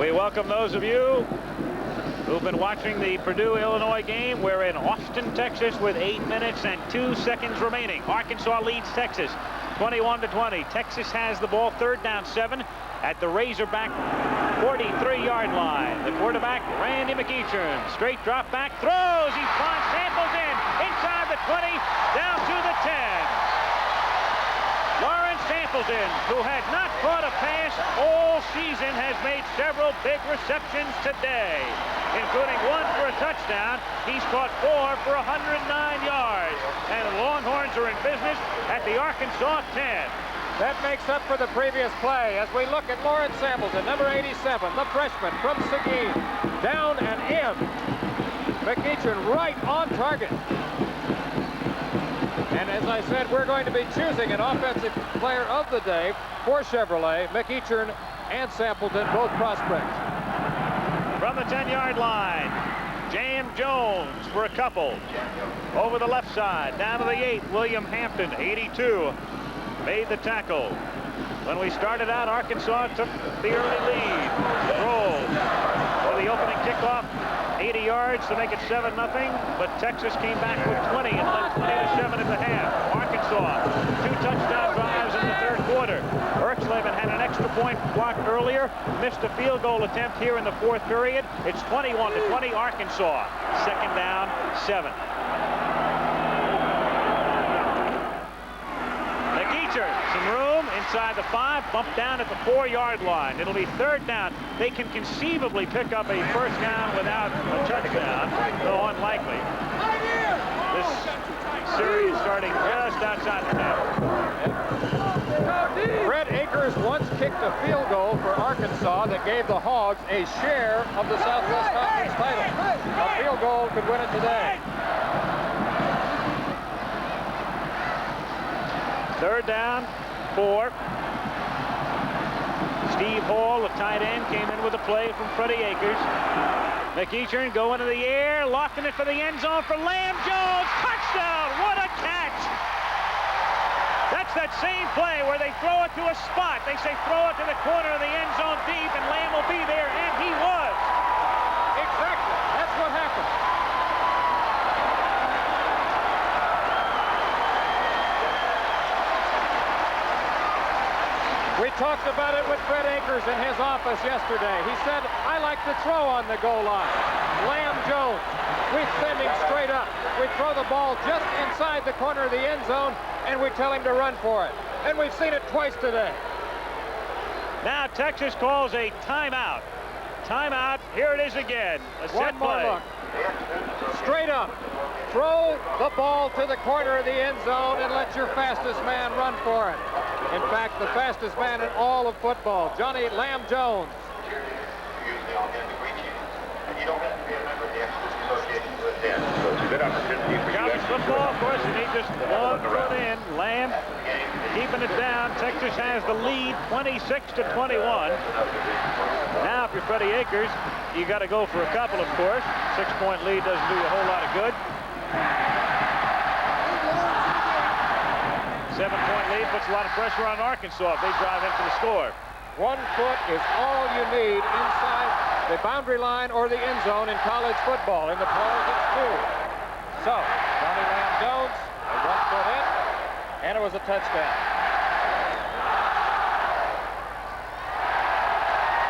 We welcome those of you who've been watching the Purdue-Illinois game. We're in Austin, Texas with 8 minutes and 2 seconds remaining. Arkansas leads Texas 21-20. Texas has the ball, 3rd down, 7 at the Razorback 43-yard line. The quarterback, Randy McEachern. Straight drop back, throws, he finds, samples in, inside the 20, down to the 10. Lawrence Sampleton, who had not caught a pass all season, has made several big receptions today, including one for a touchdown. He's caught 4 for 109 yards. And the Longhorns are in business at the Arkansas 10. That makes up for the previous play as we look at Lawrence Sampleton, number 87, the freshman from Seguin. Down and in. McEachern right on target. And as I said, we're going to be choosing an offensive player of the day for Chevrolet. McEachern and Sampleton, both prospects. From the 10-yard line, Jam Jones for a couple. Over the left side, down to the 8, William Hampton, 82. Made the tackle. When we started out, Arkansas took the early lead. Roll for the opening kickoff, 80 yards to make it 7-0, but Texas came back with 20 and led 20-7 at the half. Arkansas, 2 touchdown drives in the third quarter. Erxleben had an extra point blocked earlier, missed a field goal attempt here in the fourth period. It's 21-20 Arkansas. Second down, 7. Some room inside the 5, bumped down at the 4-yard line. It'll be third down. They can conceivably pick up a first down without a touchdown, though unlikely. This series starting just outside the 10. Fred Akers once kicked a field goal for Arkansas that gave the Hogs a share of the Southwest Conference title. A field goal could win it today. Third down, 4. Steve Hall, the tight end, came in with a play from Freddie Akers. McEachern going to the air, lofting it for the end zone for Lamb Jones. Touchdown! What a catch! That's that same play where they throw it to a spot. They say throw it to the corner of the end zone deep, and Lamb will be there, and he was. Exactly. That's what happened. We talked about it with Fred Akers in his office yesterday. He said, I like to throw on the goal line. Lamb Jones, we send him straight up. We throw the ball just inside the corner of the end zone, and we tell him to run for it. And we've seen it twice today. Now Texas calls a timeout. Timeout, here it is again. A set One more play. look. Straight up. Throw the ball to the corner of the end zone and let your fastest man run for it. In fact, the fastest man in all of football, Johnny Lamb Jones. College football, of course, you need just one foot in. Lamb keeping it down. Texas has the lead, 26-21. Now, if you're Freddie Akers, you got to go for a couple, of course. 6-point lead doesn't do you a whole lot of good. 7-point lead puts a lot of pressure on Arkansas if they drive in for the score. 1 foot is all you need inside the boundary line or the end zone in college football. In the pros, it's 2. So, Johnny Lamb Jones, a 1 foot in, and it was a touchdown.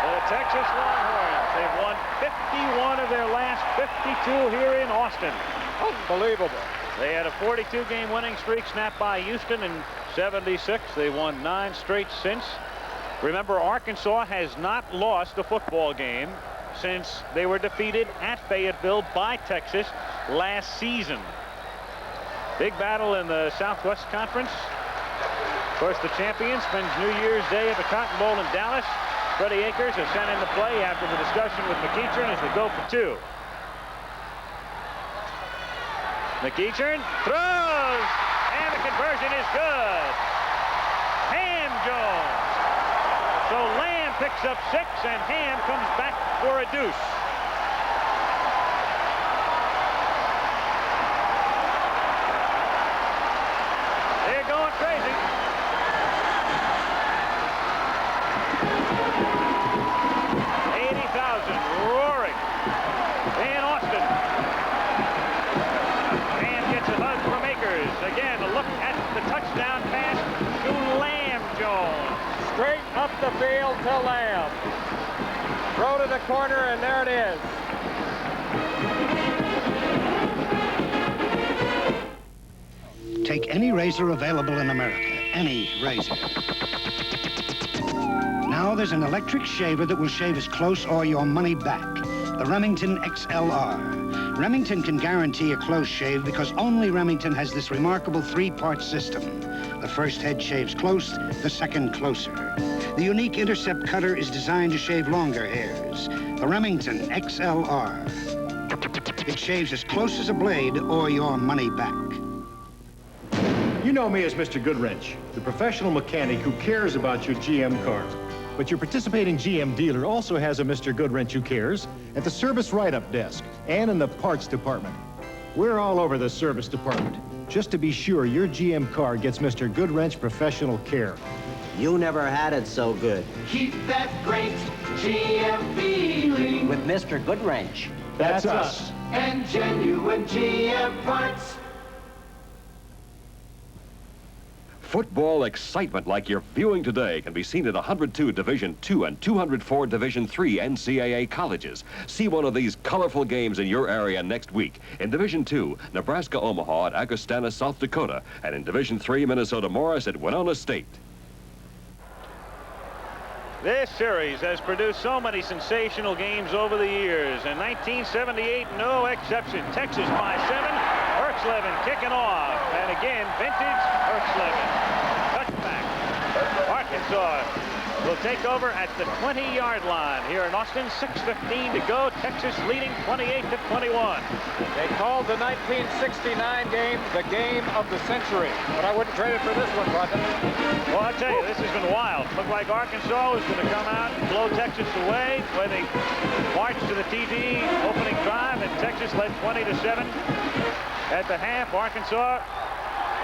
The Texas Longhorns, they've won 51 of their last 52 here in Austin. Unbelievable. They had a 42-game winning streak snapped by Houston in '76. They won 9 straight since. Remember, Arkansas has not lost a football game since they were defeated at Fayetteville by Texas last season. Big battle in the Southwest Conference. Of course, the champion spends New Year's Day at the Cotton Bowl in Dallas. Freddie Akers has sent in the play after the discussion with McEachern as they go for 2. McEachern throws, and the conversion is good. Ham Jones. So Lamb picks up 6, and Ham comes back for a deuce. They're going crazy. Roaring in Austin. And gets a hug from Akers. Again, a look at the touchdown pass to Lamb Jones. Straight up the field to Lamb. Throw to the corner, and there it is. Take any razor available in America. Any razor. Now there's an electric shaver that will shave as close or your money back. The Remington XLR. Remington can guarantee a close shave because only Remington has this remarkable 3-part system. The first head shaves close, the second closer. The unique intercept cutter is designed to shave longer hairs. The Remington XLR. It shaves as close as a blade or your money back. You know me as Mr. Goodwrench, the professional mechanic who cares about your GM car. But your participating GM dealer also has a Mr. Goodwrench who cares at the service write-up desk and in the parts department. We're all over the service department, just to be sure your GM car gets Mr. Goodwrench professional care. You never had it so good. Keep that great GM feeling With Mr. Goodwrench. That's us. And genuine GM parts. Football excitement like you're viewing today can be seen at 102 Division II and 204 Division III NCAA colleges. See one of these colorful games in your area next week. In Division II, Nebraska-Omaha at Augustana, South Dakota, and in Division III, Minnesota-Morris at Winona State. This series has produced so many sensational games over the years. In 1978, no exception. Texas by 7, Erxleben kicking off. And again, vintage Erxleben. Touchback. Arkansas will take over at the 20-yard line here in Austin. 6:15 to go. Texas leading 28-21. They called the 1969 game the game of the century, but I wouldn't trade it for this one, Broderick. Well, I'll tell you, this has been wild. Looked like Arkansas was going to come out and blow Texas away, where they marched to the TD opening drive, and Texas led 20-7. At the half, Arkansas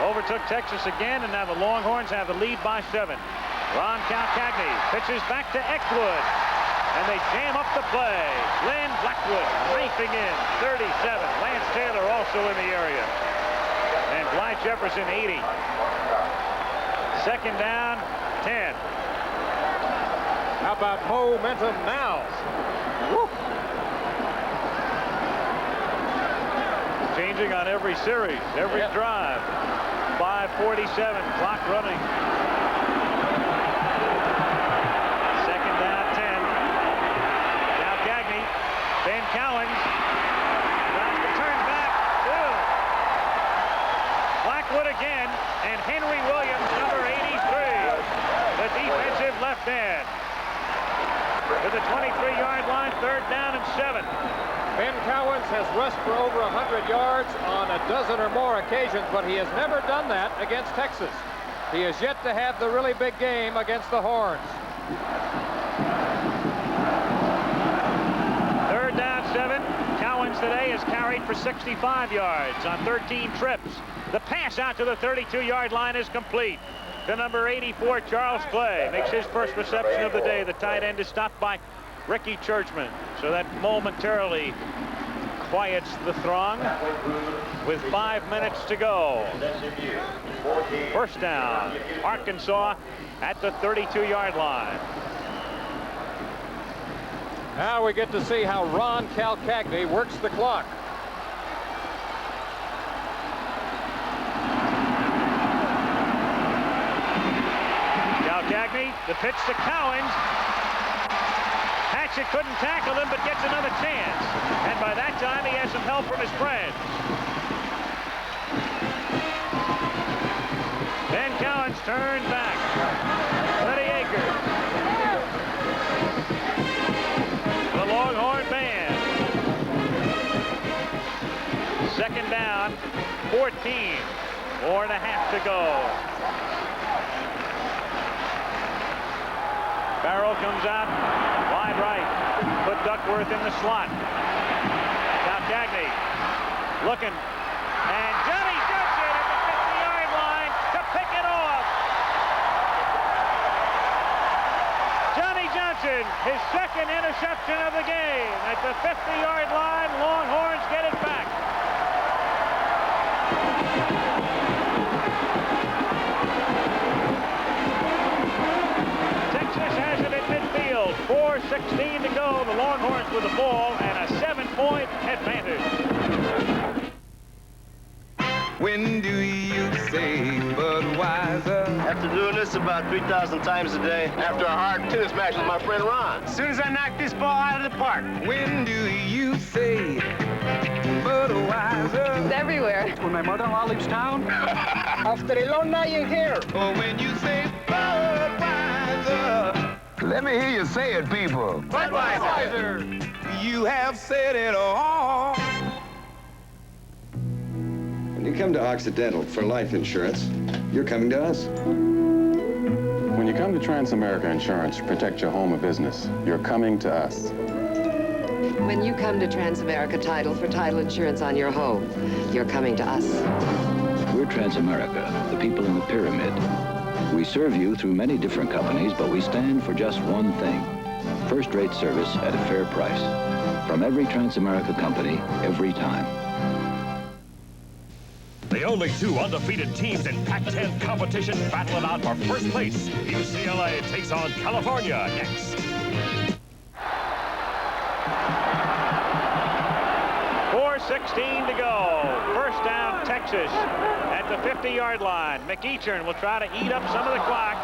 overtook Texas again, and now the Longhorns have the lead by 7. Ron Calcagney pitches back to Eckwood, and they jam up the play. Glenn Blackwood knifing in, 37. Lance Taylor also in the area. And Bly Jefferson, 80. Second down, 10. How about momentum now? Woo. Changing on every series, every drive. 5:47, clock running. Second down, 10. Calcagney, Ben Cowens. Tries to turn back. Blackwood again, and Henry Williams, number 83, the defensive left end. To the 23-yard line, third down and 7. Ben Cowens has rushed for over 100 yards on a dozen or more occasions, but he has never done that against Texas. He has yet to have the really big game against the Horns. Third down, 7. Cowens today has carried for 65 yards on 13 trips. The pass out to the 32-yard line is complete. To number 84, Charles Clay, makes his first reception of the day. The tight end is stopped by Ricky Churchman, so that momentarily quiets the throng with 5 minutes to go. First down, Arkansas at the 32-yard line. Now we get to see how Ron Calcagney works the clock. Calcagney, the pitch to Cowens. Hatchett couldn't tackle him, but gets another chance. And by that time, he has some help from his friends. Ben Cowens turned back. 20 acres. The Longhorn band. Second down, 14. 4.5 to go. Barrow comes out wide right. Put Duckworth in the slot. Calcagney looking. And Johnny Johnson at the 50-yard line to pick it off. Johnny Johnson, his second interception of the game. At the 50-yard line, Longhorns get it back. Texas has it at midfield. 4:16 to go. The Longhorns with the ball and a 7-point advantage. When do you say about 3,000 times a day. After a hard tennis match with my friend Ron. As soon as I knock this ball out of the park. When do you say Budweiser? It's everywhere. When my mother-in-law leaves town? After a long night in here. Or when you say Budweiser. Let me hear you say it, people. Budweiser. You have said it all. When you come to Occidental for life insurance, you're coming to us. When you come to Transamerica Insurance to protect your home or business, you're coming to us. When you come to Transamerica Title for title insurance on your home, you're coming to us. We're Transamerica, the people in the pyramid. We serve you through many different companies, but we stand for just one thing. First-rate service at a fair price. From every Transamerica company, every time. The only two undefeated teams in Pac-10 competition battle it out for first place. UCLA takes on California next. 4:16 to go. First down, Texas at the 50-yard line. McEachern will try to eat up some of the clock.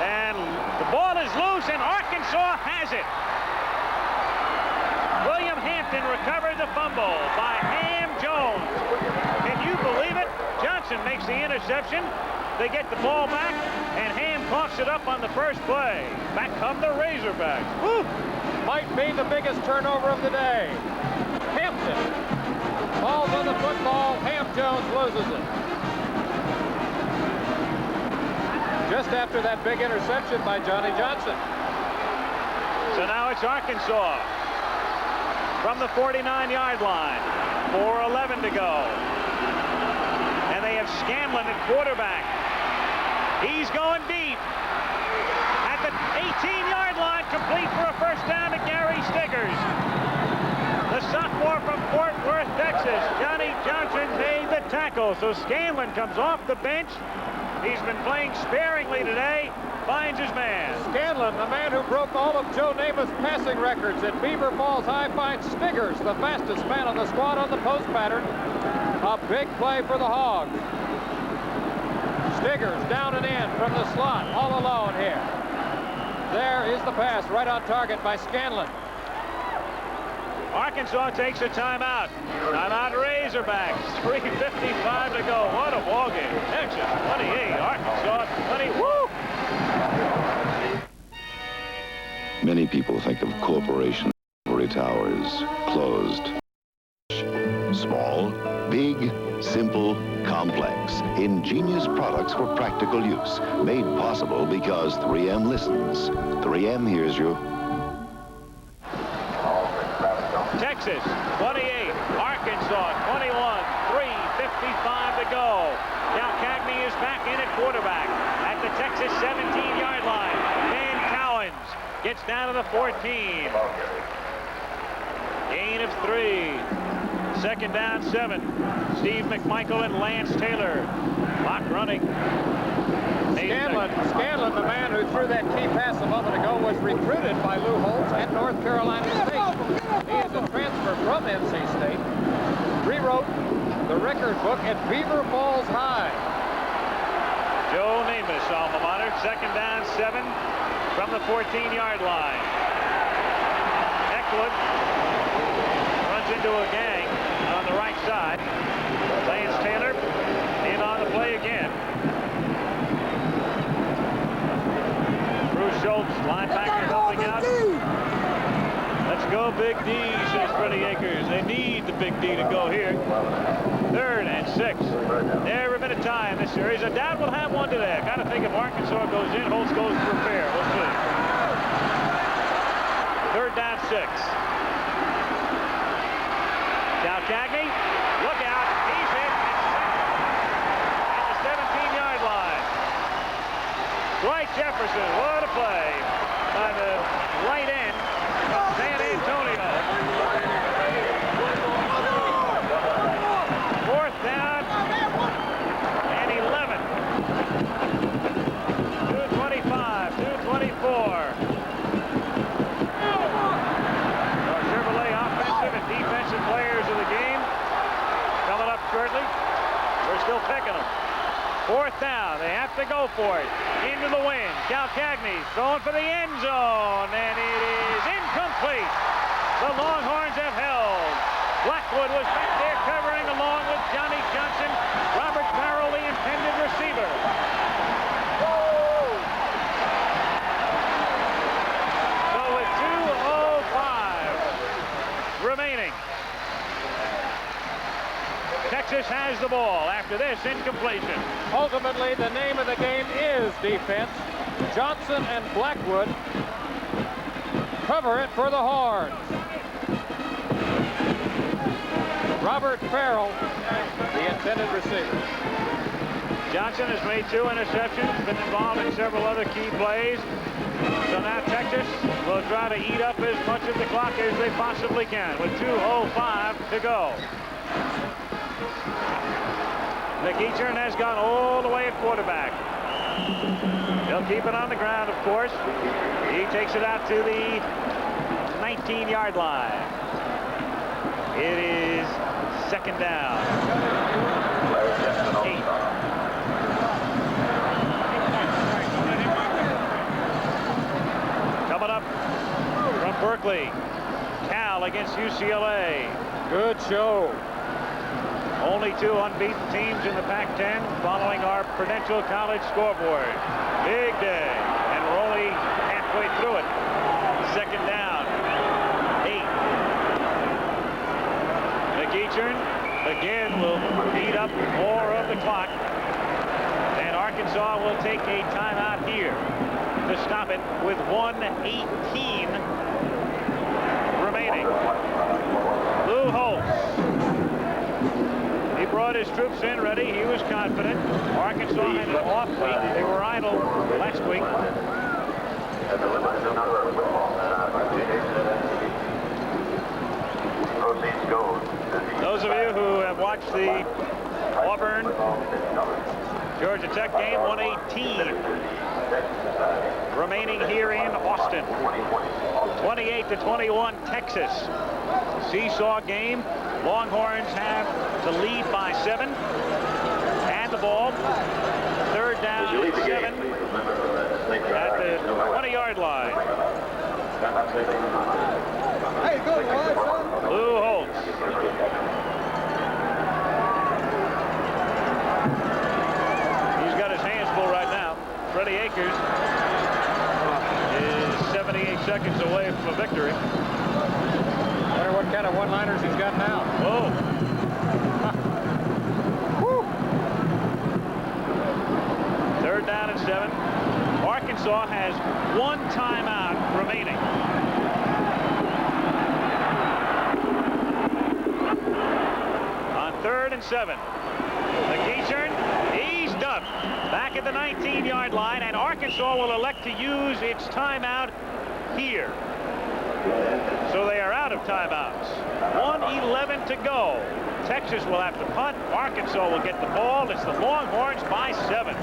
And the ball is loose, and Arkansas has it. William Hampton recovered the fumble by Ham Jones. Can you believe it? Johnson makes the interception. They get the ball back, and Ham coughs it up on the first play. Back come the Razorbacks. Woo! Might be the biggest turnover of the day. Hampton falls on the football. Ham Jones loses it. Just after that big interception by Johnny Johnson. So now it's Arkansas from the 49-yard line. 4:11 to go. And they have Scanlon at quarterback. He's going deep. At the 18-yard line, complete for a first down to Gary Stiggers. The sophomore from Fort Worth, Texas. Johnny Johnson made the tackle. So Scanlon comes off the bench. He's been playing sparingly today. Finds his man. Scanlon, the man who broke all of Joe Namath's passing records at Beaver Falls High, finds Stiggers, the fastest man on the squad on the post pattern. A big play for the Hogs. Stiggers down and in from the slot, all alone here. There is the pass, right on target by Scanlon. Arkansas takes a timeout. Timeout Razorbacks. 3:55 to go. What a ball game. Texas 28, Arkansas 20. Woo! Many people think of corporation ivory towers, closed. Small, big, simple, complex. Ingenious products for practical use. Made possible because 3M listens. 3M hears you. Texas 28, Arkansas 21, 3:55 to go. Now Cagney is back in at quarterback at the Texas 17-yard line. Dan Cowens gets down to the 14. Gain of 3. Second down 7. Steve McMichael and Lance Taylor. Clock running. Scanlon, the man who threw that key pass a moment ago, was recruited by Lou Holtz at North Carolina State. He is a transfer from NC State. Rewrote the record book at Beaver Falls High. Joe Namath's alma mater. Second down 7 from the 14-yard line. Eckwood runs into a gang on the right side. Lance Taylor in on the play again. Bruce Schultz, linebacker, helping out. Let's go Big D, says Freddie Akers. They need the Big D to go here. 3rd and 6. Never been a tie in this series. I doubt we'll have one today. I got to think if Arkansas goes in, Holtz goes for a pair. We'll see. 3rd down 6. Now Cagney, look out. He's hit at the 17-yard line. Dwight Jefferson, what a play by the right end of San Antonio. 4th down and 11. 2:25, 2:24. Our Chevrolet offensive and defensive players of the game coming up shortly. We're still picking them. 4th down. They have to go for it. into the wind. Calcagni's throwing for the end zone, and it is incomplete. The Longhorns have held. Blackwood was back there covering along with Johnny Johnson. Robert Farrell, the intended receiver. So with 2:05 remaining, Texas has the ball after this incompletion. Ultimately, the name of the game is defense. Johnson and Blackwood cover it for the Horns. Robert Farrell, the intended receiver. Johnson has made 2 interceptions, been involved in several other key plays. So now Texas will try to eat up as much of the clock as they possibly can with 2:05 to go. McEachern has gone all the way at quarterback. He'll keep it on the ground, of course. He takes it out to the 19-yard line. It is second down. 8. Coming up from Berkeley, Cal against UCLA. Good show. Only 2 unbeaten teams in the Pac-10 following our Prudential College scoreboard. Big day, and we're only halfway through it. Second down, 8. McEachern again will eat up more of the clock, and Arkansas will take a timeout here to stop it with 1:18 remaining. Lou Holtz. He brought his troops in ready. He was confident. Arkansas had an off week. They were idle last week. Those of you who have watched the Auburn Georgia Tech game, 1:18 remaining here in Austin. 28-21 Texas. Seesaw game. Longhorns have the lead by 7. And the ball. Third down and 7 at the 20-yard line. Hey, good one, son. Lou Holtz. He's got his hands full right now. Freddie Akers is 78 seconds away from a victory. I wonder what kind of one-liners he's got now. Oh. Third down and 7. Arkansas has 1 timeout remaining. On 3rd and 7. McEachern, he's done. Back at the 19-yard line, and Arkansas will elect to use its timeout here. So they are out of timeouts. 1:11 to go. Texas will have to punt. Arkansas will get the ball. It's the Longhorns by 7.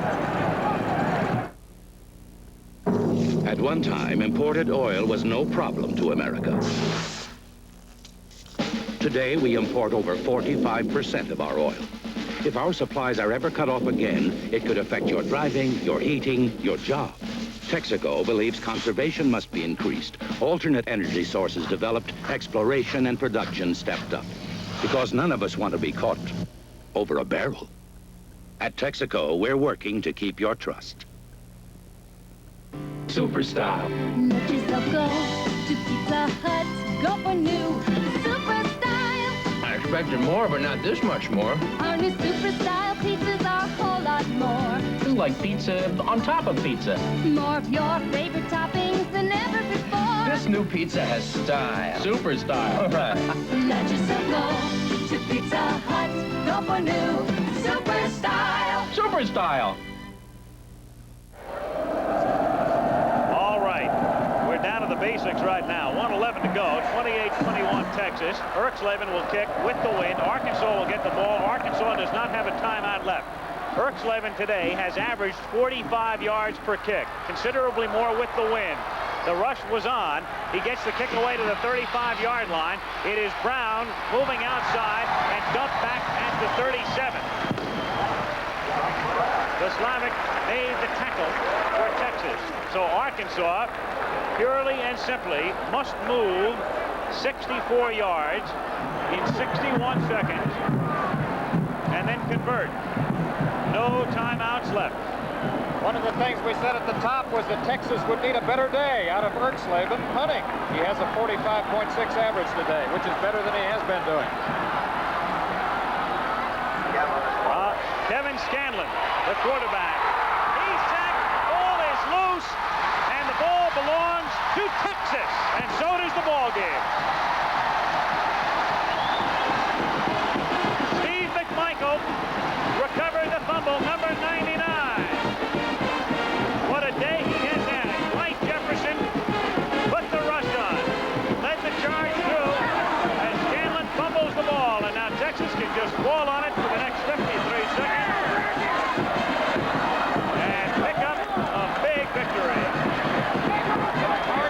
At one time, imported oil was no problem to America. Today, we import over 45% of our oil. If our supplies are ever cut off again, it could affect your driving, your heating, your job. Texaco believes conservation must be increased, alternate energy sources developed, exploration and production stepped up. Because none of us want to be caught over a barrel. At Texaco, we're working to keep your trust. Super style. Let yourself go to Pizza Hut. Go for new super style. I expected more, but not this much more. Our new super style pizzas are a whole lot more. This is like pizza on top of pizza. More of your favorite toppings than ever before. This new pizza has style. Super style. Right. Let yourself go to Pizza Hut. Go for new super style. Super style. All right. We're down to the basics right now. 1:11 to go. 28-21 Texas. Erxleben will kick with the wind. Arkansas will get the ball. Arkansas does not have a timeout left. Erxleben today has averaged 45 yards per kick, considerably more with the wind. The rush was on. He gets the kick away to the 35-yard line. It is Brown moving outside and dumped back at the 37. the Slavic made the tackle for Texas. So Arkansas, purely and simply, must move 64 yards in 61 seconds and then convert. No timeouts left. One of the things we said at the top was that Texas would need a better day out of Erxleben punting. He has a 45.6 average today, which is better than he has been doing. Kevin Scanlon, the quarterback. He's sacked, ball is loose, and the ball belongs to Texas, and so does the ball game. Steve McMichael recovered the fumble, number 99. What a day he has had. Dwight Jefferson put the rush on, led the charge through, and Scanlon fumbles the ball, and now Texas can just fall on it for the next 53 seconds and pick up a big victory. For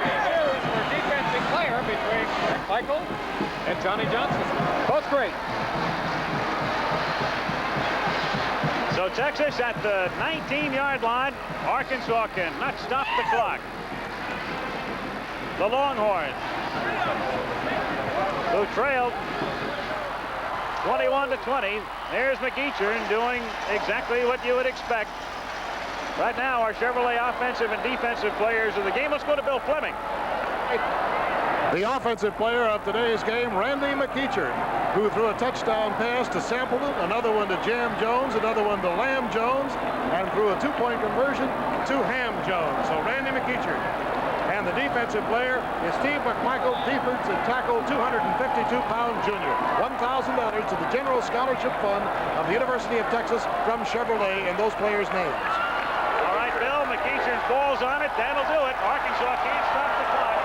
defensive player between Michael and Johnny Johnson. Both great. So Texas at the 19-yard line. Arkansas cannot stop the clock. The Longhorns, who trailed 21-20. There's McEachern doing exactly what you would expect. Right now, our Chevrolet offensive and defensive players of the game. Let's go to Bill Fleming. The offensive player of today's game, Randy McEachern, who threw a touchdown pass to Sampleton, another one to Jam Jones, another one to Lamb Jones, and threw a two-point conversion to Ham Jones. So Randy McEachern. And the defensive player is Steve McMichael, defensive tackle, 252-pound junior. $1,000 to the General Scholarship Fund of the University of Texas from Chevrolet in those players' names. All right, Bill, McEachern falls on it. That'll do it. Arkansas can't stop the clock.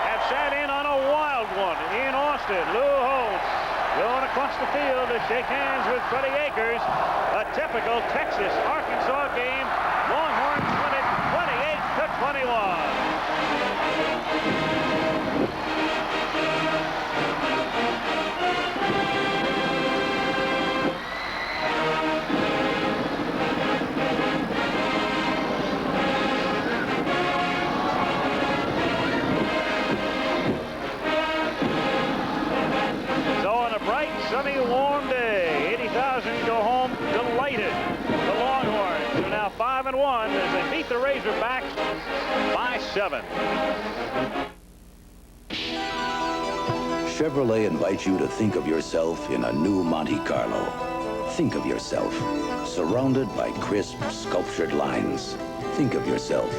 Have sat in on a wild one in Austin. Lou Holtz going across the field to shake hands with Freddie Akers. A typical Texas-Arkansas game. Longhorns win it 28-21. So on a bright, sunny, warm day, 80,000 go home delighted. The Longhorns are now 5-1 as they beat the Razorbacks by 7. Chevrolet invites you to think of yourself in a new Monte Carlo. Think of yourself surrounded by crisp, sculptured lines. Think of yourself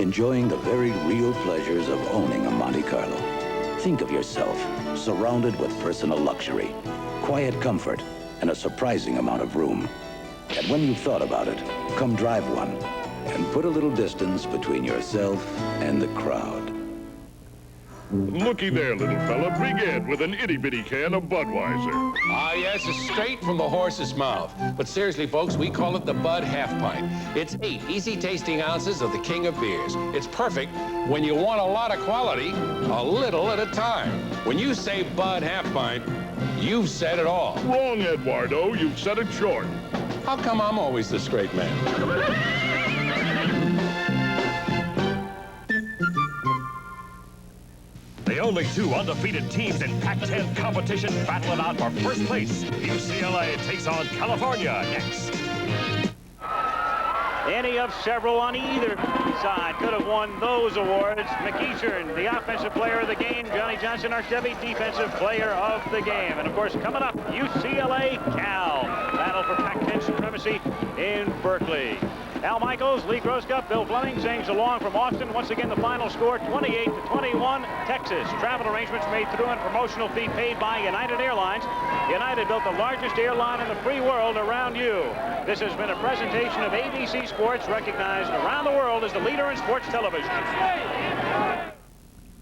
enjoying the very real pleasures of owning a Monte Carlo. Think of yourself surrounded with personal luxury, quiet comfort, and a surprising amount of room. And when you've thought about it, come drive one and put a little distance between yourself and the crowd. Looky there, little fella. Begin with an itty-bitty can of Budweiser. Ah, yes, it's straight from the horse's mouth. But seriously, folks, we call it the Bud Half Pint. It's 8 easy-tasting ounces of the king of beers. It's perfect when you want a lot of quality, a little at a time. When you say Bud Half Pint, you've said it all. Wrong, Eduardo. You've said it short. How come I'm always the straight man? The only two undefeated teams in Pac-10 competition battle it out for first place. UCLA takes on California next. Any of several on either side could have won those awards. McEachern, the offensive player of the game. Johnny Johnson, our Chevy defensive player of the game. And of course, coming up, UCLA Cal. Battle for Pac-10 supremacy in Berkeley. Al Michaels, Lee Groscup, Bill Fleming sings along from Austin. Once again, the final score, 28-21, Texas. Travel arrangements made through and promotional fee paid by United Airlines. United built the largest airline in the free world around you. This has been a presentation of ABC Sports, recognized around the world as the leader in sports television.